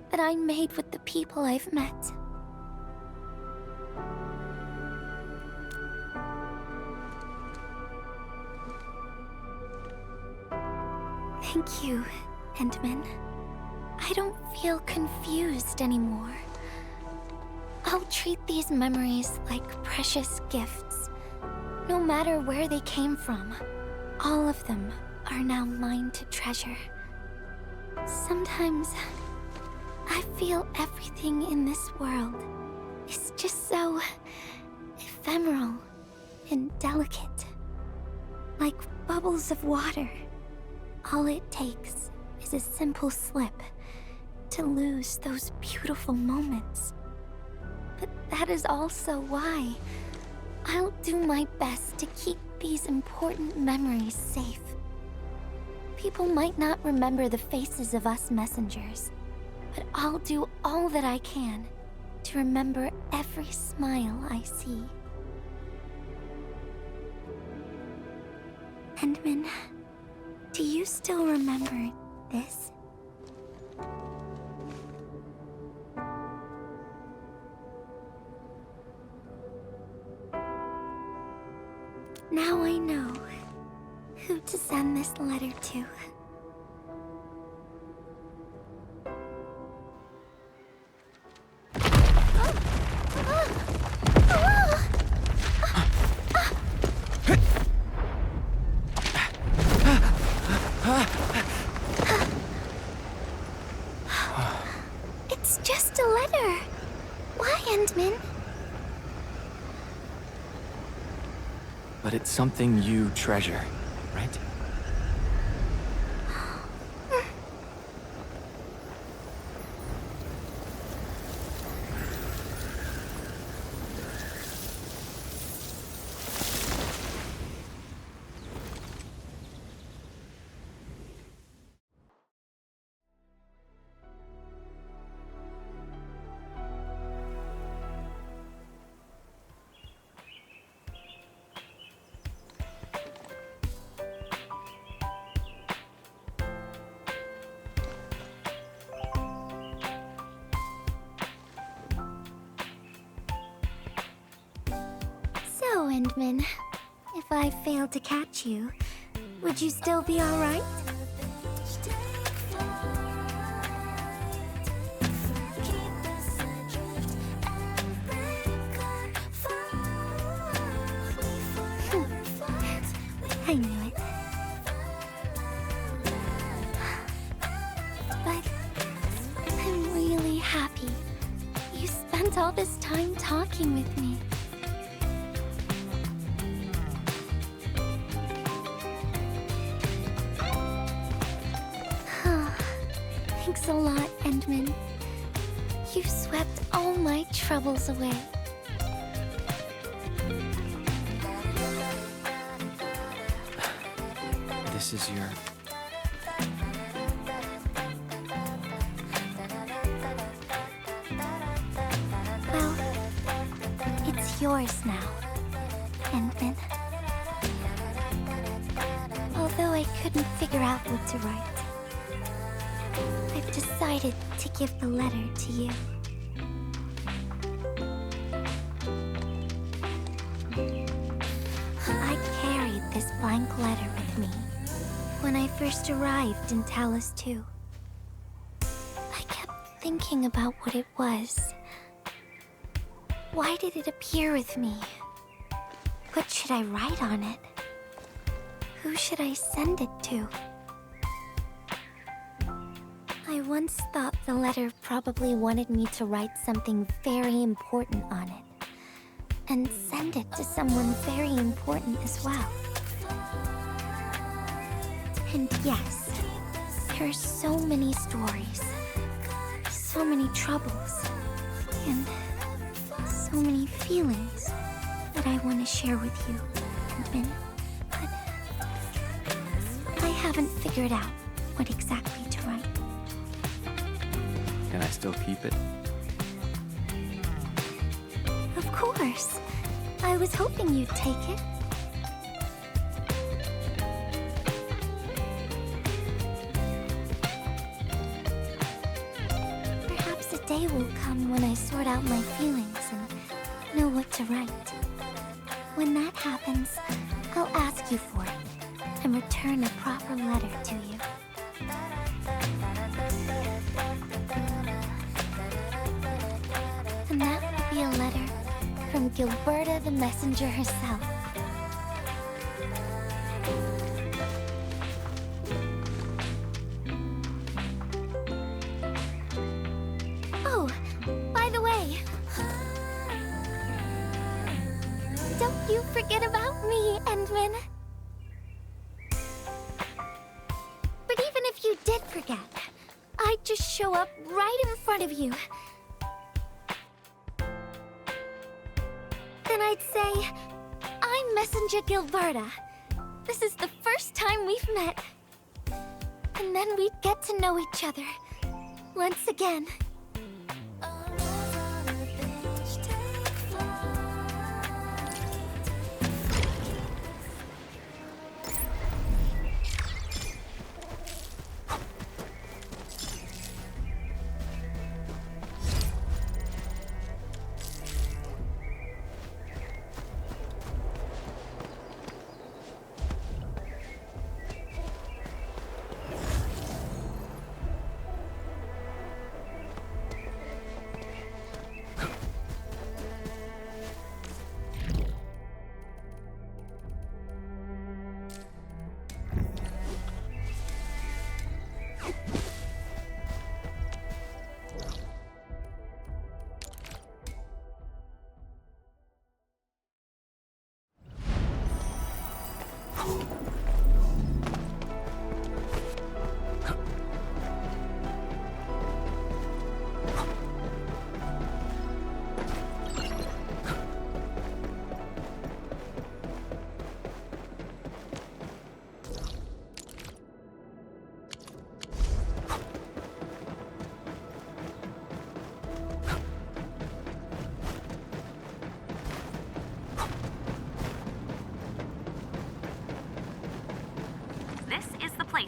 that I made with the people I've met. Thank you, Endman. I don't feel confused anymore. I'll treat these memories like precious gifts. No matter where they came from, all of them are now mine to treasure. Sometimes, I feel everything in this world is just so ephemeral and delicate. Like bubbles of water. All it takes is a simple slip to lose those beautiful moments. But that is also why I'll do my best to keep these important memories safe. People might not remember the faces of us messengers, but I'll do all that I can to remember every smile I see. Endman, do you still remember this? Now I know who to send this letter to. It's just a letter. Why, Endman? But it's something you treasure, right? Endman. If I failed to catch you, would you still be alright? I knew it. But I'm really happy. You spent all this time talking with me. Thanks a lot, Endman. You swept all my troubles away. This is your... Well, it's yours now, Endman. Although I couldn't figure out what to write, I've decided to give the letter to you. I carried this blank letter with me when I first arrived in Talos 2. I kept thinking about what it was. Why did it appear with me? What should I write on it? Who should I send it to? I once thought the letter probably wanted me to write something very important on it, and send it to someone very important as well. And yes, there are so many stories, so many troubles, and so many feelings that I want to share with you, Endman. But I haven't figured out what exactly to write. Can I still keep it? Of course. I was hoping you'd take it. Perhaps a day will come when I sort out my feelings and know what to write. When that happens, I'll ask you for it and return a proper letter to you. And that will be a letter from Gilberta the Messenger herself. Oh, by the way, don't you forget about me, Endman. But even if you did forget, I'd just show up right in front of you. Then I'd say, I'm Messenger Gilberta. This is the first time we've met. And then we'd get to know each other. Once again.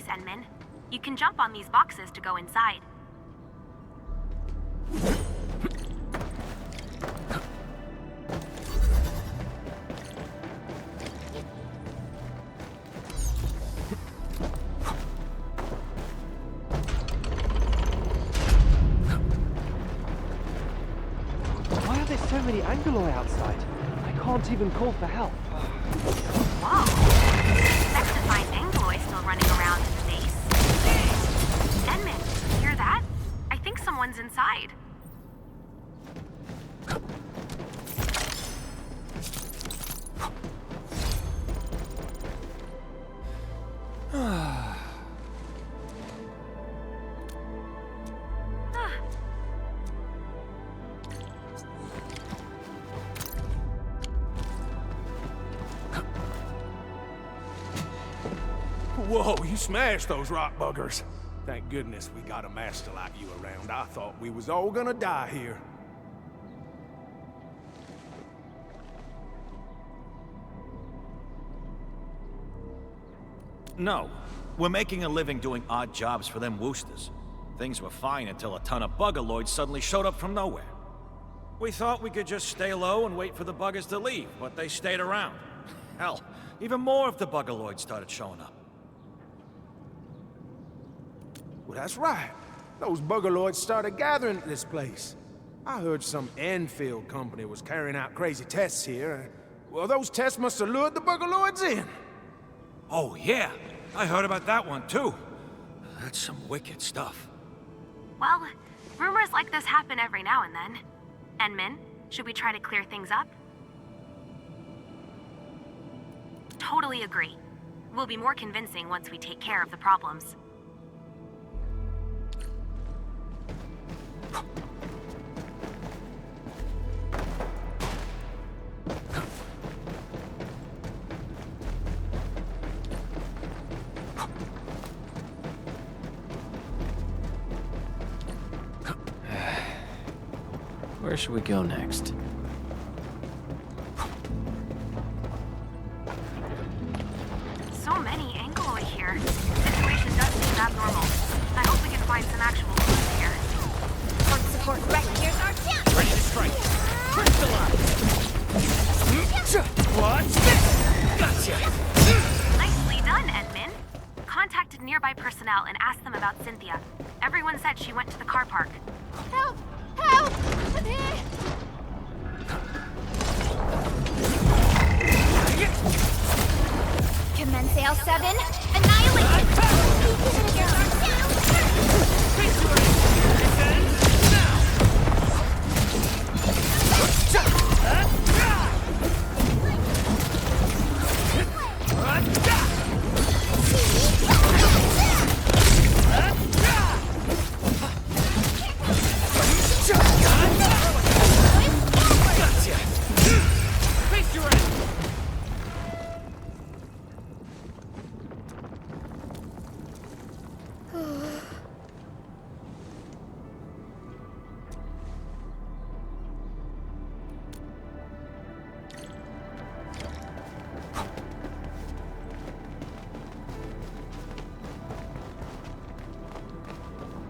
Endman. You can jump on these boxes to go inside. many Angoloi outside. I can't even call for help. Whoa. Expect to find Angoloi still running around in the base. Edmund, hear that? I think someone's inside. Whoa, you smashed those rock buggers. Thank goodness we got a master like you around. I thought we was all gonna die here. No. We're making a living doing odd jobs for them Woosters. Things were fine until a ton of Buggaloids suddenly showed up from nowhere. We thought we could just stay low and wait for the buggers to leave, but they stayed around. Hell, even more of the Buggaloids started showing up. Well, that's right. Those Buggaloids started gathering at this place. I heard some Endfield company was carrying out crazy tests here. Well, those tests must have lured the Buggaloids in. Oh, yeah. I heard about that one, too. That's some wicked stuff. Well, rumors like this happen every now and then. Enmin, should we try to clear things up? Totally agree. We'll be more convincing once we take care of the problems. Where should we go next? So many Angoloi here. The situation does seem abnormal. I hope we can find some actual clues here. On support right, here's our chance! Ready to strike. What's this? Gotcha! Nicely done, Edmund. Contacted nearby personnel and asked them about Cynthia. Everyone said she went to the car park. Help! Help! I'm here! Commence L7. Annihilate! Here's our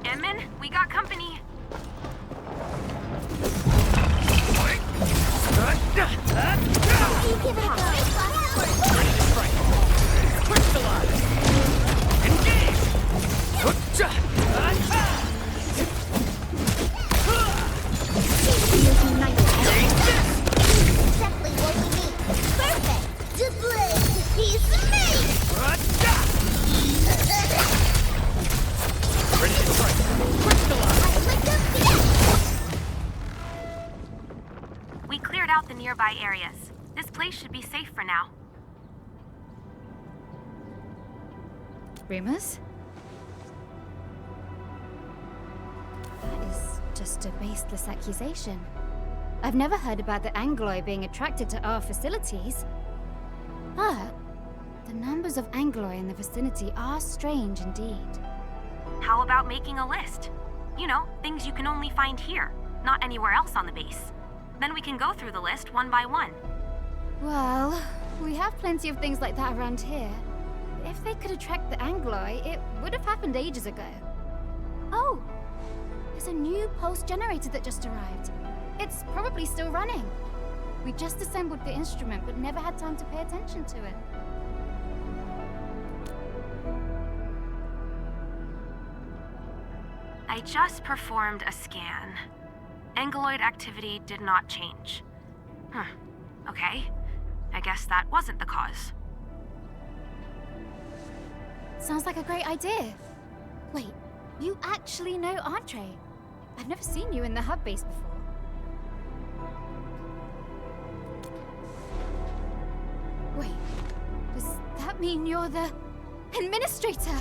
Edmund, we got company. Give it a go. Exactly what we need. Perfect. Deploy. He's We cleared out the nearby areas. This place should be safe for now. Rumors? That is just a baseless accusation. I've never heard about the Angoloi being attracted to our facilities. But the numbers of Angoloi in the vicinity are strange indeed. How about making a list? You know, things you can only find here, not anywhere else on the base. Then we can go through the list one by one. Well, we have plenty of things like that around here. If they could attract the Angoloi, it would have happened ages ago. Oh, there's a new pulse generator that just arrived. It's probably still running. We just assembled the instrument, but never had time to pay attention to it. I just performed a scan. Angoloid activity did not change. Huh. Okay. I guess that wasn't the cause. Sounds like a great idea. Wait, you actually know Andre? I've never seen you in the hub base before. Wait, does that mean you're the administrator?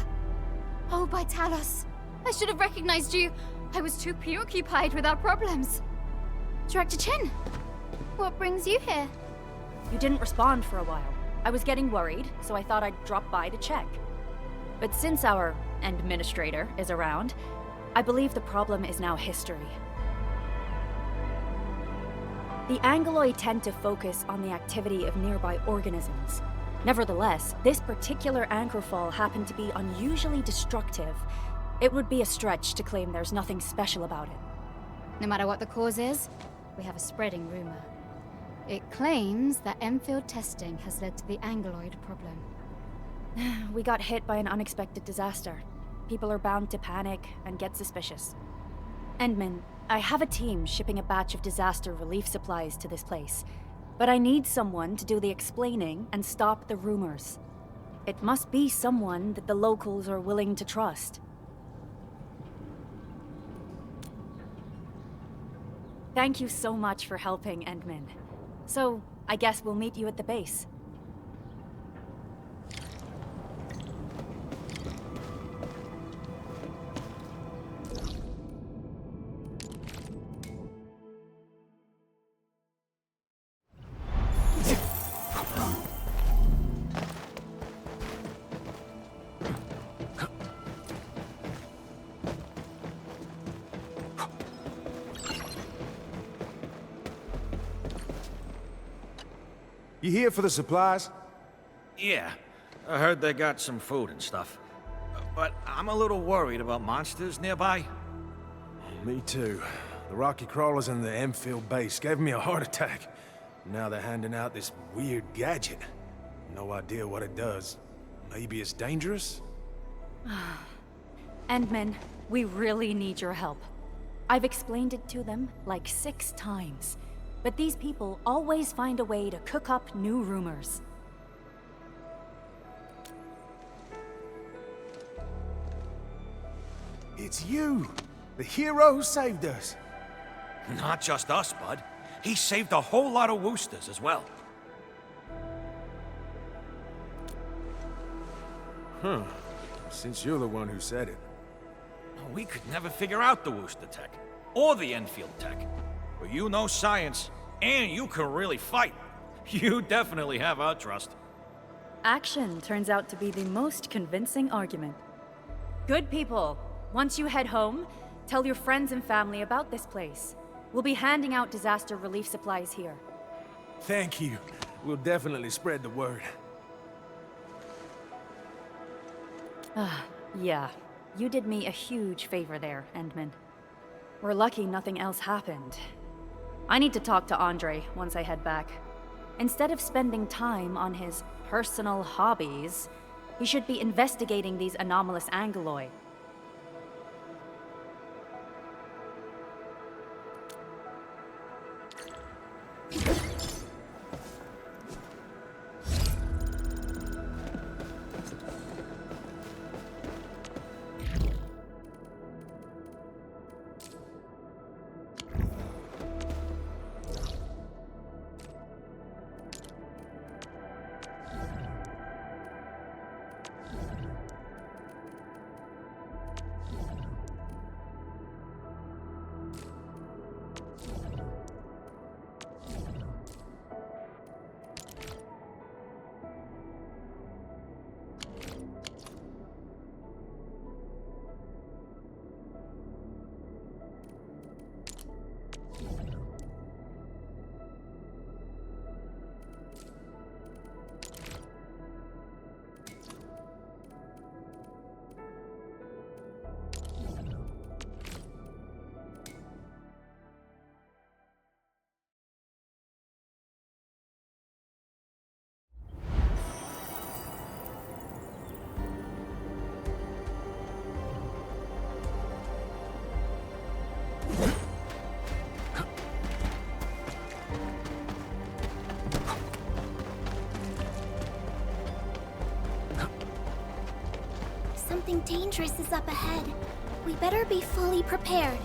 Oh, by Talos, I should have recognized you. I was too preoccupied with our problems. Director Chen, what brings you here? You didn't respond for a while. I was getting worried, so I thought I'd drop by to check. But since our administrator is around, I believe the problem is now history. The Angeloi tend to focus on the activity of nearby organisms. Nevertheless, this particular anchorfall happened to be unusually destructive. It would be a stretch to claim there's nothing special about it. No matter what the cause is, we have a spreading rumor. It claims that Endfield testing has led to the Angeloid problem. We got hit by an unexpected disaster. People are bound to panic and get suspicious. Endman, I have a team shipping a batch of disaster relief supplies to this place, but I need someone to do the explaining and stop the rumors. It must be someone that the locals are willing to trust. Thank you so much for helping, Endman. So, I guess we'll meet you at the base. You here for the supplies? Yeah, I heard they got some food and stuff. But I'm a little worried about monsters nearby. Me too. The rocky crawlers in the Endfield base gave me a heart attack. Now they're handing out this weird gadget. No idea what it does. Maybe it's dangerous? Endman, we really need your help. I've explained it to them like 6 times. But these people always find a way to cook up new rumors. It's you! The hero who saved us! Not just us, bud. He saved a whole lot of Woosters as well. Huh. Since you're the one who said it. We could never figure out the Wooster tech, or the Enfield tech. But you know science, and you can really fight. You definitely have our trust. Action turns out to be the most convincing argument. Good people, once you head home, tell your friends and family about this place. We'll be handing out disaster relief supplies here. Thank you. We'll definitely spread the word. Yeah. You did me a huge favor there, Endman. We're lucky nothing else happened. I need to talk to Andre once I head back. Instead of spending time on his personal hobbies, he should be investigating these anomalous Angeloi. dangerous is up ahead. We better be fully prepared.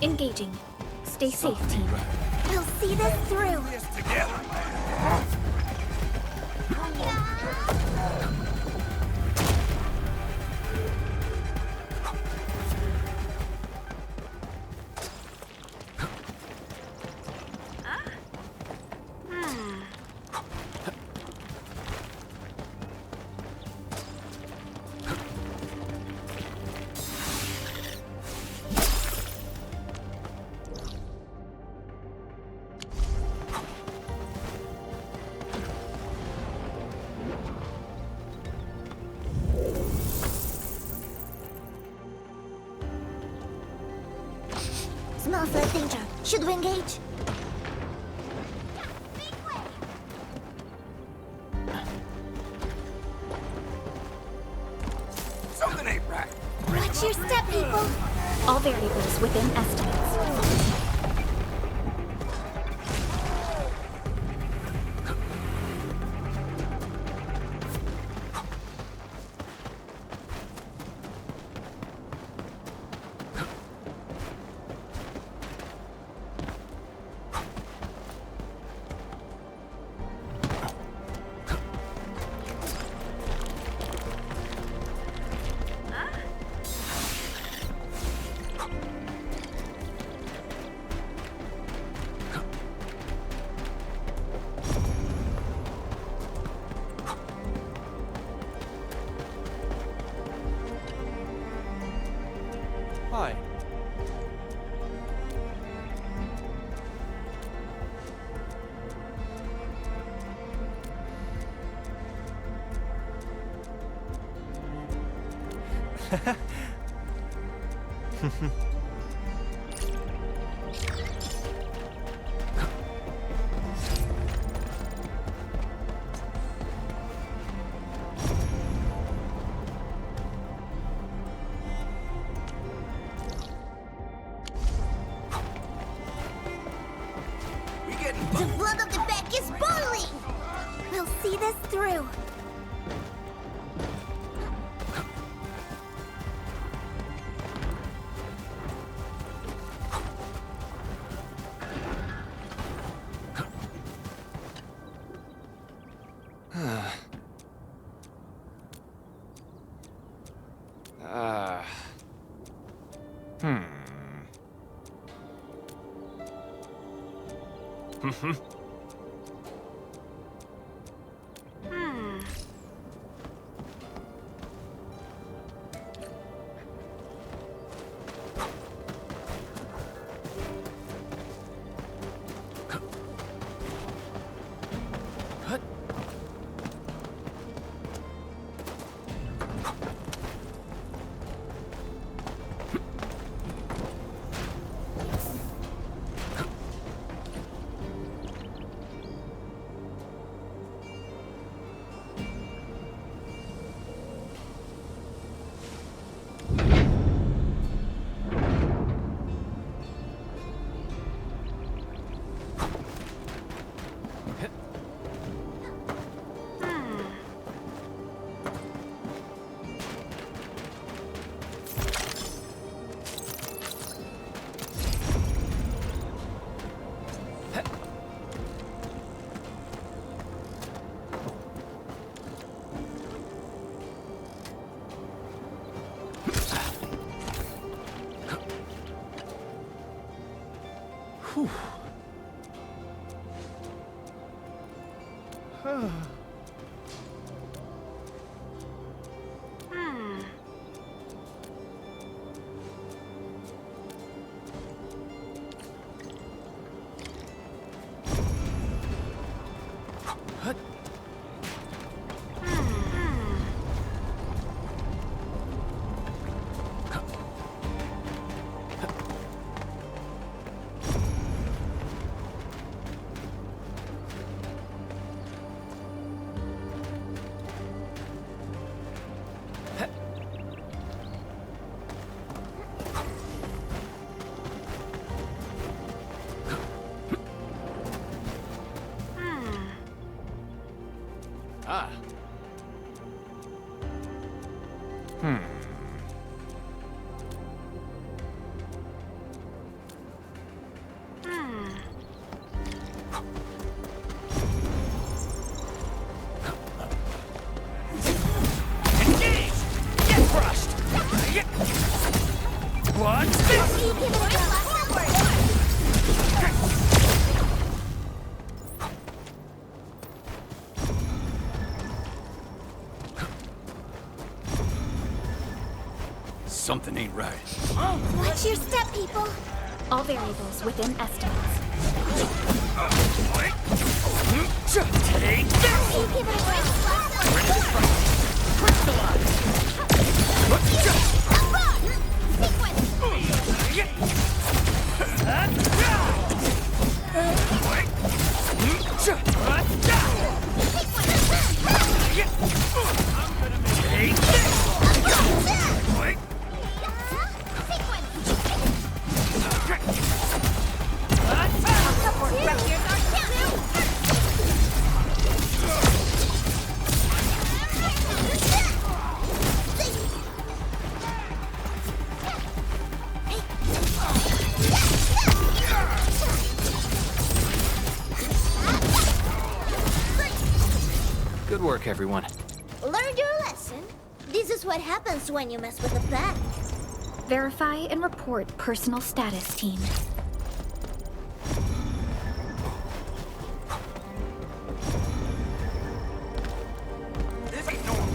Engaging. Stay safe, team. We'll see this through. Smell for danger. Should we engage? Something ain't right. Watch your step, people. All variables within estimates. The flood of the beck is boiling! We'll see this through. Something ain't right. Watch your step, people. All variables within estimates. Take this! Give it a break. Ready to fight. Crystallize! Take this! Good work, everyone. Learned your lesson. This is what happens when you mess with the back. Verify and report personal status, team. This ain't normal.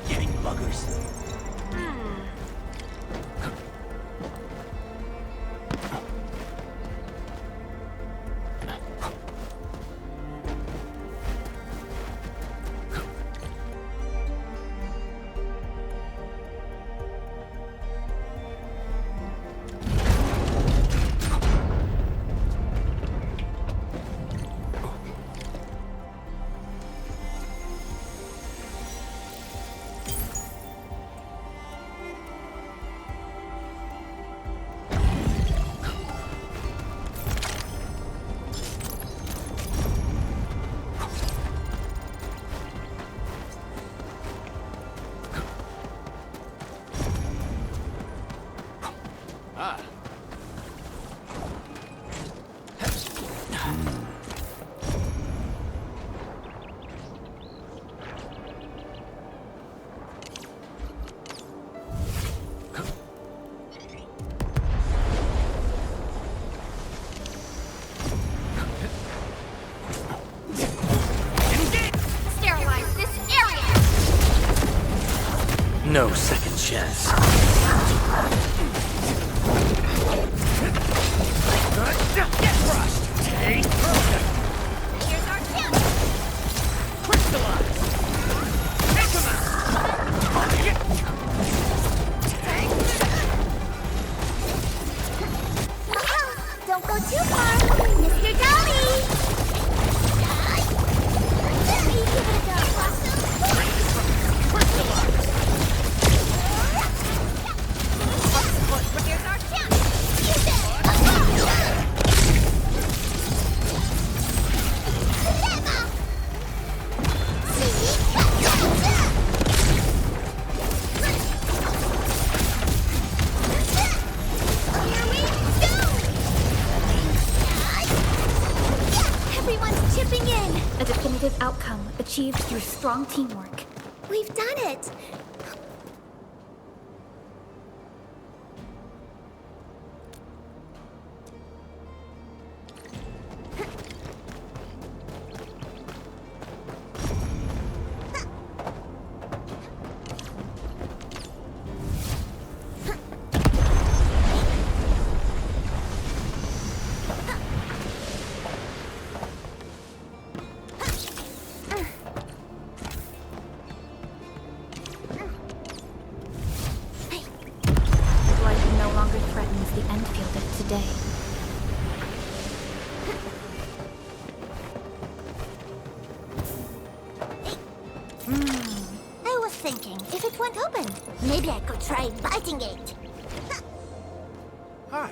Getting buggers. Ah. Sterilize this area! No second chance. Get crushed! Take Here's our chance! crystallize! Take him out! Don't go too far, Mr. Dolly! Let me give it a go. Crystallize! But here's our chance! Use it! Everyone's chipping in! A definitive outcome achieved through strong teamwork. We've done it! Life no longer threatens the Endfield of today. I was thinking, if it won't open, maybe I could try biting it. Hi.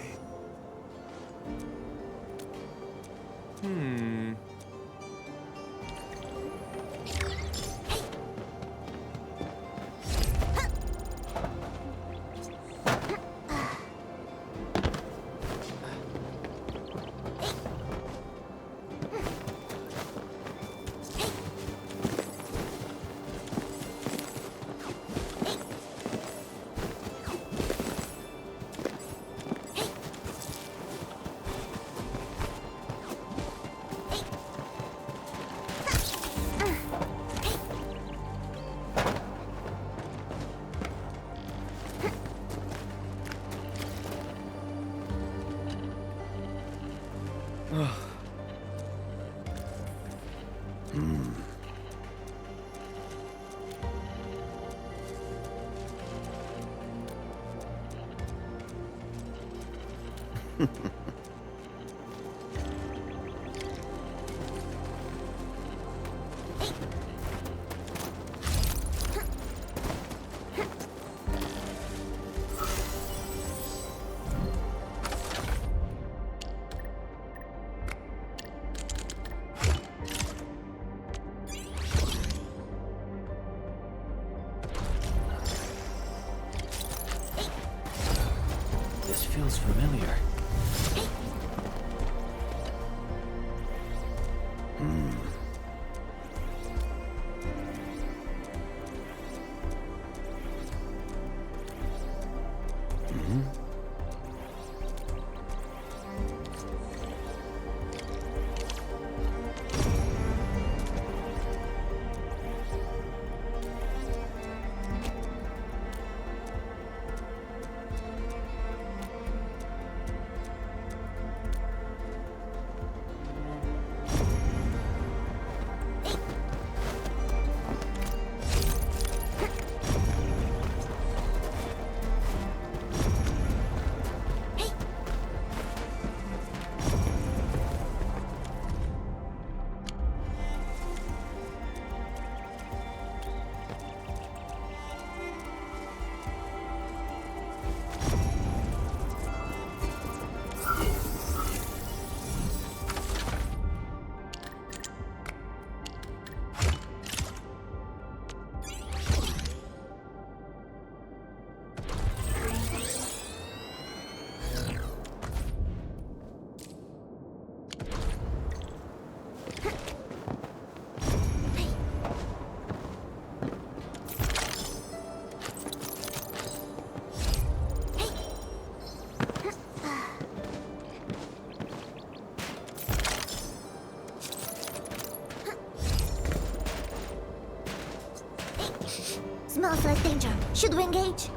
This feels familiar. smells like danger. Should we engage?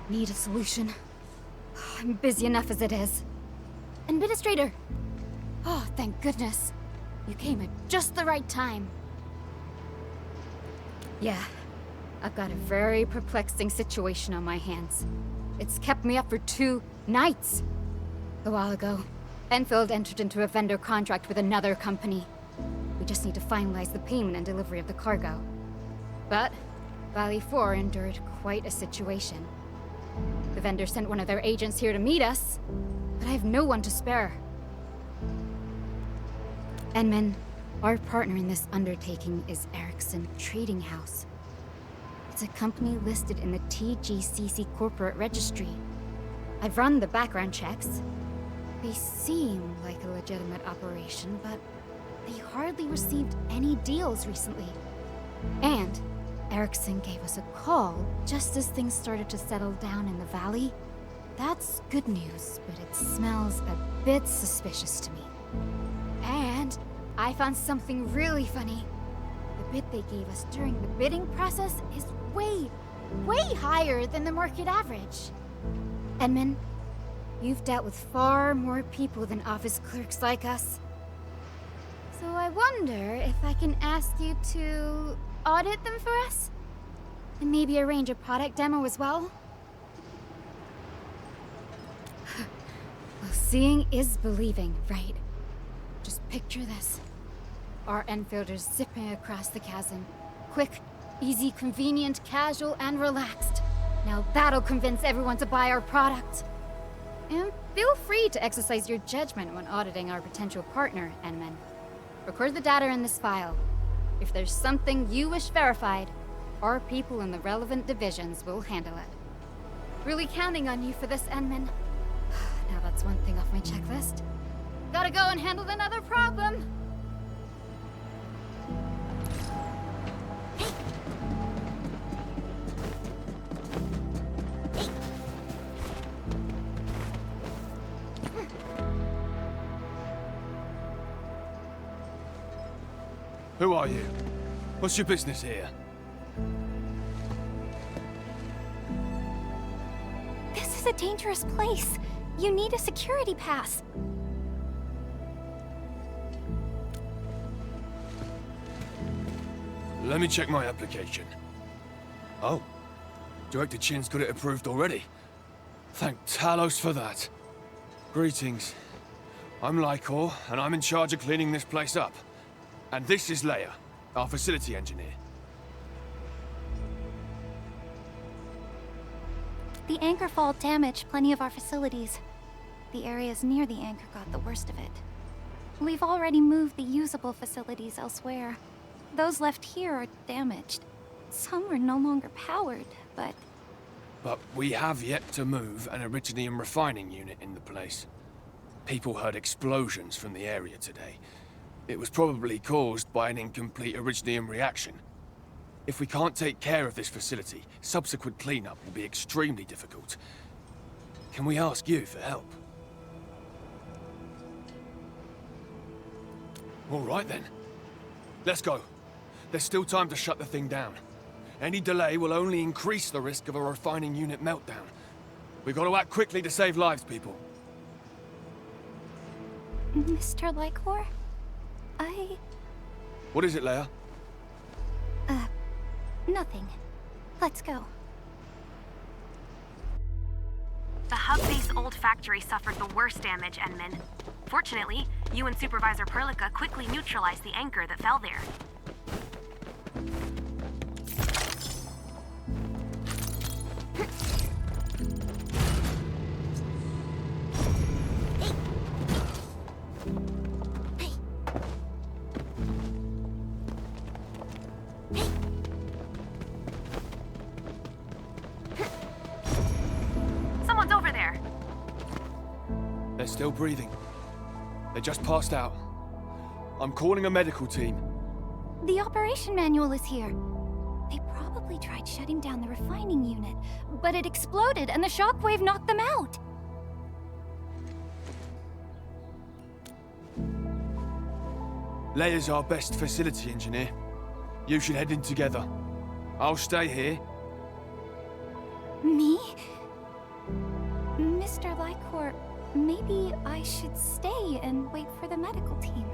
Need a solution. I'm busy enough as it is. Administrator! Oh, thank goodness. You came at just the right time. Yeah, I've got a very perplexing situation on my hands. It's kept me up for 2 nights. A while ago, Endfield entered into a vendor contract with another company. We just need to finalize the payment and delivery of the cargo. But Valley 4 endured quite a situation. The vendor sent one of their agents here to meet us, but I have no one to spare. Enman, our partner in this undertaking is Erickson Trading House. It's a company listed in the TGCC corporate registry. I've run the background checks. They seem like a legitimate operation, but they hardly received any deals recently. And Erickson gave us a call just as things started to settle down in the valley. That's good news, but it smells a bit suspicious to me. And I found something really funny. The bid they gave us during the bidding process is way higher than the market average. Edmund, you've dealt with far more people than office clerks like us. So I wonder if I can ask you to audit them for us? And maybe arrange a product demo as well? Well, seeing is believing, right? Just picture this. Our Enfielders zipping across the chasm. Quick, easy, convenient, casual, and relaxed. Now that'll convince everyone to buy our product. And feel free to exercise your judgment when auditing our potential partner, Enman. Record the data in this file. If there's something you wish verified, our people in the relevant divisions will handle it. Really counting on you for this, Enman. Now that's one thing off my checklist. Gotta go and handle another problem. Who are you? What's your business here? This is a dangerous place. You need a security pass. Let me check my application. Oh. Director Chin's got it approved already. Thank Talos for that. Greetings. I'm Lycor, and I'm in charge of cleaning this place up. And this is Leia, our facility engineer. The anchor fall damaged plenty of our facilities. The areas near the anchor got the worst of it. We've already moved the usable facilities elsewhere. Those left here are damaged. Some are no longer powered, but... But we have yet to move an Iridium refining unit in the place. People heard explosions from the area today. It was probably caused by an incomplete Iridium reaction. If we can't take care of this facility, subsequent cleanup will be extremely difficult. Can we ask you for help? All right then. Let's go. There's still time to shut the thing down. Any delay will only increase the risk of a refining unit meltdown. We've got to act quickly to save lives, people. Mr. Lycor? What is it, Leia? Nothing. Let's go. The hub base old factory suffered the worst damage, Enman. Fortunately, you and Supervisor Perlica quickly neutralized the anchor that fell there. Someone's over there. They're still breathing. They just passed out. I'm calling a medical team. The operation manual is here. They probably tried shutting down the refining unit, but it exploded and the shockwave knocked them out. Leia's our best facility engineer. You should head in together. I'll stay here. Me? maybe I should stay and wait for the medical team.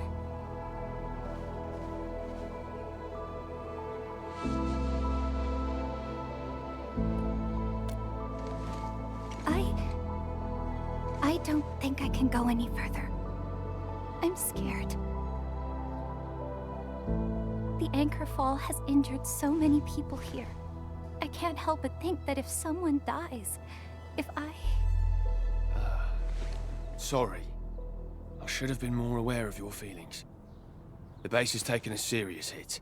I don't think I can go any further. I'm scared. The anchor fall has injured so many people here. I can't help but think that if someone dies, if I... Sorry. I should have been more aware of your feelings. The base has taken a serious hit.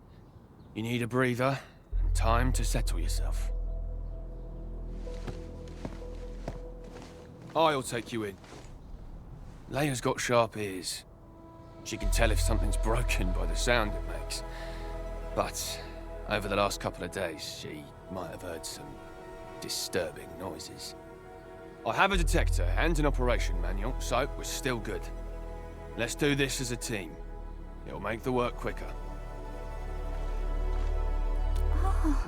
You need a breather and time to settle yourself. I'll take you in. Leia's got sharp ears. She can tell if something's broken by the sound it makes. But over the last couple of days, she might have heard some disturbing noises. I have a detector and an operation manual, so we're still good. Let's do this as a team. It'll make the work quicker. Oh.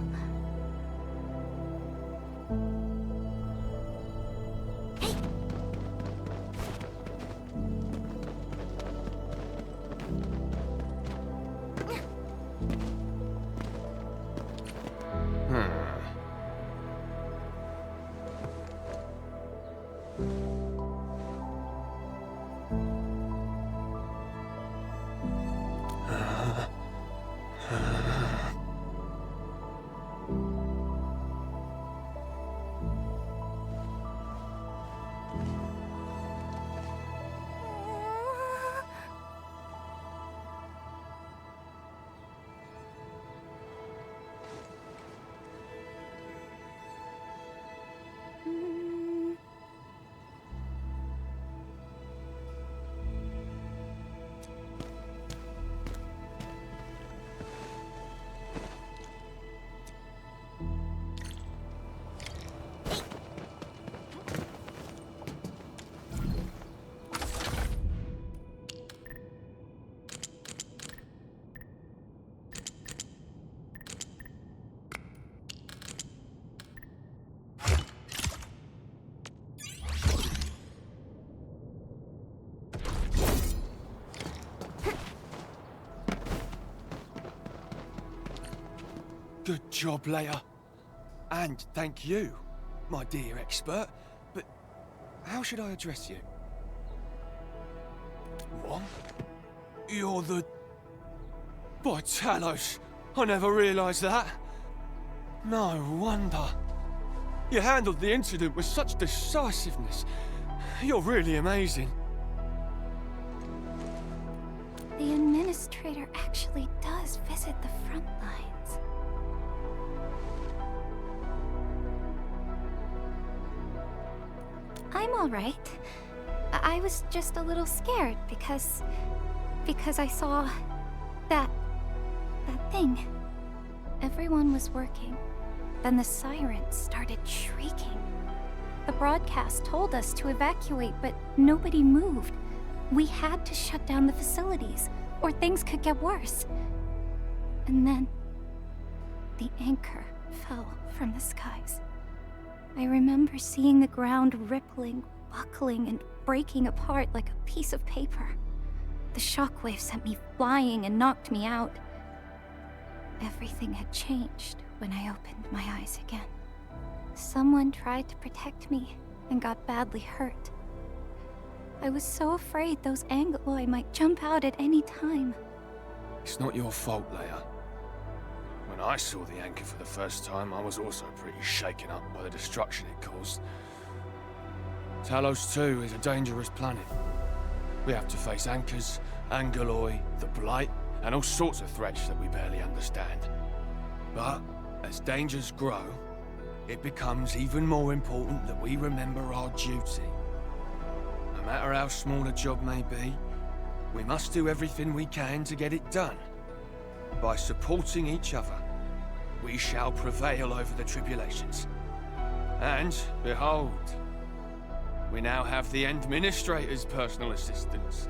Good job, Leia. And thank you, my dear expert. But how should I address you? What? You're the... By Talos, I never realized that. No wonder. You handled the incident with such decisiveness. You're really amazing. The administrator actually does visit the front lines. I'm all right. I was just a little scared because I saw that thing. Everyone was working. Then the sirens started shrieking. The broadcast told us to evacuate, but nobody moved. We had to shut down the facilities, or things could get worse. And then the anchor fell from the skies. I remember seeing the ground rippling, buckling, and breaking apart like a piece of paper. The shockwave sent me flying and knocked me out. Everything had changed when I opened my eyes again. Someone tried to protect me and got badly hurt. I was so afraid those Angoloi might jump out at any time. It's not your fault, Leia. When I saw the anchor for the first time, I was also pretty shaken up by the destruction it caused. Talos 2 is a dangerous planet. We have to face anchors, Angoloi, the Blight, and all sorts of threats that we barely understand. But as dangers grow, it becomes even more important that we remember our duty. No matter how small a job may be, we must do everything we can to get it done. By supporting each other, we shall prevail over the tribulations. And, behold, we now have the Administrator's personal assistance.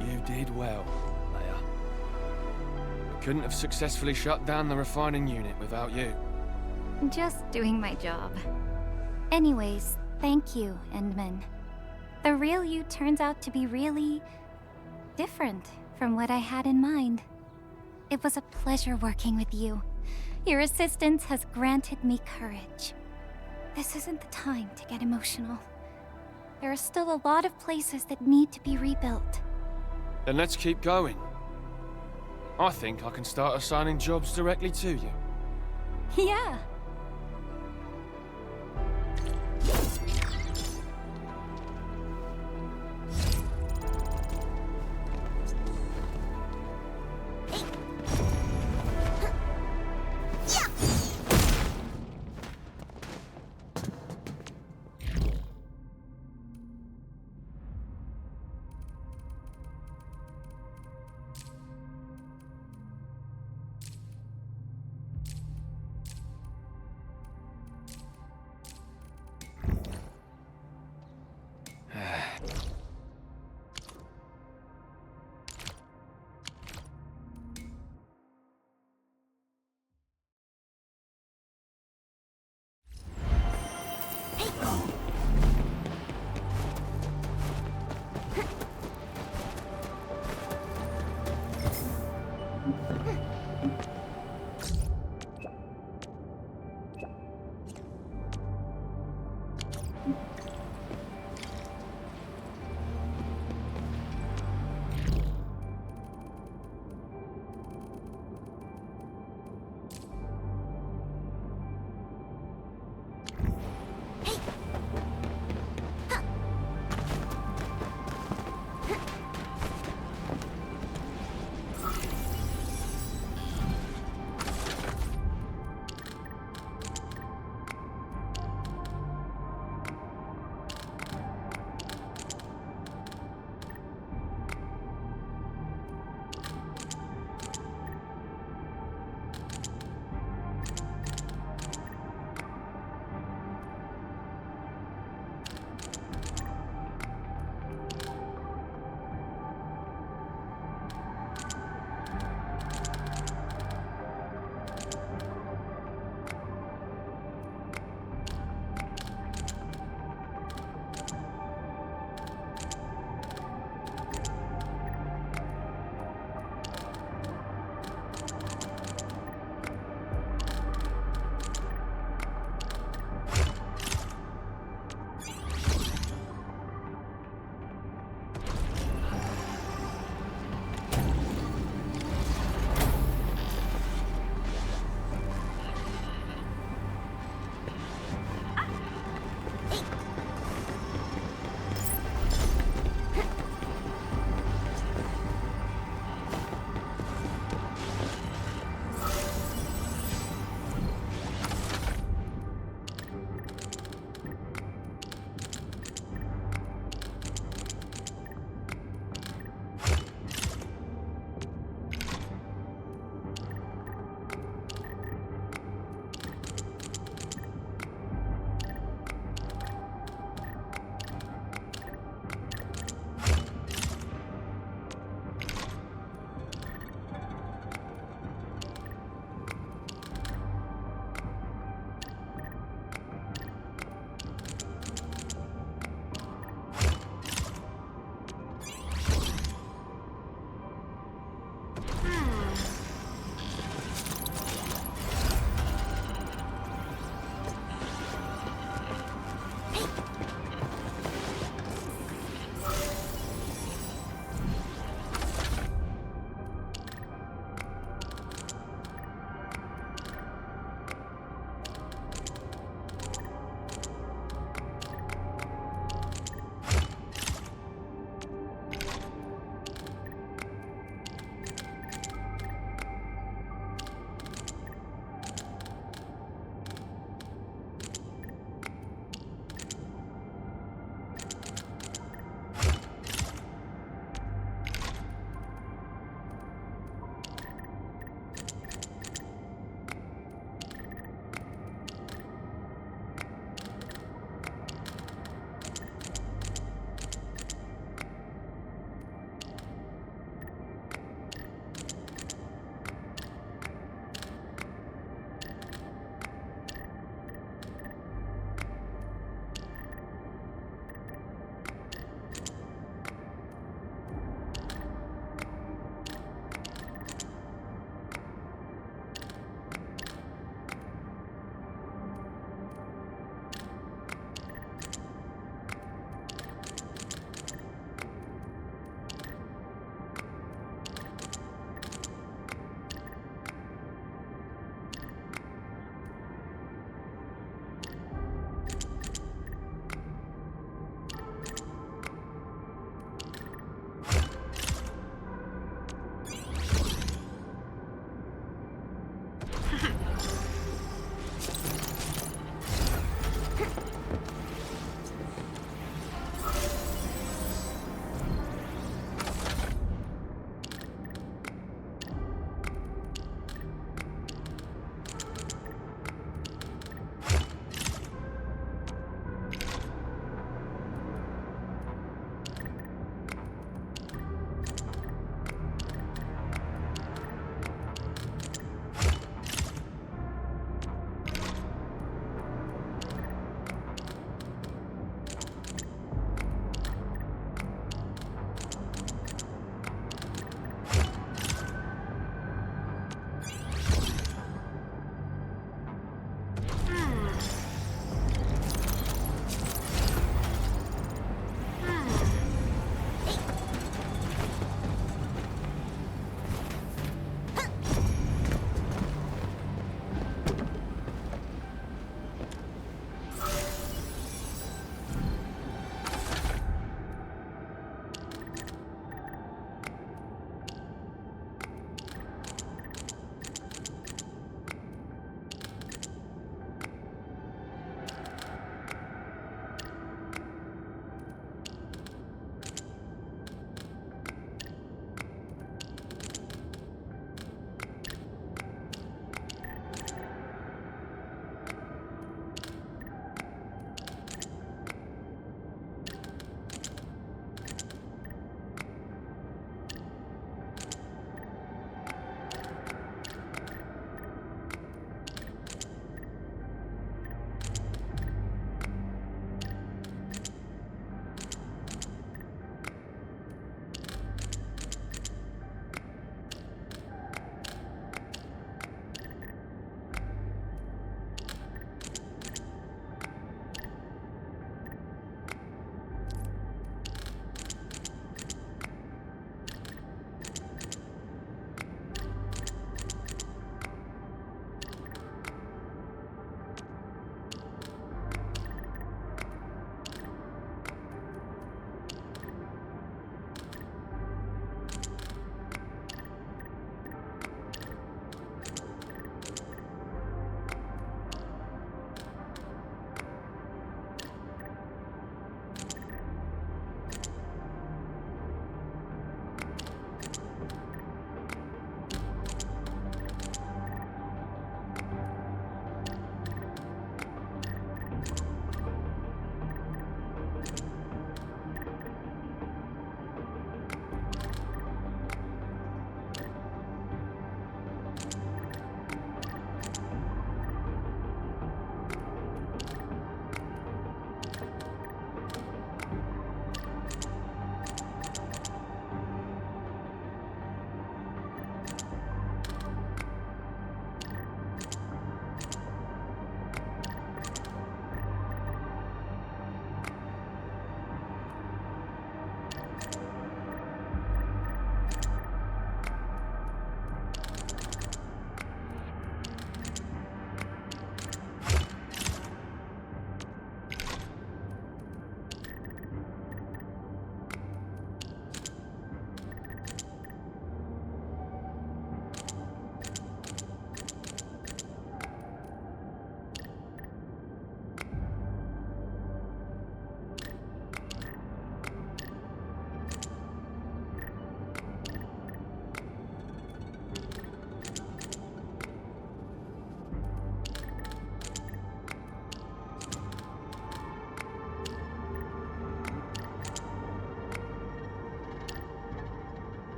You did well, Leia. We couldn't have successfully shut down the refining unit without you. Just doing my job. Anyways, thank you, Endman. The real you turns out to be really different from what I had in mind. It was a pleasure working with you. Your assistance has granted me courage. This isn't the time to get emotional. There are still a lot of places that need to be rebuilt. Then let's keep going. I think I can start assigning jobs directly to you. Yeah.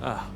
Ah.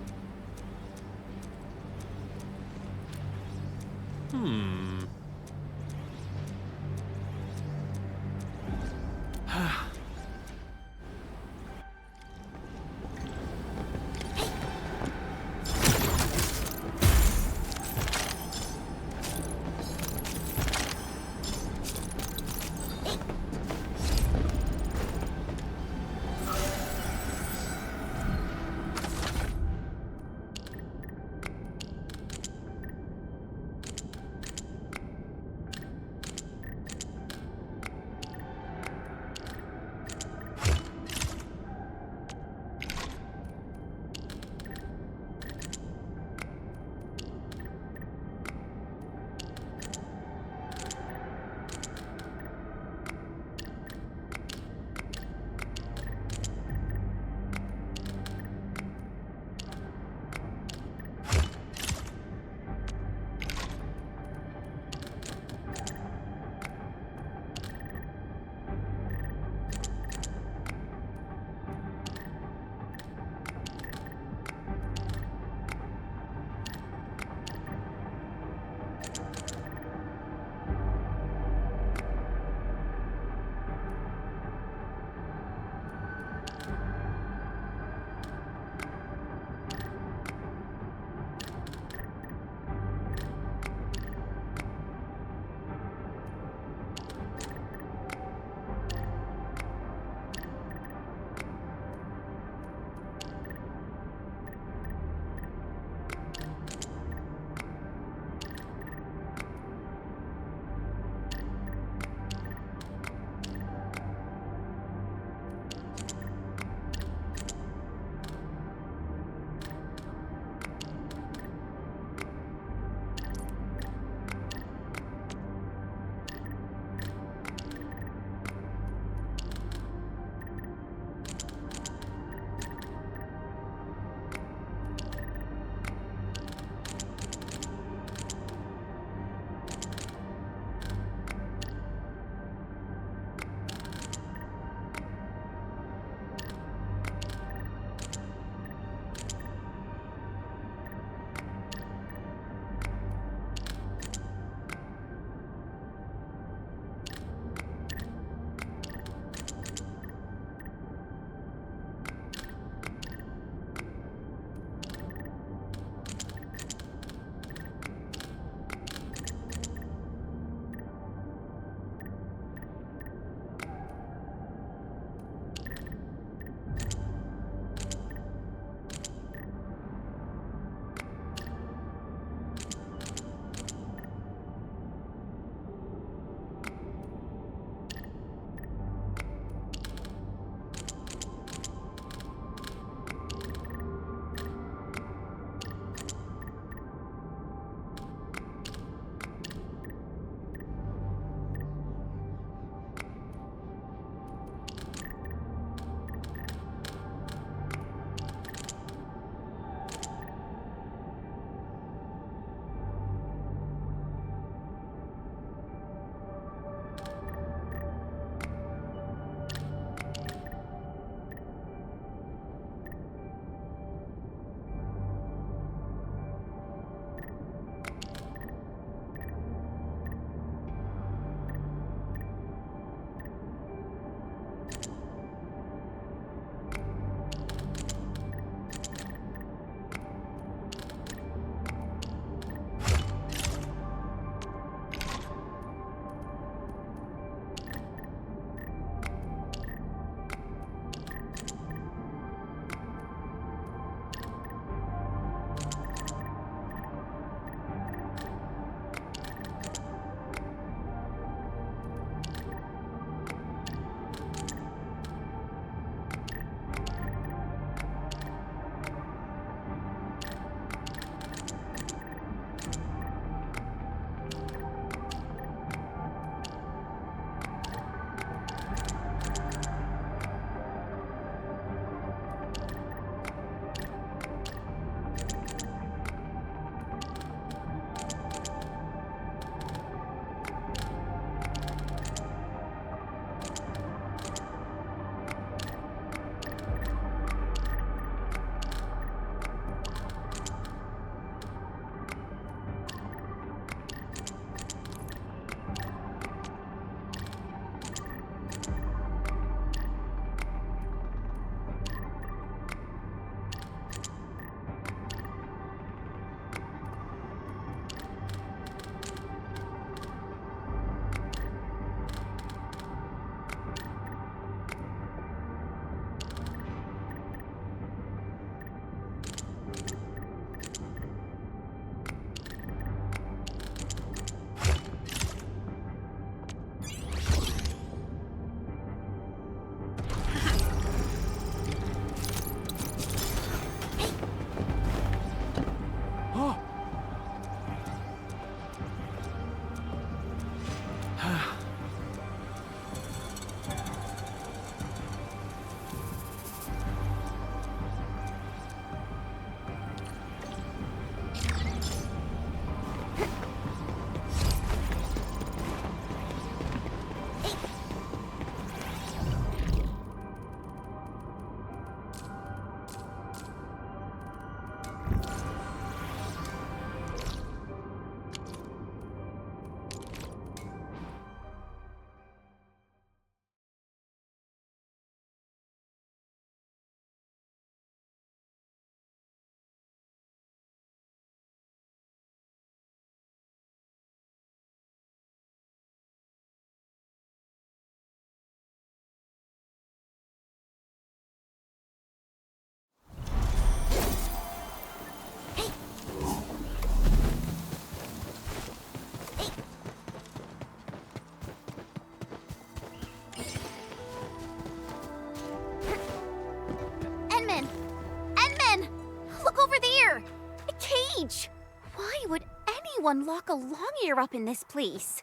cage! Why would anyone lock a long ear up in this place?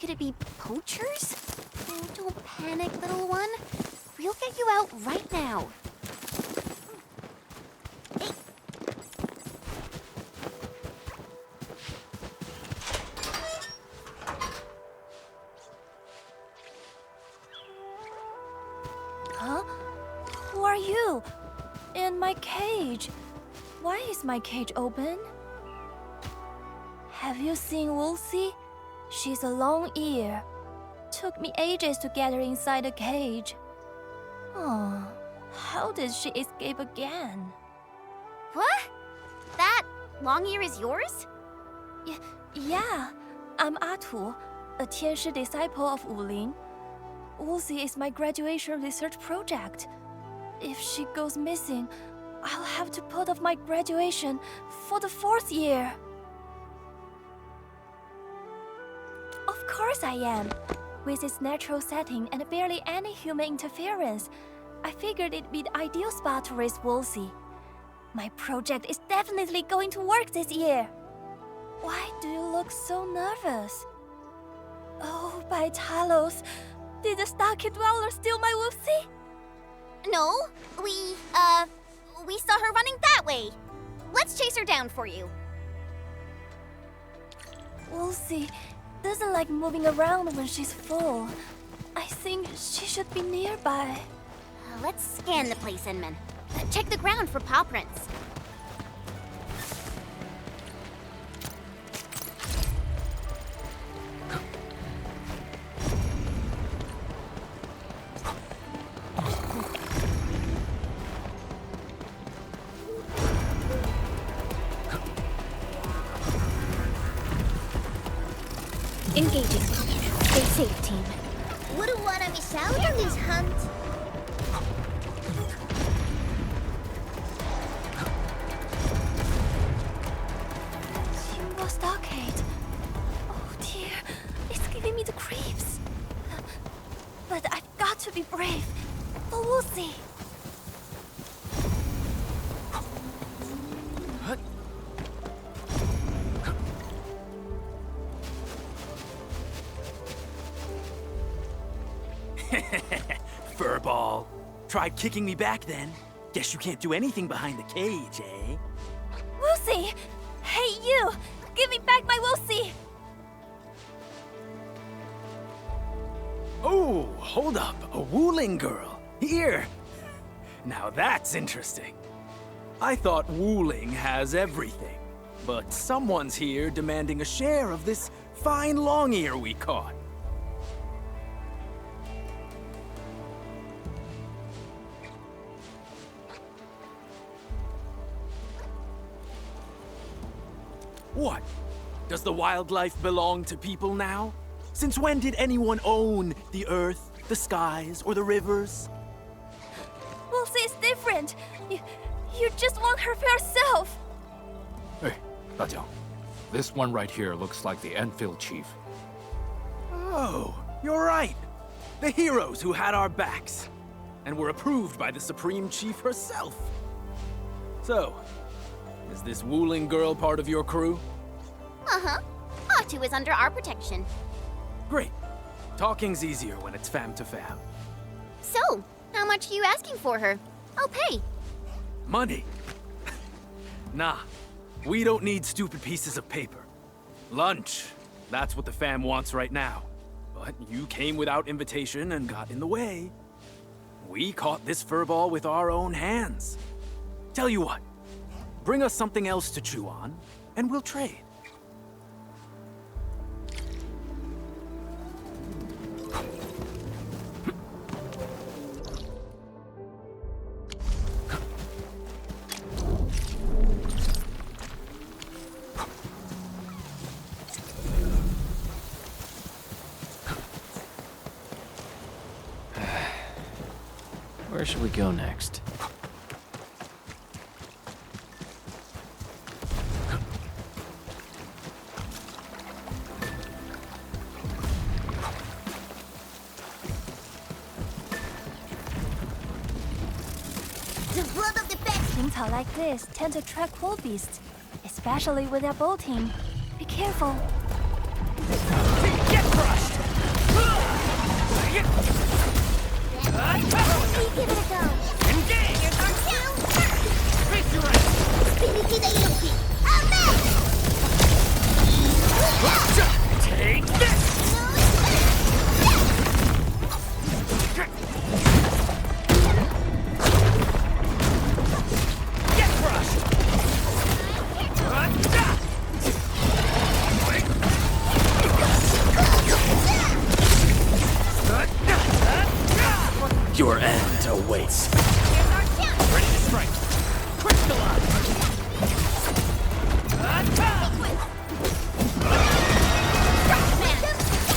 Could it be poachers? Oh, don't panic, little one. We'll get you out right now. Hey. Huh? Who are you? In my cage. Why is my cage open? Have you seen Woolsey? She's a long ear. Took me ages to get her inside a cage. Oh, how did she escape again? What? That long ear is yours? Yeah, I'm Atu, a Tianshi disciple of Wuling. Woolsey is my graduation research project. If she goes missing, I'll have to put off my graduation for the 4th year. Of course I am. With its natural setting and barely any human interference, I figured it'd be the ideal spot to raise Woolsey. My project is definitely going to work this year. Why do you look so nervous? Oh, by Talos, did the Starkey Dweller steal my Woolsey? No, we saw her running that way. Let's chase her down for you. Woolsey doesn't like moving around when she's full. I think she should be nearby. Let's scan the place, Inman. Check the ground for paw prints. Engaging. Stay safe, team. Wouldn't want to miss out on this hunt. Jumbo Stockade. Oh dear, it's giving me the creeps. But I've got to be brave. For Woolsey. Furball. Tried kicking me back then. Guess you can't do anything behind the cage, eh? Woolsey! Hey, you! Give me back my Woolsey! Oh, hold up. A Wuling girl. Here. Now that's interesting. I thought Wuling has everything, but someone's here demanding a share of this fine long ear we caught. What? Does the wildlife belong to people now? Since when did anyone own the earth, the skies, or the rivers? Woolsey is different. You just want her for yourself. Hey, Dajiao. This one right here looks like the Endfield chief. Oh, you're right. The heroes who had our backs and were approved by the Supreme Chief herself. So, is this Wuling girl part of your crew? Uh-huh. Atu is under our protection. Great. Talking's easier when it's fam to fam. So, how much are you asking for her? I'll pay. Money? Nah, we don't need stupid pieces of paper. Lunch. That's what the fam wants right now. But you came without invitation and got in the way. We caught this furball with our own hands. Tell you what, bring us something else to chew on, and we'll trade. Where should we go next? The blood of the best. Things like this tend to attract wildebeests. especially with their bow team. Be careful. Get crushed! Give it a go. Engage! Face your ass! Spiniki the Yuki. I'm back! Take this! Get crushed! Your end awaits. Ready to strike! Crystallize!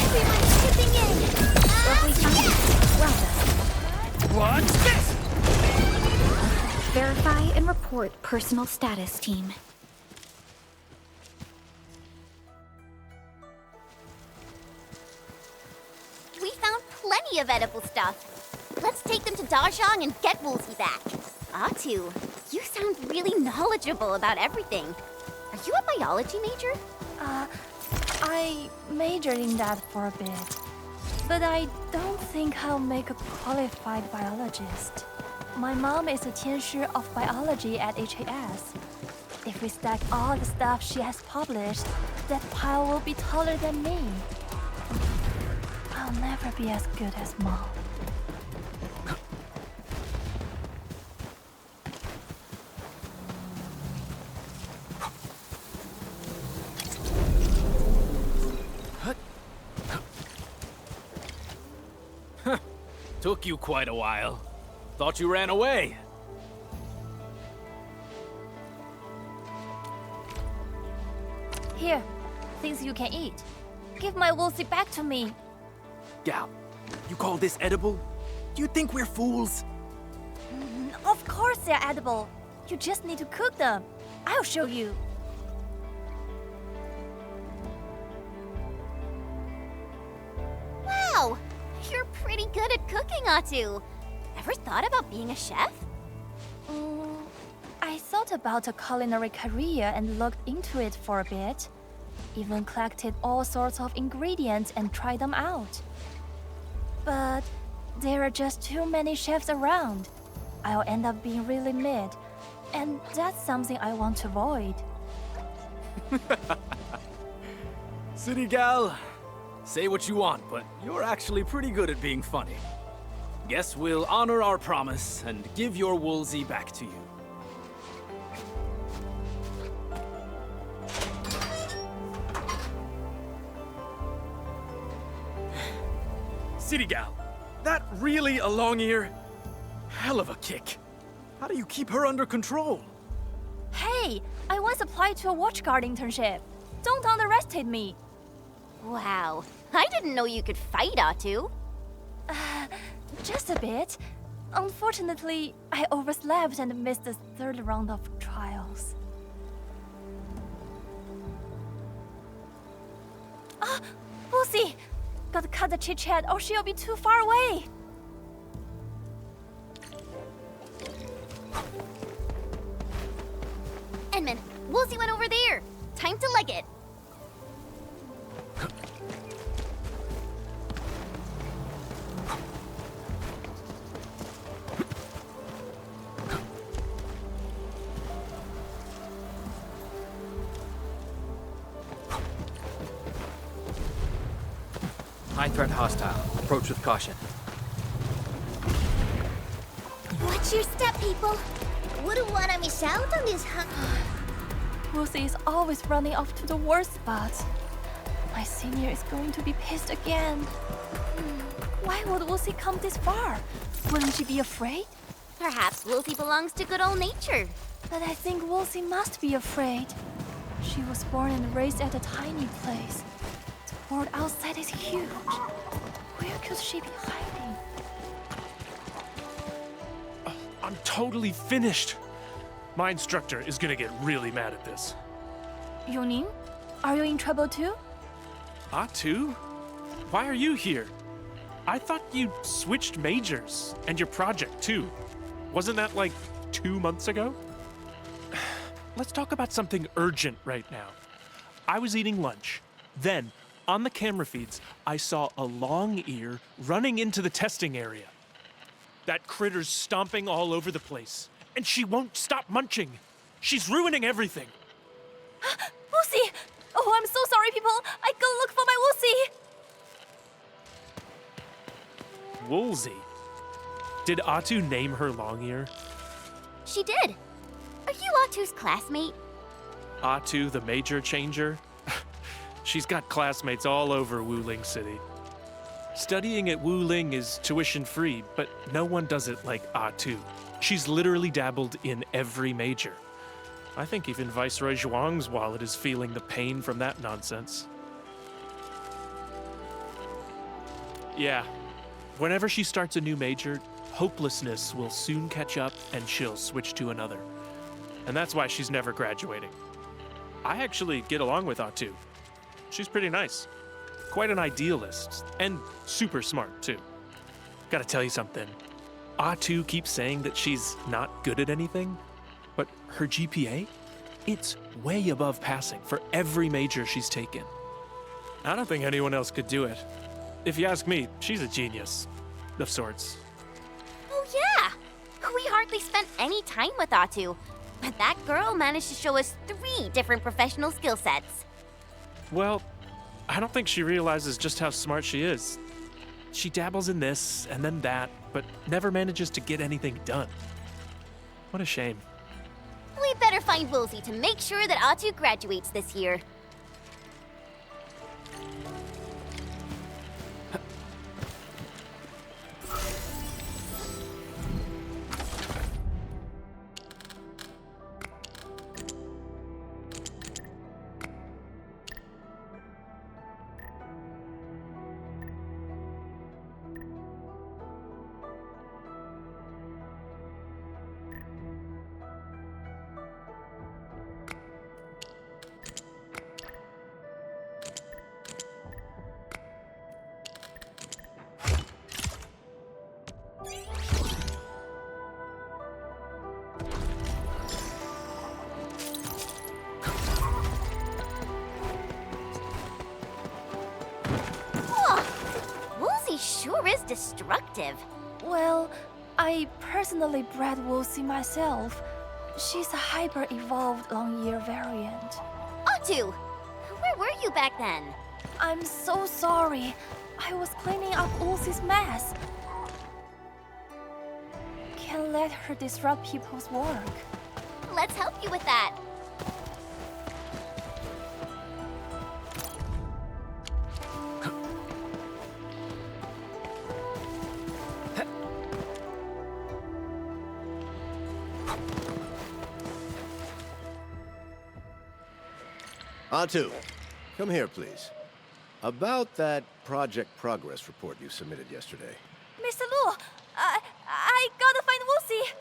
Everyone's chipping in. Well What's this? done. Verify and report personal status, team. We found plenty of edible stuff. Let's take them to Dajong and get Woolsey back. Atu, you sound really knowledgeable about everything. Are you a biology major? I majored in that for a bit. But I don't think I'll make a qualified biologist. My mom is a Tianshi of biology at HAS. If we stack all the stuff she has published, that pile will be taller than me. I'll never be as good as Mom. Took you quite a while. Thought you ran away. Here, things you can eat. Give my Woolsey back to me. Gal, you call this edible? Do you think we're fools? Of course they're edible. You just need to cook them. I'll show you. Wow, you're pretty good at cooking, Atu. Ever thought about being a chef? I thought about a culinary career and looked into it for a bit. Even collected all sorts of ingredients and tried them out. But there are just too many chefs around. I'll end up being really mid, and that's something I want to avoid. City gal, say what you want, but you're actually pretty good at being funny. Guess we'll honor our promise and give your Woolsey back to you. City gal, that really a long ear? Hell of a kick. How do you keep her under control? Hey, I once applied to a watchguard internship. Don't underestimate me. Wow, I didn't know you could fight, Atu. Just a bit. Unfortunately, I overslept and missed the third round of trials. Ah, Lucy! Gotta cut the chit-chat or she'll be too far away. Enman, Woolsey went over there. Time to leg it. High threat hostile. Approach with caution. Watch your step, people. Wouldn't want to miss out on this, huh? Lucy is always running off to the worst spot. My senior is going to be pissed again. Why would Lucy come this far? Wouldn't she be afraid? Perhaps Woolsey belongs to good old nature. But I think Woolsey must be afraid. She was born and raised at a tiny place. The world outside is huge. Where could she be hiding? I'm totally finished. My instructor is gonna get really mad at this. Yuning, are you in trouble too? Atu? Why are you here? I thought you switched majors, and your project too. Wasn't that like 2 months ago? let's talk about something urgent right now. I was eating lunch. Then, on the camera feeds, I saw a long ear running into the testing area. That critter's stomping all over the place, and she won't stop munching. She's ruining everything. Woolsey! Oh, I'm so sorry, people. I go look for my Woolsey. Woolsey? Did Atu name her long ear? She did. Are you Atu's classmate? Atu, the major changer? She's got classmates all over Wuling City. Studying at Wuling is tuition-free, but no one does it like Atu. She's literally dabbled in every major. I think even Viceroy Zhuang's wallet is feeling the pain from that nonsense. Yeah, whenever she starts a new major, hopelessness will soon catch up and she'll switch to another. And that's why she's never graduating. I actually get along with Atu. She's pretty nice. Quite an idealist, and super smart, too. Gotta tell you something. Atu keeps saying that she's not good at anything, but her GPA? It's way above passing for every major she's taken. I don't think anyone else could do it. If you ask me, she's a genius. Of sorts. Oh yeah! We hardly spent any time with Atu, but that girl managed to show us 3 different professional skill sets. Well, I don't think she realizes just how smart she is. She dabbles in this and then that, but never manages to get anything done. What a shame. We better find Woolsey to make sure that Atu graduates this year. Sure is destructive. Well, I personally bred Woolsey myself. She's a hyper-evolved long-ear variant. Atu! Where were you back then? I'm so sorry. I was cleaning up Woolsey's mess. Can't let her disrupt people's work. Let's help you with that. Atu, come here, please. About that project progress report you submitted yesterday. Mr. Lu, I gotta find Woolsey.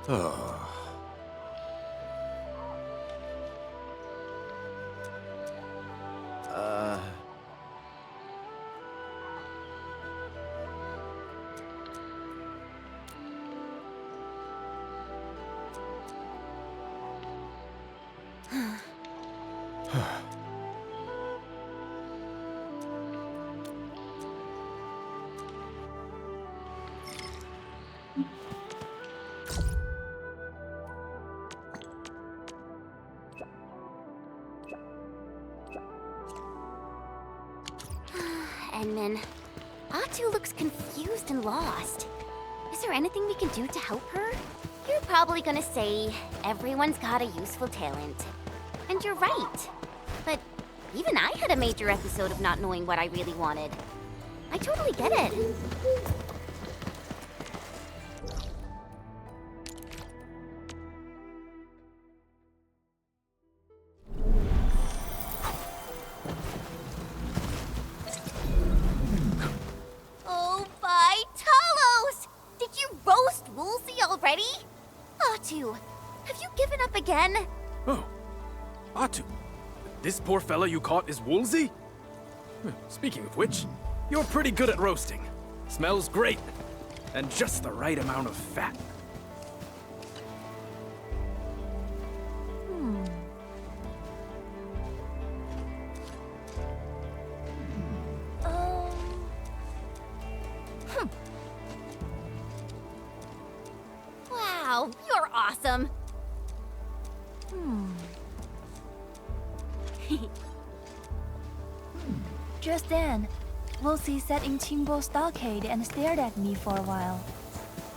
Oh. Edmund, Atu looks confused and lost. Is there anything we can do to help her? You're probably gonna say, everyone's got a useful talent. And you're right. But even I had a major episode of not knowing what I really wanted. I totally get it. Atu, have you given up again? Oh, Atu. This poor fella you caught is Woolsey? Speaking of which, you're pretty good at roasting. Smells great. And just the right amount of fat. Wow, you're awesome. Just then, Lucy sat in Timbo's stockade and stared at me for a while.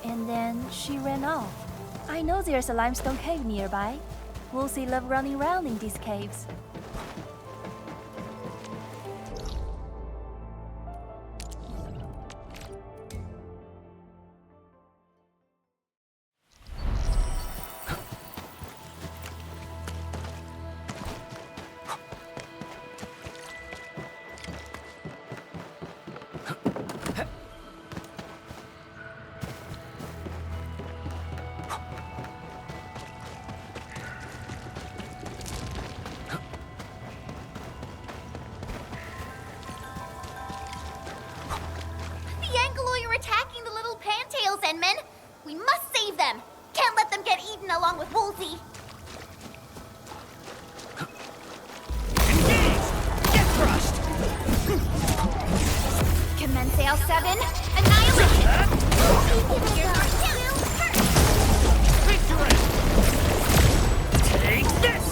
And then she ran off. I know there's a limestone cave nearby. Lucy loved running around in these caves. The Ankyloid are attacking the little pantails, Enman. We must save them. Can't let them get eaten along with Woolsey. Get crushed! Commence L7. Annihilation! Take this!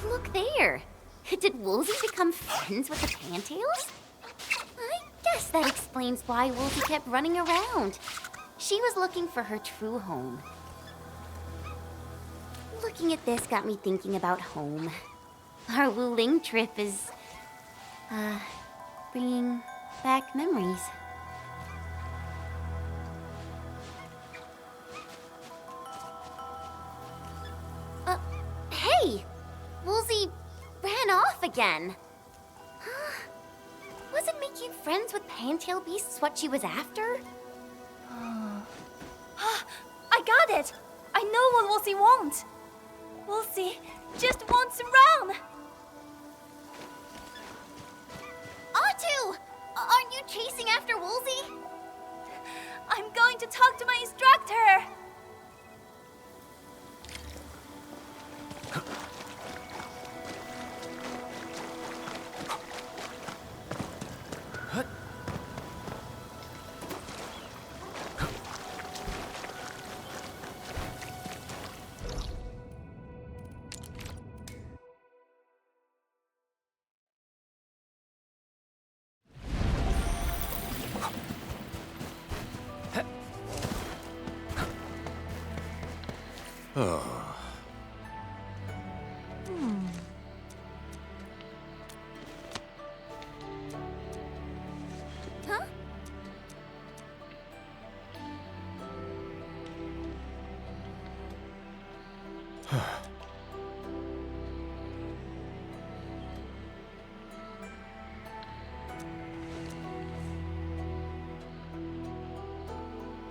Look there. Did Woolsey become friends with the pantails? I guess that explains why Woolsey kept running around. She was looking for her true home. Looking at this got me thinking about home. Our Wuling trip is, bringing back memories. Hey! Woolsey ran off again. Wasn't making friends with pantail beasts what she was after? I got it! I know what Lucy wants! Lucy just wants to run! Atu! Aren't you chasing after Woolsey? I'm going to talk to my instructor! Oh. Huh?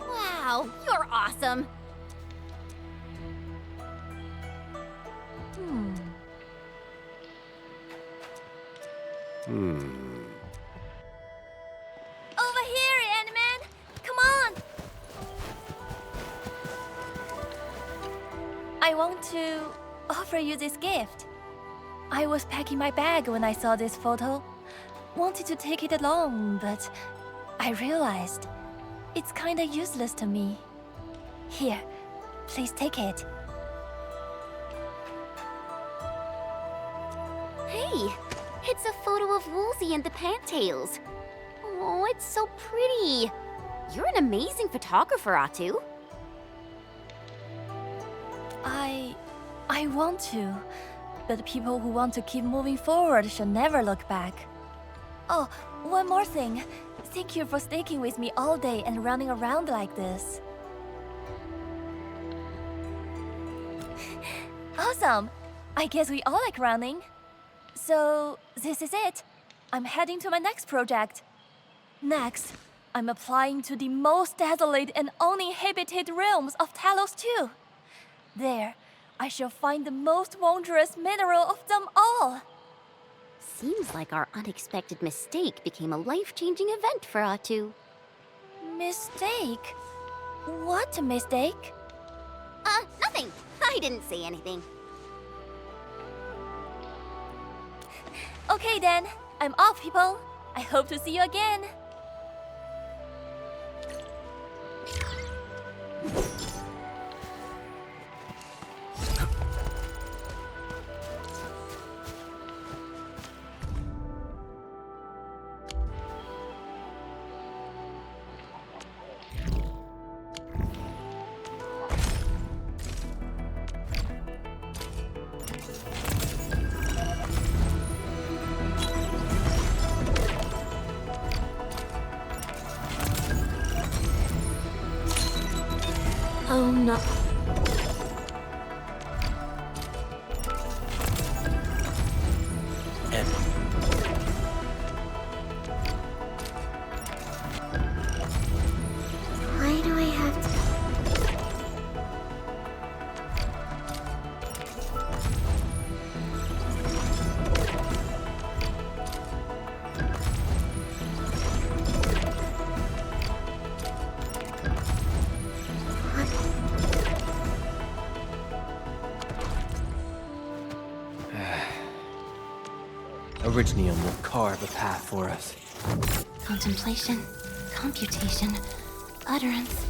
Wow, you're awesome. Over here, Ant-Man! Come on! I want to offer you this gift. I was packing my bag when I saw this photo. Wanted to take it along, but I realized it's kinda useless to me. Here, please take it. Hey, it's a photo of Woolsey and the pantails. Oh, it's so pretty. You're an amazing photographer, Atu. I want to, but people who want to keep moving forward should never look back. Oh, one more thing. Thank you for sticking with me all day and running around like this. Awesome! I guess we all like running. So, this is it. I'm heading to my next project. Next, I'm applying to the most desolate and uninhabited realms of Talos too. There, I shall find the most wondrous mineral of them all. Seems like our unexpected mistake became a life-changing event for Atu. Mistake? What mistake? Nothing. I didn't say anything. Okay then, I'm off, people. I hope to see you again. Oh no. Why do I have to... Originium will carve a path for us. Contemplation, computation, utterance.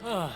Uh-huh.